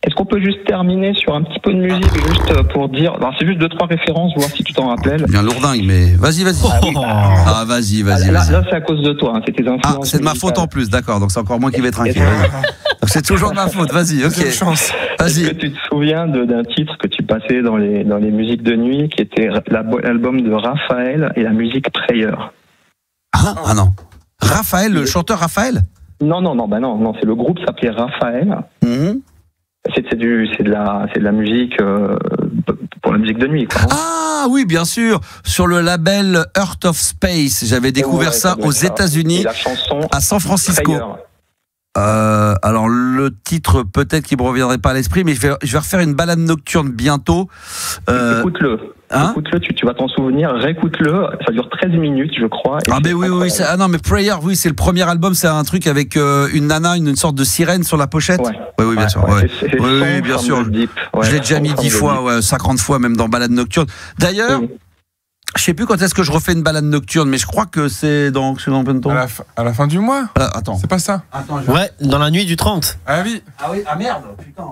Est-ce qu'on peut juste terminer sur un petit peu de musique, juste pour dire, c'est juste 2-3 références, voir si tu t'en rappelles. Bien lourdingue, mais vas-y. Vas-y. Là, c'est à cause de toi, c'est tes influences. C'est de ma faute en plus, d'accord. Donc c'est encore moi qui vais être inquiet. Donc c'est toujours de ma faute. Vas-y, ok. Est-ce que tu te souviens d'un titre que tu passais dans les musiques de nuit, qui était l'album de Raphaël et la musique Prayer? Ah non. Raphaël, le chanteur Raphaël? Non, c'est le groupe s'appelait Raphaël. C'est de la musique pour la musique de nuit, quoi. Ah oui, bien sûr, sur le label Earth of Space. J'avais découvert ça aux États-Unis, à San Francisco. Alors le titre peut-être qu'il me reviendrait pas à l'esprit, mais je vais refaire une balade nocturne bientôt. Écoute-le. Écoute-le, tu vas t'en souvenir, réécoute-le, ça dure 13 minutes je crois. Oui, non mais Prayer, oui, c'est le premier album, c'est un truc avec une nana, une sorte de sirène sur la pochette. Oui, bien sûr. Oui, bien sûr. Je l'ai déjà mis 10 fois, 50 fois même dans balade nocturne. D'ailleurs, je sais plus quand est-ce que je refais une balade nocturne, mais je crois que c'est dans combien de temps? À la fin du mois. Attends. C'est pas ça? Ouais, dans la nuit du 30. Ah oui. Ah merde, putain.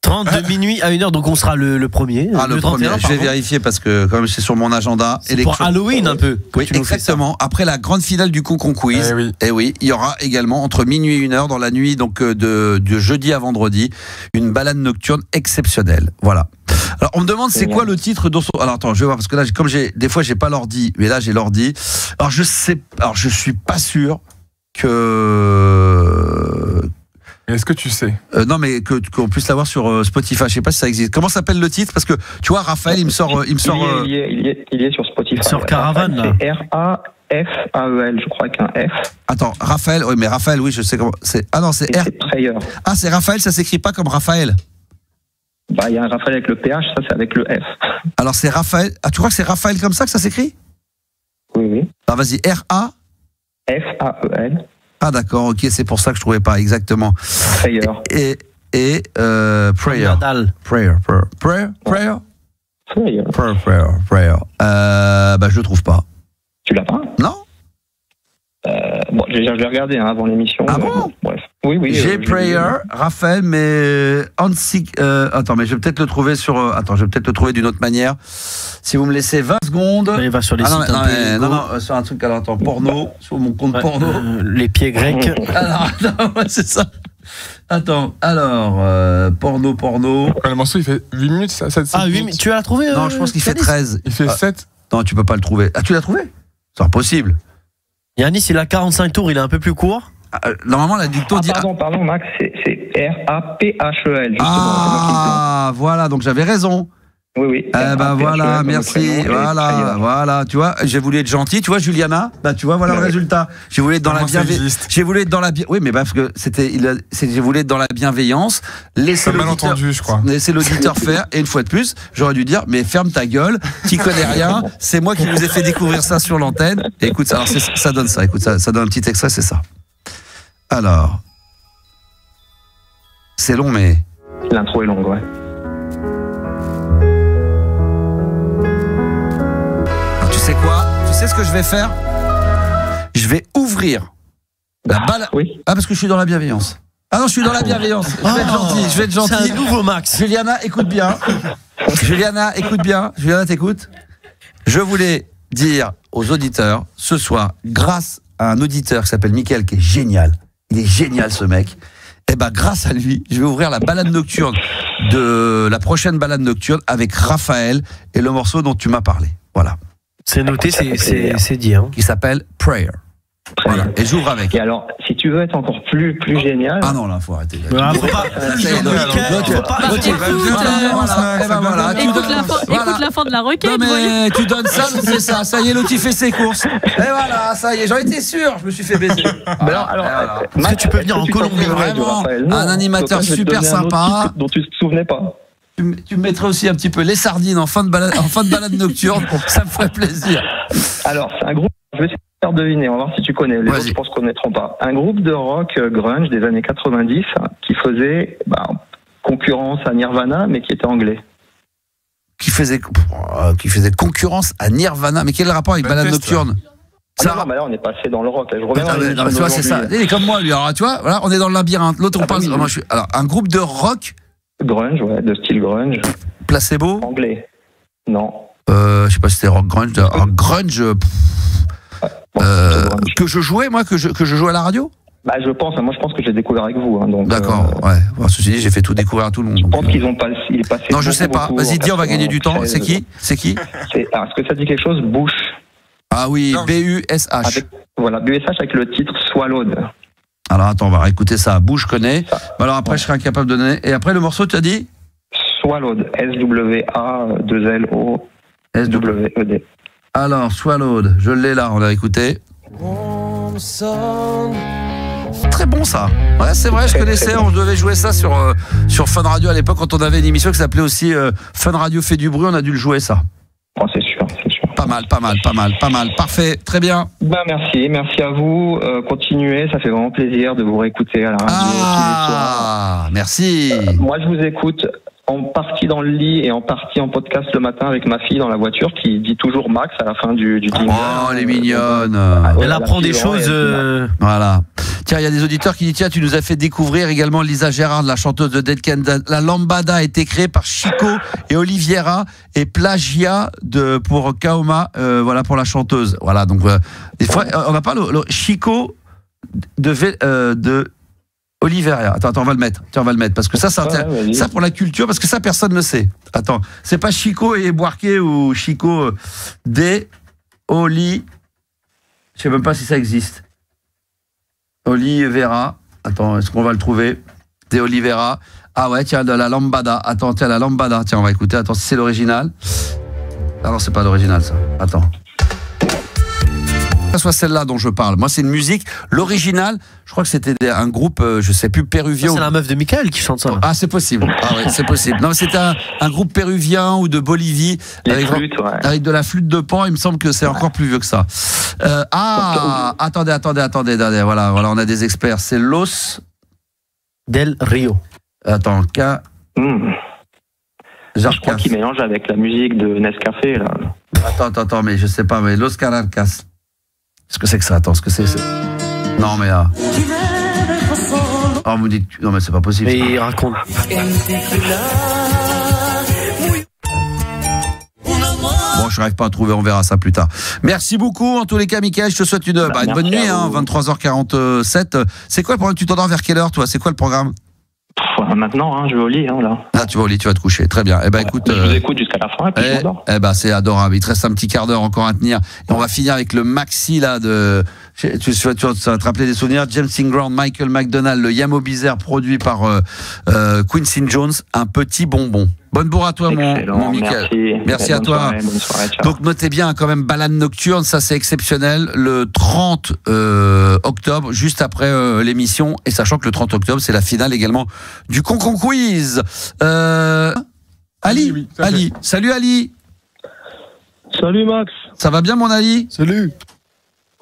30 de minuit à 1h, donc on sera le premier. Le 31, premier, je vais vérifier parce que quand même c'est sur mon agenda. C'est pour Halloween un peu. Oui, exactement. Après la grande finale du Concon Quiz, il y aura également entre minuit et 1h dans la nuit donc de jeudi à vendredi une balade nocturne exceptionnelle. Voilà. Alors on me demande c'est quoi le titre d'Orso. Alors attends, je vais voir parce que là comme des fois j'ai pas l'ordi, mais là j'ai l'ordi. Alors je suis pas sûr que. Est-ce que tu sais? Non, mais qu'on puisse l'avoir sur Spotify. Je sais pas si ça existe. Comment s'appelle le titre? Parce que tu vois, Raphaël, il me sort. Il est sur Spotify. Sur Caravane, là. C'est Rafael, je crois qu'un F. Attends, Raphaël. Oui, mais Raphaël, oui, je sais comment. Ah non, c'est R. C'est Prayer. Ah, c'est Raphaël. Ça s'écrit pas comme Raphaël. Il y a un Raphaël avec le PH, ça c'est avec le F. Alors c'est Raphaël. Ah, tu crois que c'est Raphaël comme ça que ça s'écrit? Oui. Alors vas-y, R-A. F-A-E-L. Ah d'accord, ok, c'est pour ça que je trouvais pas exactement. Prayer. Et Prayer. Prayer. Je le trouve pas. Tu l'as pas? Non. Je vais regarder avant l'émission. Ah bon? Bref. Oui. J'ai Prayer, Raphaël, mais attends, mais je vais peut-être le trouver d'une autre manière. Si vous me laissez 20 secondes. Il va sur les sites non, sur un truc. Alors attends, porno, sur mon compte porno. Les pieds grecs. Alors, c'est ça. Attends, alors, porno. Le morceau il fait 8 minutes, 7 8 minutes. Tu as trouvé? Non, je pense qu'il fait 13. Il fait 7. Non, tu peux pas le trouver. Ah, tu l'as trouvé? C'est impossible. Yanis, il a 45 tours, il est un peu plus court. Normalement, la dicto dit. Pardon, Max, c'est R-A-P-H-E-L. Ah, voilà, donc j'avais raison. Oui. Voilà, merci. Voilà, tu vois, j'ai voulu être gentil. Tu vois, Juliana, tu vois, voilà le résultat. J'ai voulu être dans la bienveillance. Oui, mais parce que j'ai voulu être dans la bienveillance. Laisser malentendu, je crois. Laisser l'auditeur faire. Et une fois de plus, j'aurais dû dire, mais ferme ta gueule, t'y connais rien. C'est moi qui vous ai fait découvrir ça sur l'antenne. Et écoute, alors ça donne ça. Écoute, ça donne un petit extrait, c'est ça. Alors, c'est long, mais. L'intro est longue, ouais. Tu sais quoi? Tu sais ce que je vais faire? Je vais ouvrir la balle. Oui. Ah, parce que je suis dans la bienveillance. Ah non, je suis dans la bienveillance. Je vais être gentil. C'est un nouveau Max. Juliana, écoute bien. Juliana, t'écoutes? Je voulais dire aux auditeurs ce soir, grâce à un auditeur qui s'appelle Mickaël, qui est génial. Il est génial, ce mec. Et grâce à lui, je vais ouvrir la balade nocturne la prochaine balade nocturne avec Raphaël et le morceau dont tu m'as parlé. Voilà. C'est noté, c'est dit. Qui s'appelle Prayer. Voilà. Et j'ouvre avec. Et alors, si tu veux être encore plus génial. Ah non, là, faut arrêter. Écoute la fin de la requête. Non, mais tu donnes ça, c'est ça. Ça y est, l'autre, il fait ses courses. Et voilà, ça y est, j'en étais sûr, je me suis fait baiser. Est-ce que tu peux venir en Colombie? Vraiment, un animateur super sympa. Dont tu te souvenais pas. Tu me mettrais aussi un petit peu les sardines en fin de balade nocturne, ça me ferait plaisir. Alors, c'est un groupe, je vais essayer de faire deviner, on va voir si tu connais, les autres je pense qu'on ne connaîtront pas. Un groupe de rock grunge des années 90 qui faisait concurrence à Nirvana, mais qui était anglais. Qui faisait concurrence à Nirvana, mais quel est le rapport avec balade nocturne? Ça, non, là on est passé dans le rock. Je reviens tu vois, c'est ça. Il est comme moi, lui. Alors, tu vois, voilà, on est dans le labyrinthe. L'autre, on passe. Alors, un groupe de rock. Grunge, ouais, de style grunge. Placebo? Anglais. Non. Je sais pas si c'était rock grunge. Grunge. Que je jouais, moi, que je jouais à la radio? Bah, je pense que j'ai découvert avec vous. D'accord, ouais. Bon, ceci dit, j'ai fait tout découvrir à tout le monde. Je pense qu'ils ont pas il est passé. Non, je sais pas. Vas-y, dis, on va gagner du temps. C'est qui? Alors, est-ce que ça dit quelque chose? Bush. Ah oui, B-U-S-H. Voilà, B-U-S-H avec le titre Swallowed. Alors attends, on va réécouter ça. Bush, je connais. Alors après, je serai incapable de donner. Et après, le morceau, tu as dit? Swallowed. S-W-A-2-L-O-S-W-E-D. Alors, Swallowed, je l'ai là, on l'a écouté. Très bon ça. Ouais, c'est vrai, je connaissais. On devait jouer ça sur Fun Radio à l'époque quand on avait une émission qui s'appelait aussi Fun Radio fait du bruit. On a dû le jouer ça. Oh, c'est sûr, c'est sûr. Pas mal. Parfait, très bien. Merci à vous. Continuez, ça fait vraiment plaisir de vous réécouter à la radio tous les soirs. Merci. Moi, je vous écoute en partie dans le lit et en partie en podcast le matin avec ma fille dans la voiture qui dit toujours Max à la fin du jingle. Oh, elle est mignonne. Elle apprend des choses. Voilà. Tiens, il y a des auditeurs qui disent tiens, tu nous as fait découvrir également Lisa Gérard, la chanteuse de Dead Can. La lambada a été créée par Chico et Oliviera et plagiat pour Kaoma, voilà pour la chanteuse. Voilà, donc des fois on n'a pas le Chico de Oliveira. Attends, on va le mettre. Tiens, on va le mettre parce que ça pour la culture, parce que ça personne ne sait. Attends, c'est pas Chico et Boarquet ou Chico des Oli. Je sais même pas si ça existe. Oliveira. Attends, est-ce qu'on va le trouver? De Oliveira. Ah ouais, tiens, de la lambada. Attends, tiens, la lambada. Tiens, on va écouter. Attends, si c'est l'original. Ah non, c'est pas l'original, ça. Attends. Que ce soit celle-là dont je parle. Moi, c'est une musique. L'original, je crois que c'était un groupe, je sais plus, péruvien. C'est la meuf de Michael qui chante ça. Ah, c'est possible. Ah ouais, c'est possible. Non, c'était un groupe péruvien ou de Bolivie avec de la flûte de Pan. Il me semble que c'est encore plus vieux que ça. Attendez. Voilà, on a des experts. C'est Los del Rio. Attends, Je crois qu'il mélange avec la musique de Nescafé là. Attends, mais je sais pas, mais Los Caracas. Qu'est-ce que c'est que ça? Attends, ce que c'est Non, mais oh, vous dites... Non, mais c'est pas possible. Mais il raconte. Bon, je n'arrive pas à trouver, on verra ça plus tard. Merci beaucoup, en tous les cas, Mickaël. Je te souhaite une bonne nuit, 23h47. C'est quoi le programme? Tu t'endors vers quelle heure, toi? C'est quoi le programme? Maintenant, je vais au lit, là. Ah, tu vas au lit, tu vas te coucher. Très bien. Écoute, je vous écoute jusqu'à la fin et puis je m'endors. C'est adorable. Il te reste un petit quart d'heure encore à tenir. Et on va finir avec le maxi, là, tu vas te rappeler des souvenirs. James Inground, Michael McDonald, le Yamo Bizarre produit par Quincy Jones. Un petit bonbon. Bonne bourre à toi, mon Mickaël. Merci à toi. Soirée, bonne soirée, donc, notez bien, quand même, balade nocturne, ça c'est exceptionnel. Le 30 octobre, juste après l'émission, et sachant que le 30 octobre, c'est la finale également du Concon Quiz. Ali, oui, Ali. Salut Ali. Salut Max. Ça va bien, mon Ali? Salut.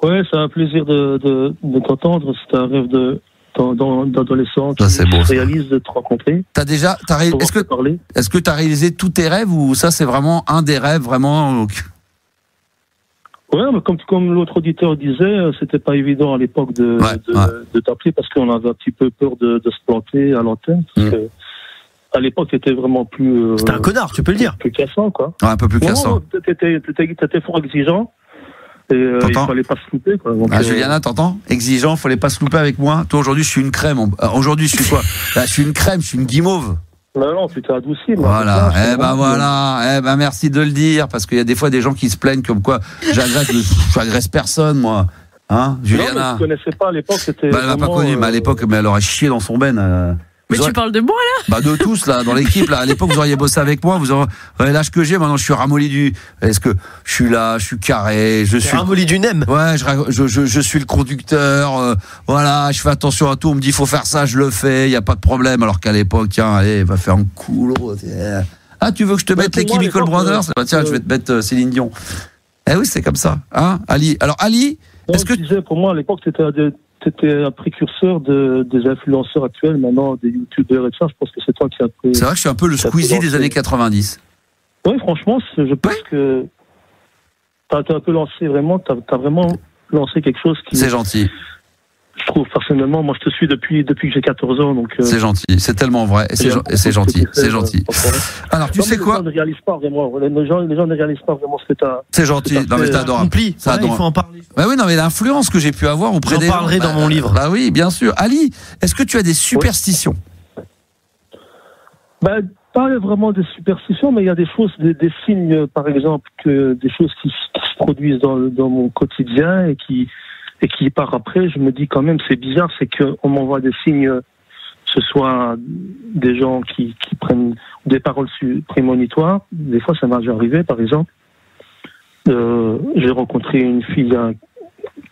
Ouais, c'est un plaisir de t'entendre. C'est un rêve d'adolescent qui se réalise de te rencontrer. Est-ce que tu as réalisé tous tes rêves ou ça c'est vraiment un des rêves vraiment? Ouais, mais comme l'autre auditeur disait, c'était pas évident à l'époque de t'appeler parce qu'on avait un petit peu peur de se planter à l'antenne. Parce que à l'époque, t'étais vraiment plus. C'était un connard, tu peux le dire. Plus cassant, quoi. Ouais, un peu plus cassant. T'étais fort exigeant. Et il fallait pas se louper, quoi. Donc, Juliana, t'entends? Exigeant, fallait pas se louper avec moi. Toi, aujourd'hui, je suis une crème. Aujourd'hui, je suis quoi? Je suis une crème, je suis une guimauve. Non, tu t'es adouci. Voilà, merci de le dire, parce qu'il y a des fois des gens qui se plaignent comme quoi j'agresse personne, moi. Hein, Juliana? Non, mais je connaissais pas à l'époque, c'était. Bah, elle m'a pas connu, mais à l'époque, mais elle aurait chié dans son ben. Mais tu parles de moi, là? Bah, de tous, là, dans l'équipe, là. À l'époque, vous auriez bossé avec moi, vous aurez l'âge que j'ai, maintenant, je suis ramolli du. Est-ce que je suis là, je suis carré, je suis. Ramolli du NEM? Ouais, je suis le conducteur, voilà, je fais attention à tout, on me dit, faut faire ça, je le fais, y a pas de problème, alors qu'à l'époque, tiens, allez, va faire un coup, ah, tu veux que je te mette les Chemical Brothers? Bah, tiens, je vais te mettre Céline Dion. Eh oui, c'est comme ça, hein, Ali. Alors, Ali, est-ce que. Je disais, pour moi, à l'époque, c'était un précurseur des influenceurs actuels, maintenant des youtubeurs et ça. Je pense que c'est toi qui as pris. C'est vrai que je suis un peu le Squeezie des années 90. Oui, franchement, je pense que t'as un peu lancé vraiment, t'as vraiment lancé quelque chose qui. C'est gentil. Je trouve personnellement, moi je te suis depuis que j'ai 14 ans, donc. C'est gentil, c'est tellement vrai, et c'est gentil, c'est gentil. Alors tu sais quoi? Les gens ne réalisent pas vraiment. Les gens ne réalisent pas vraiment ce que t'as. C'est gentil, non mais c'est adorable. Ça, il faut en parler. Bah oui, non mais l'influence que j'ai pu avoir auprès des. J'en parlerai dans mon livre. Bah oui, bien sûr. Ali, est-ce que tu as des superstitions? Bah, pas vraiment des superstitions, mais il y a des choses, des signes, par exemple, des choses qui se produisent dans mon quotidien et qui part après. Je me dis quand même, c'est bizarre, c'est qu'on m'envoie des signes, ce soit des gens qui prennent des paroles prémonitoires. Des fois, ça m'est déjà arrivé, par exemple. J'ai rencontré une fille il y a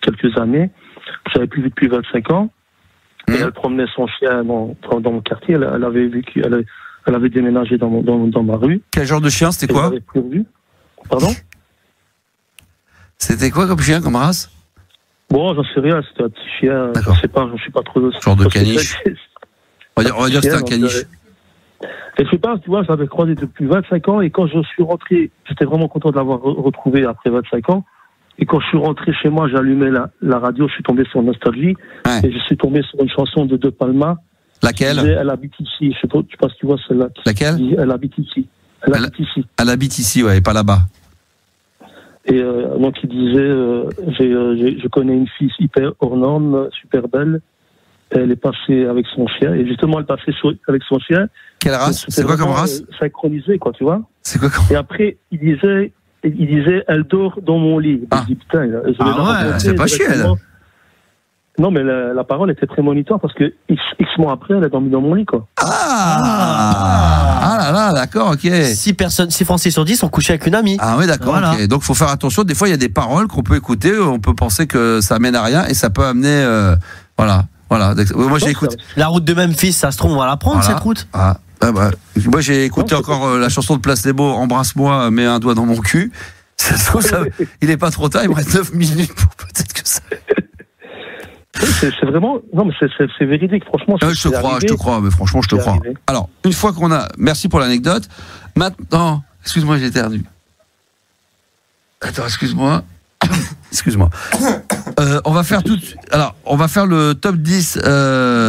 quelques années, que j'avais plus vue depuis 25 ans, et elle promenait son chien dans mon quartier. Elle avait déménagé dans ma rue. Quel genre de chien, c'était quoi? Pardon? C'était quoi comme chien, comme race? Bon, j'en sais rien, c'était un petit chien. D'accord. Je sais pas trop. Genre de caniche. On va dire que c'était un caniche. Et je sais pas, tu vois, je l'avais croisé depuis 25 ans, et quand je suis rentré, j'étais vraiment content de l'avoir retrouvé après 25 ans. Et quand je suis rentré chez moi, j'ai allumé la radio, je suis tombé sur Nostalgie, et je suis tombé sur une chanson de Palma. Laquelle? Elle habite ici. Je sais pas si tu vois celle-là. Laquelle? Elle habite ici. Elle habite ici, ouais, et pas là-bas. Et donc il disait, je connais une fille hyper hors norme, super belle. Elle est passée avec son chien, et justement elle passait avec son chien. Quelle race? C'est quoi comme race? Synchronisé, quoi, tu vois. C'est quoi comme... Et après il disait, elle dort dans mon lit. Ah, je dis, putain, c'est pas chier, elle. Non, mais la parole était prémonitoire parce que X mois après, elle a dormi dans mon lit, quoi. Ah là là, d'accord, ok. 6 Français sur 10 ont couché avec une amie. Ah oui, d'accord, voilà. Ok. Donc faut faire attention. Des fois, il y a des paroles qu'on peut écouter, on peut penser que ça mène à rien et ça peut amener. Voilà. Moi, j'ai écouté. La route de Memphis, ça se trouve, on va la prendre, cette route. Moi, j'ai écouté encore la chanson de Placebo, Embrasse-moi, mets un doigt dans mon cul. Ça se trouve, il est pas trop tard, il me reste 9 minutes pour peut-être que ça. C'est vraiment. Non, mais c'est véridique, franchement. Je te crois, mais franchement, je te crois. Alors, une fois qu'on a. Merci pour l'anecdote. Maintenant. Excuse-moi, j'ai éternué. Attends, excuse-moi. On va faire on va faire le top 10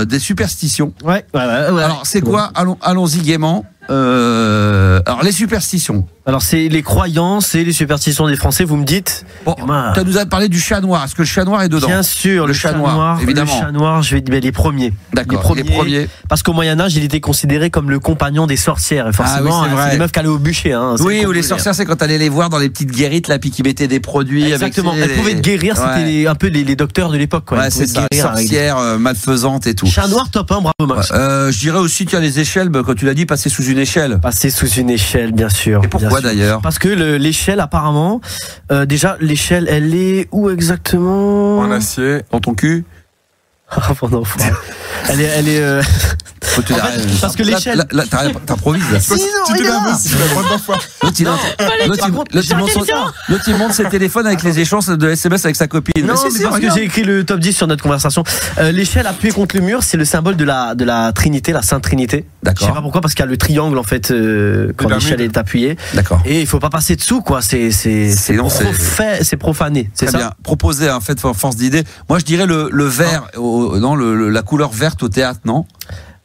des superstitions. Ouais. Alors, c'est quoi? Allons-y gaiement. Alors, les superstitions. Alors, c'est les croyances et les superstitions des Français, vous me dites. Bon, tu nous as parlé du chat noir. Est-ce que le chat noir est dedans? Bien sûr, le chat noir, évidemment. Le chat noir, je vais dire les premiers. D'accord, les premiers. Parce qu'au Moyen-Âge, il était considéré comme le compagnon des sorcières. Et forcément, c'est les meufs qui allaient au bûcher. Hein, oui, ou les sorcières, c'est quand t'allais les voir dans les petites guérites, là, puis qui mettaient des produits. Exactement, elles pouvaient te guérir, c'était un peu les docteurs de l'époque. Ouais, c'est ça, sorcières, malfaisantes et tout. Chat noir, top 1, bravo Max. Je dirais aussi, tu as les échelles, quand tu l'as dit, passer sous une échelle. Passer sous une échelle, bien sûr. Et pourquoi d'ailleurs? Parce que l'échelle, apparemment, déjà, l'échelle, elle est où exactement? En acier. Dans ton cul? Ah, bon enfant. Elle est parce que l'échelle. T'improvises là. L'autre il monte ses téléphones avec les échanges de SMS avec sa copine. Non, c'est parce que j'ai écrit le top 10 sur notre conversation. L'échelle appuyée contre le mur, c'est le symbole de la Trinité, la Sainte Trinité. D'accord. Je sais pas pourquoi, parce qu'il y a le triangle en fait quand l'échelle est appuyée. D'accord. Et il faut pas passer dessous, quoi. C'est profané. C'est ça. Bien. Proposer un fait force d'idée. Moi, je dirais le vert, la couleur verte au théâtre, non?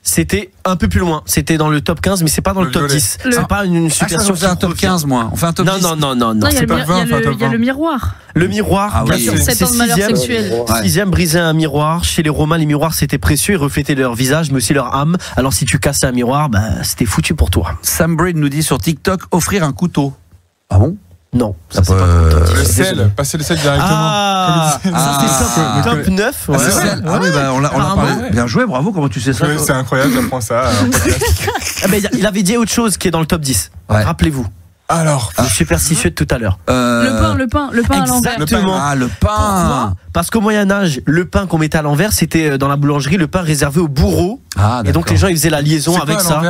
C'était un peu plus loin. C'était dans le top 15, mais c'est pas dans le top 10. C'est pas une superstition. On fait un top 15, moi. On fait un top 10. Non, il y a le miroir. Le miroir, bien sûr. 7 ans de malheur sexuel. 6e, briser un miroir. Chez les Romains, les miroirs, c'était précieux et reflétaient leur visage, mais aussi leur âme. Alors, si tu cassais un miroir, c'était foutu pour toi. Sam Breed nous dit sur TikTok, offrir un couteau. Ah bon? Non, ça c'est pas le sel, passer le sel directement. Ça c'est top 9. Ouais. Ah oui, bah on l'a parlé. Bien joué, bravo, comment tu sais ça? C'est incroyable, j'apprends ça. Il avait dit autre chose qui est dans le top 10. Ouais. Rappelez-vous. Alors, le superstitieux de tout à l'heure. Le pain à l'envers. Exactement. Ah, le pain. Pourquoi? Parce qu'au Moyen-Âge, le pain qu'on mettait à l'envers, c'était dans la boulangerie le pain réservé aux bourreaux. Ah, et donc les gens ils faisaient la liaison avec ça.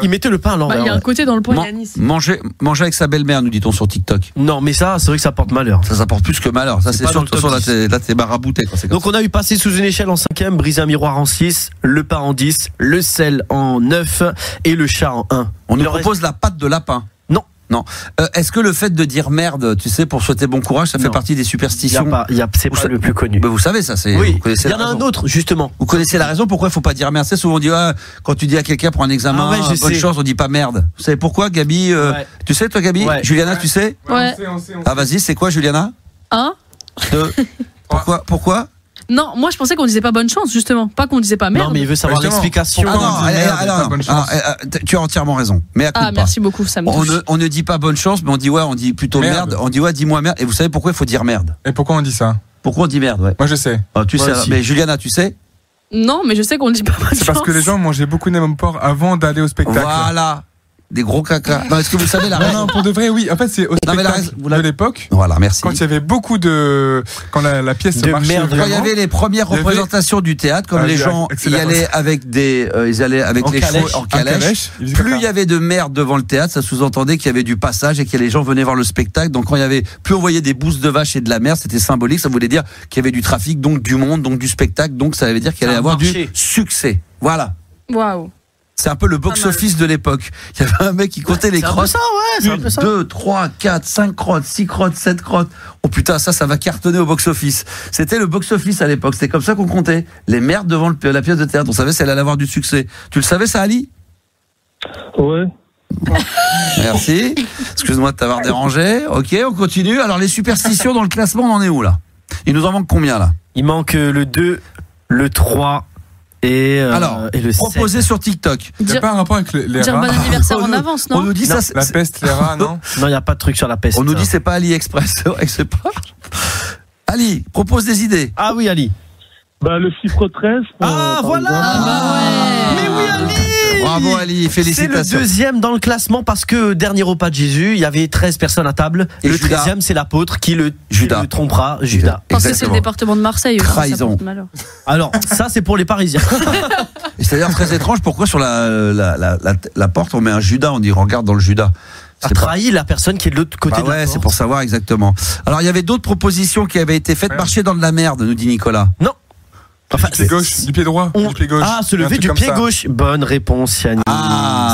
Ils mettaient le pain à l'envers. Il y a un côté dans le pain, Yanis. Manger avec sa belle-mère, nous dit-on sur TikTok. Non, mais ça, c'est vrai que ça porte malheur. Ça porte plus que malheur. Ça, c'est sûr. De toute façon, là, t'es marabouté. Donc, on a eu passé sous une échelle en 5e, briser un miroir en 6, le pain en 10, le sel en 9 et le chat en 1. On nous propose la pâte de lapin. Non. Est-ce que le fait de dire merde, tu sais, pour souhaiter bon courage, ça fait partie des superstitions? C'est pas le plus connu. Mais vous savez ça, c'est. Oui. Il y en a un autre, justement. Vous connaissez la raison pourquoi il faut pas dire merde? C'est souvent on dit quand tu dis à quelqu'un pour un examen, bonne chance, on dit pas merde. Vous savez pourquoi, Gabi? Tu sais toi, Gabi? Juliana, tu sais? Ouais. On sait. Ah vas-y, c'est quoi, Juliana? 1. 2. Pourquoi? Non, moi je pensais qu'on disait pas bonne chance, justement, pas qu'on disait pas merde. Non, mais il veut savoir l'explication. Tu as entièrement raison. Mais merci beaucoup, ça me touche. On ne dit pas bonne chance, mais on dit plutôt merde. On dit dis-moi merde. Et vous savez pourquoi il faut dire merde? Et pourquoi on dit ça? Pourquoi on dit merde? Moi je sais. Tu sais, mais Juliana, tu sais? Non, mais je sais qu'on ne dit pas bonne chance. C'est parce que les gens mangeaient beaucoup de porc avant d'aller au spectacle. Voilà. Des gros caca. Non, est-ce que vous savez la raison? Non, pour de vrai, oui. En fait, c'est au spectacle de l'époque. Voilà, merci. Quand il y avait beaucoup de. Quand la pièce de marchait. Merde, quand il y avait les premières représentations du théâtre, comme les gens y allaient avec des. Ils allaient avec les chevaux en calèche. Plus il y avait de merde devant le théâtre, ça sous-entendait qu'il y avait du passage et que les gens venaient voir le spectacle. Donc quand il y avait. Plus on voyait des bousses de vaches et de la merde, c'était symbolique. Ça voulait dire qu'il y avait du trafic, donc du monde, donc du spectacle. Donc ça veut dire qu'il allait y avoir du succès. Voilà. C'est un peu le box-office de l'époque. Il y avait un mec qui comptait les crottes. C'est un peu ça, 2, 3, 4, 5 crottes, 6 crottes, 7 crottes. Oh putain, ça va cartonner au box-office. C'était le box-office à l'époque. C'était comme ça qu'on comptait. Les merdes devant la pièce de théâtre. On savait si elle allait avoir du succès. Tu le savais ça, Ali? Ouais. Merci. Excuse-moi de t'avoir dérangé. Ok, on continue. Alors, les superstitions dans le classement, on en est où là? Il nous en manque combien là? Il manque le 2, le 3... Et le proposé sur TikTok. Il n'y a pas un rapport avec les rats. Dire bon anniversaire en avance, non? On nous dit ça. La peste, les rats, non? Non, il n'y a pas de truc sur la peste. On nous dit c'est pas AliExpress. C'est vrai que c'est pas. Ali, propose des idées. Ah oui, Ali. Le chiffre 13. Voilà. Mais oui, Ali. Bravo Ali, félicitations. C'est le deuxième dans le classement parce que dernier repas de Jésus, il y avait 13 personnes à table. Et le 13e, c'est l'apôtre qui le trompera, Judas. Je pense que c'est le département de Marseille. Trahison. Alors, ça, c'est pour les Parisiens. Et c'est d'ailleurs très étrange, pourquoi sur la porte, on met un Judas, on dit regarde dans le Judas. A trahi la personne qui est de l'autre côté de la porte. C'est pour savoir exactement. Alors, il y avait d'autres propositions qui avaient été faites. Marcher dans de la merde, nous dit Nicolas. Non. Enfin, du pied gauche, du pied droit, du pied gauche. Se lever du pied gauche. Bonne réponse, Yannick.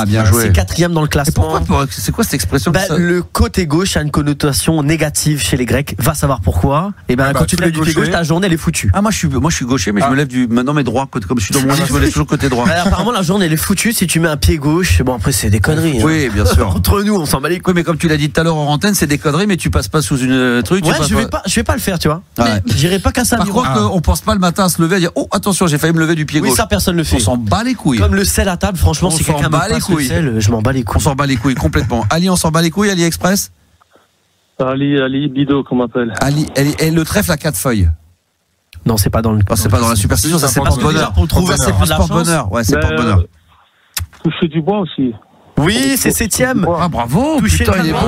Bien joué. C'est 4e dans le classement. C'est quoi cette expression? Le côté gauche a une connotation négative chez les Grecs. Va savoir pourquoi. Et quand tu te lèves du pied gauche, ta journée elle est foutue. Moi je suis gaucher, mais je me lève maintenant mes droits. Comme je suis dans mon lit, je me lève toujours côté droit. Apparemment la journée elle est foutue si tu mets un pied gauche. Bon après c'est des conneries. Oui, bien sûr. Entre nous, on s'en bat les couilles. Oui, mais comme tu l'as dit tout à l'heure en antenne, c'est des conneries, mais tu passes pas sous une truc. Ouais, je vais pas le faire, tu vois. J'irai pas qu'à ça. Par contre, on pense pas le matin à se lever et dire oh attention, j'ai failli me lever du pied gauche. Oui, ça personne le fait. On s'en bat les couilles. Comme le sel à table, franchement, si quelqu'un me passe le sel, je m'en bats les couilles. On s'en bat les couilles complètement. Ali, on s'en bat les couilles, AliExpress. Ali Bido, qu'on m'appelle. Ali, et le trèfle à 4 feuilles. Non, c'est pas dans le. C'est pas dans la superstition, ça c'est porte-bonheur. Pour trouver, c'est plus porte-bonheur. Ouais, c'est porte-bonheur. Toucher du bois aussi. Oui, c'est 7e. Ah bravo, putain, il est bon.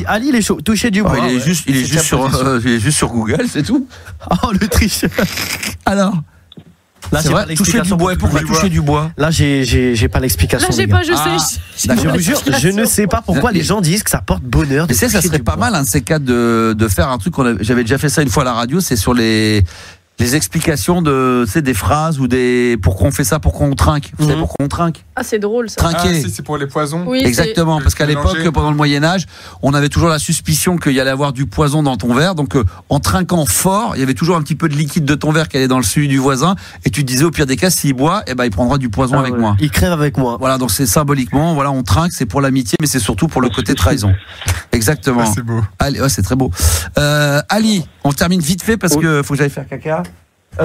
Ali, il est chaud. Toucher du bois. Il est juste sur Google, c'est tout. Oh, le tricheur. Alors. Là, c'est vrai, toucher du bois. Pourquoi toucher du bois? Là, j'ai pas l'explication. Là, j'ai pas, je sais. Je vous jure, je ne sais pas pourquoi les gens disent que ça porte bonheur. Mais ça serait pas mal, un de ces cas, de faire un truc j'avais déjà fait ça une fois à la radio, c'est sur les explications des phrases ou pourquoi on fait ça, pourquoi on trinque. Vous savez pourquoi on trinque? Ah, c'est drôle ça. Trinquer. C'est pour les poisons. Oui, exactement, parce qu'à l'époque, pendant le Moyen-Âge, on avait toujours la suspicion qu'il y allait avoir du poison dans ton verre. Donc, en trinquant fort, il y avait toujours un petit peu de liquide de ton verre qui allait dans le celui du voisin. Et tu te disais, au pire des cas, s'il boit, il prendra du poison avec moi. Il crève avec moi. Voilà, donc c'est symboliquement, on trinque, c'est pour l'amitié, mais c'est surtout pour le côté trahison. Exactement. C'est beau. Ali, c'est très beau. Ali, on termine vite fait parce que faut que j'aille faire caca.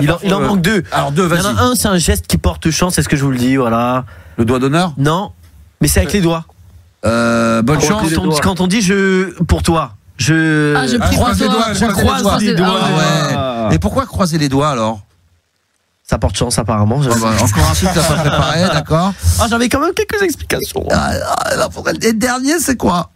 Il en manque 2. Alors 2, vas-y. Il y en a un, c'est un geste qui porte chance, est-ce que je vous le dis, voilà. Le doigt d'honneur? Non, mais c'est avec les doigts. Bonne chance. Quand on dit pour toi, je croise les doigts. Je croise les doigts. Ouais. Et pourquoi croiser les doigts alors? Ça porte chance apparemment. Encore un truc que t'as pas préparé, d'accord. J'avais quand même quelques explications. Et le dernier, c'est quoi?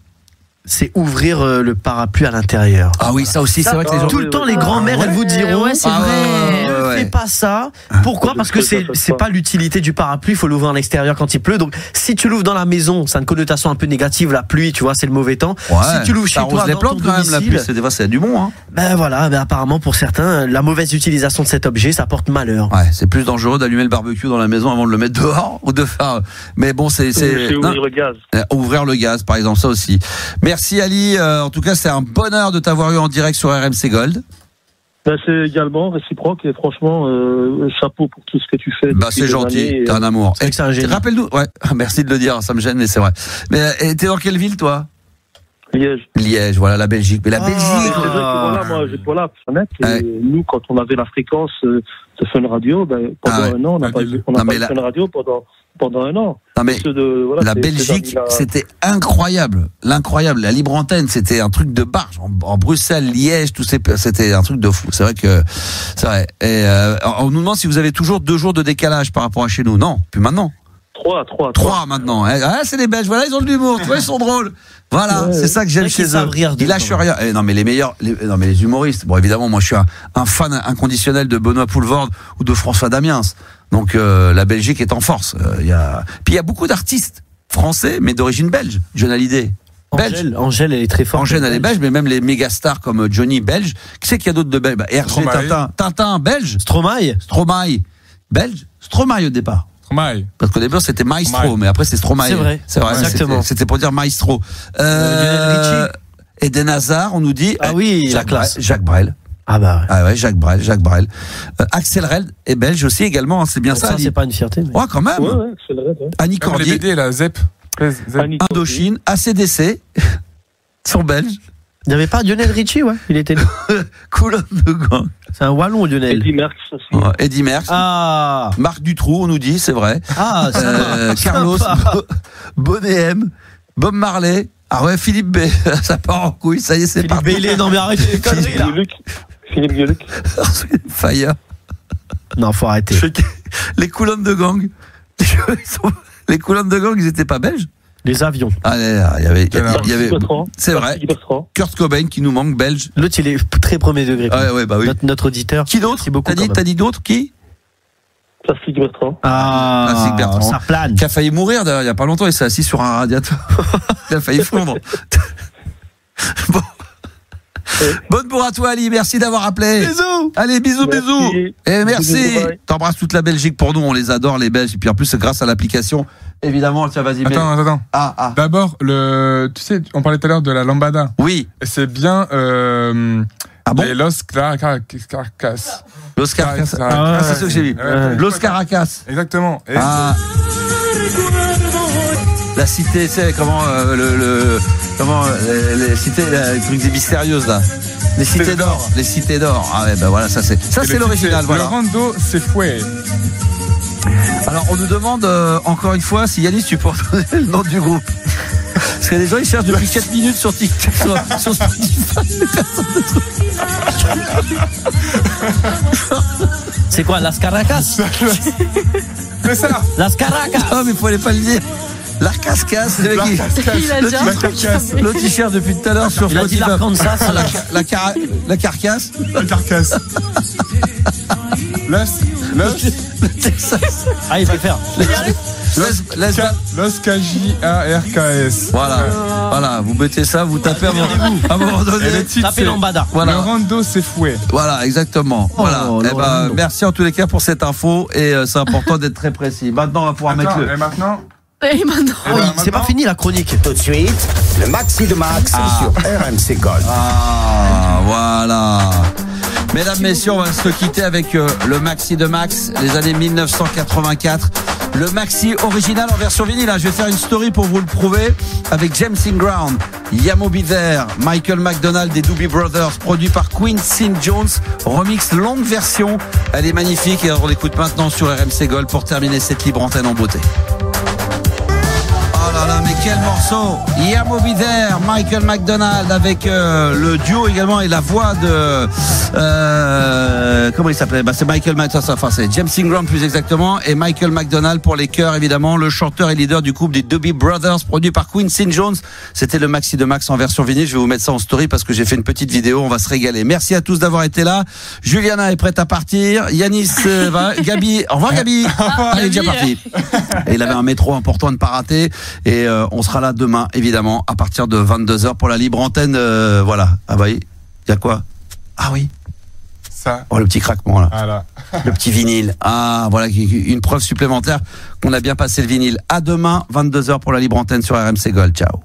C'est ouvrir le parapluie à l'intérieur. Ah oui, ça aussi, c'est vrai que les gens... Tout le temps, les grands-mères, elles vous diront, c'est vrai. Ne fais pas ça. Pourquoi? Parce que c'est pas l'utilité du parapluie, il faut l'ouvrir à l'extérieur quand il pleut. Donc, si tu l'ouvres dans la maison, ça a une connotation un peu négative, la pluie, tu vois, c'est le mauvais temps. Si tu l'ouvres chez toi, les plantes quand même, la pluie, c'est du bon, hein. Ben voilà, apparemment, pour certains, la mauvaise utilisation de cet objet, ça porte malheur. Ouais, c'est plus dangereux d'allumer le barbecue dans la maison avant de le mettre dehors ou de faire... Mais bon, c'est ouvrir le gaz. Ouvrir le gaz, par exemple, ça aussi. Merci Ali. En tout cas, c'est un bonheur de t'avoir eu en direct sur RMC Gold. C'est également réciproque et franchement, chapeau pour tout ce que tu fais. C'est gentil, t'es un amour. Rappelle-nous, merci de le dire, ça me gêne, mais c'est vrai. Mais t'es dans quelle ville, toi? Liège, voilà, la Belgique. Mais la Belgique. C'est vrai que voilà, nous, quand on avait la fréquence de Fun Radio, pendant un an, on n'a pas eu Fun Radio pendant un an. Non mais la Belgique, c'était incroyable. La libre antenne, c'était un truc de barge. En Bruxelles, Liège, c'était un truc de fou. C'est vrai que c'est vrai. Et on nous demande si vous avez toujours 2 jours de décalage par rapport à chez nous. Non, plus maintenant. 3 maintenant. C'est les Belges. Voilà, ils ont de l'humour. Tu vois, ils sont drôles. Voilà, c'est ça que j'aime chez eux. Ils lâchent rien. Non mais les humoristes. Bon, évidemment, moi je suis un fan inconditionnel de Benoît Poelvoorde ou de François Damiens. Donc la Belgique est en force. Puis il y a beaucoup d'artistes français, mais d'origine belge. Johnny Hallyday. Angèle, elle est très forte. Angèle, elle est belge, mais même les méga stars comme Johnny, belge. Qui c'est qu'il y a d'autres de belges? Hergé, Tintin, belge. Stromae, belge. Stromae au départ. Parce qu'au début c'était Maestro, mais après c'est Stromae. C'est vrai, exactement. C'était pour dire Maestro. Eden Hazard, on nous dit. Ah oui, la classe. Jacques Brel. Jacques Brel. Axel Red est belge aussi également, c'est bien ça. Ça, c'est pas une fierté. Ouais, quand même. Axel Red. Annie Cordier. Les BD, la ZEP. Indochine, ACDC, sont belges. Il n'y avait pas Lionel Richie, il était là. Colonne de gang. C'est un wallon, Lionel. Eddie Merckx aussi. Eddie Merckx. Marc Dutroux, on nous dit, c'est vrai. Carlos, Bonnet M, Bob Marley. Philippe B. Ça part en couille, ça y est, c'est parti. Philippe B, non mais arrêtez les conneries là. Philippe Gueluc. Fire. Non, faut arrêter. Les colonnes de gang. Les colonnes de gang, ils étaient pas belges? Les avions. Il y avait c'est vrai. Kurt Cobain qui nous manque, belge. L'autre, il est très premier degré. Oui. Notre auditeur. Qui d'autre? T'as dit d'autres? Qui? Plastique Bertrand. Plastique Bertrand. Ça plane. Qui a failli mourir d'ailleurs, il n'y a pas longtemps, il s'est assis sur un radiateur. Il a failli fondre. Bon. Bonne bourre à toi Ali, merci d'avoir appelé. Bisous. Allez, bisous. Et merci. Bisous, t'embrasses toute la Belgique pour nous, on les adore les Belges. Et puis en plus, c'est grâce à l'application. Évidemment, tiens, vas-y. Attends. D'abord, tu sais, on parlait tout à l'heure de la lambada. Oui. C'est bien les Los Caracas. Los Caracas. C'est ce que j'ai vu. Los Caracas. Exactement. La cité, c'est comment les cités, les trucs des mystérieuses là. Les cités d'or. Les cités d'or. Voilà, ça c'est l'original. Voilà. Le rando, c'est fouet. Alors on nous demande encore une fois si Yannis tu peux donner le nom du groupe. Parce que les gens ils cherchent depuis 4 minutes sur TikTok, sur Spotify. C'est quoi, Las Caracas? C'est ça. Las Caracas. Non mais il fallait pas le dire. L'Arcascas, l'autre il cherche depuis tout à l'heure sur Spotify. Il a dit l'Arkansas. La carcasse. La carcasse. Il va le faire. Los K-J-A-R-K-S. Voilà, vous mettez ça, vous tapez à un moment donné. Tapez lambada. Le rando, c'est fouet. Voilà, exactement. Merci en tous les cas pour cette info et c'est important d'être très précis. Maintenant, on va pouvoir mettre le. Et maintenant. C'est pas fini la chronique. Tout de suite, le Maxi de Max sur RMC Gold. Voilà. Mesdames, messieurs, on va se quitter avec le Maxi de Max, les années 1984. Le Maxi original en version vinyle. Je vais faire une story pour vous le prouver avec James Inground, Yamo Be There, Michael McDonald des Doobie Brothers, produit par Quincy Jones, remix longue version. Elle est magnifique et on l'écoute maintenant sur RMC Gold pour terminer cette libre antenne en beauté. là là, mais quel morceau! Yeah, Moby There, Michael McDonald avec le duo également et la voix de comment il s'appelait? C'est Michael McDonald, enfin c'est James Ingram plus exactement, et Michael McDonald pour les chœurs évidemment, le chanteur et leader du groupe des Doobie Brothers, produit par Quincy Jones. C'était le maxi de Max en version vinyle. Je vais vous mettre ça en story parce que j'ai fait une petite vidéo. On va se régaler. Merci à tous d'avoir été là. Juliana est prête à partir. Yanis va. Gabi, au revoir Gabi. Elle est déjà partie. Et il avait un métro important à ne pas rater. Et on sera là demain évidemment à partir de 22h pour la libre antenne. Voilà. Ah bah il y a quoi? Ah oui. Ça. Oh, le petit craquement là. Voilà. Le petit vinyle. Ah voilà, une preuve supplémentaire qu'on a bien passé le vinyle. À demain 22h pour la libre antenne sur RMC Gold. Ciao.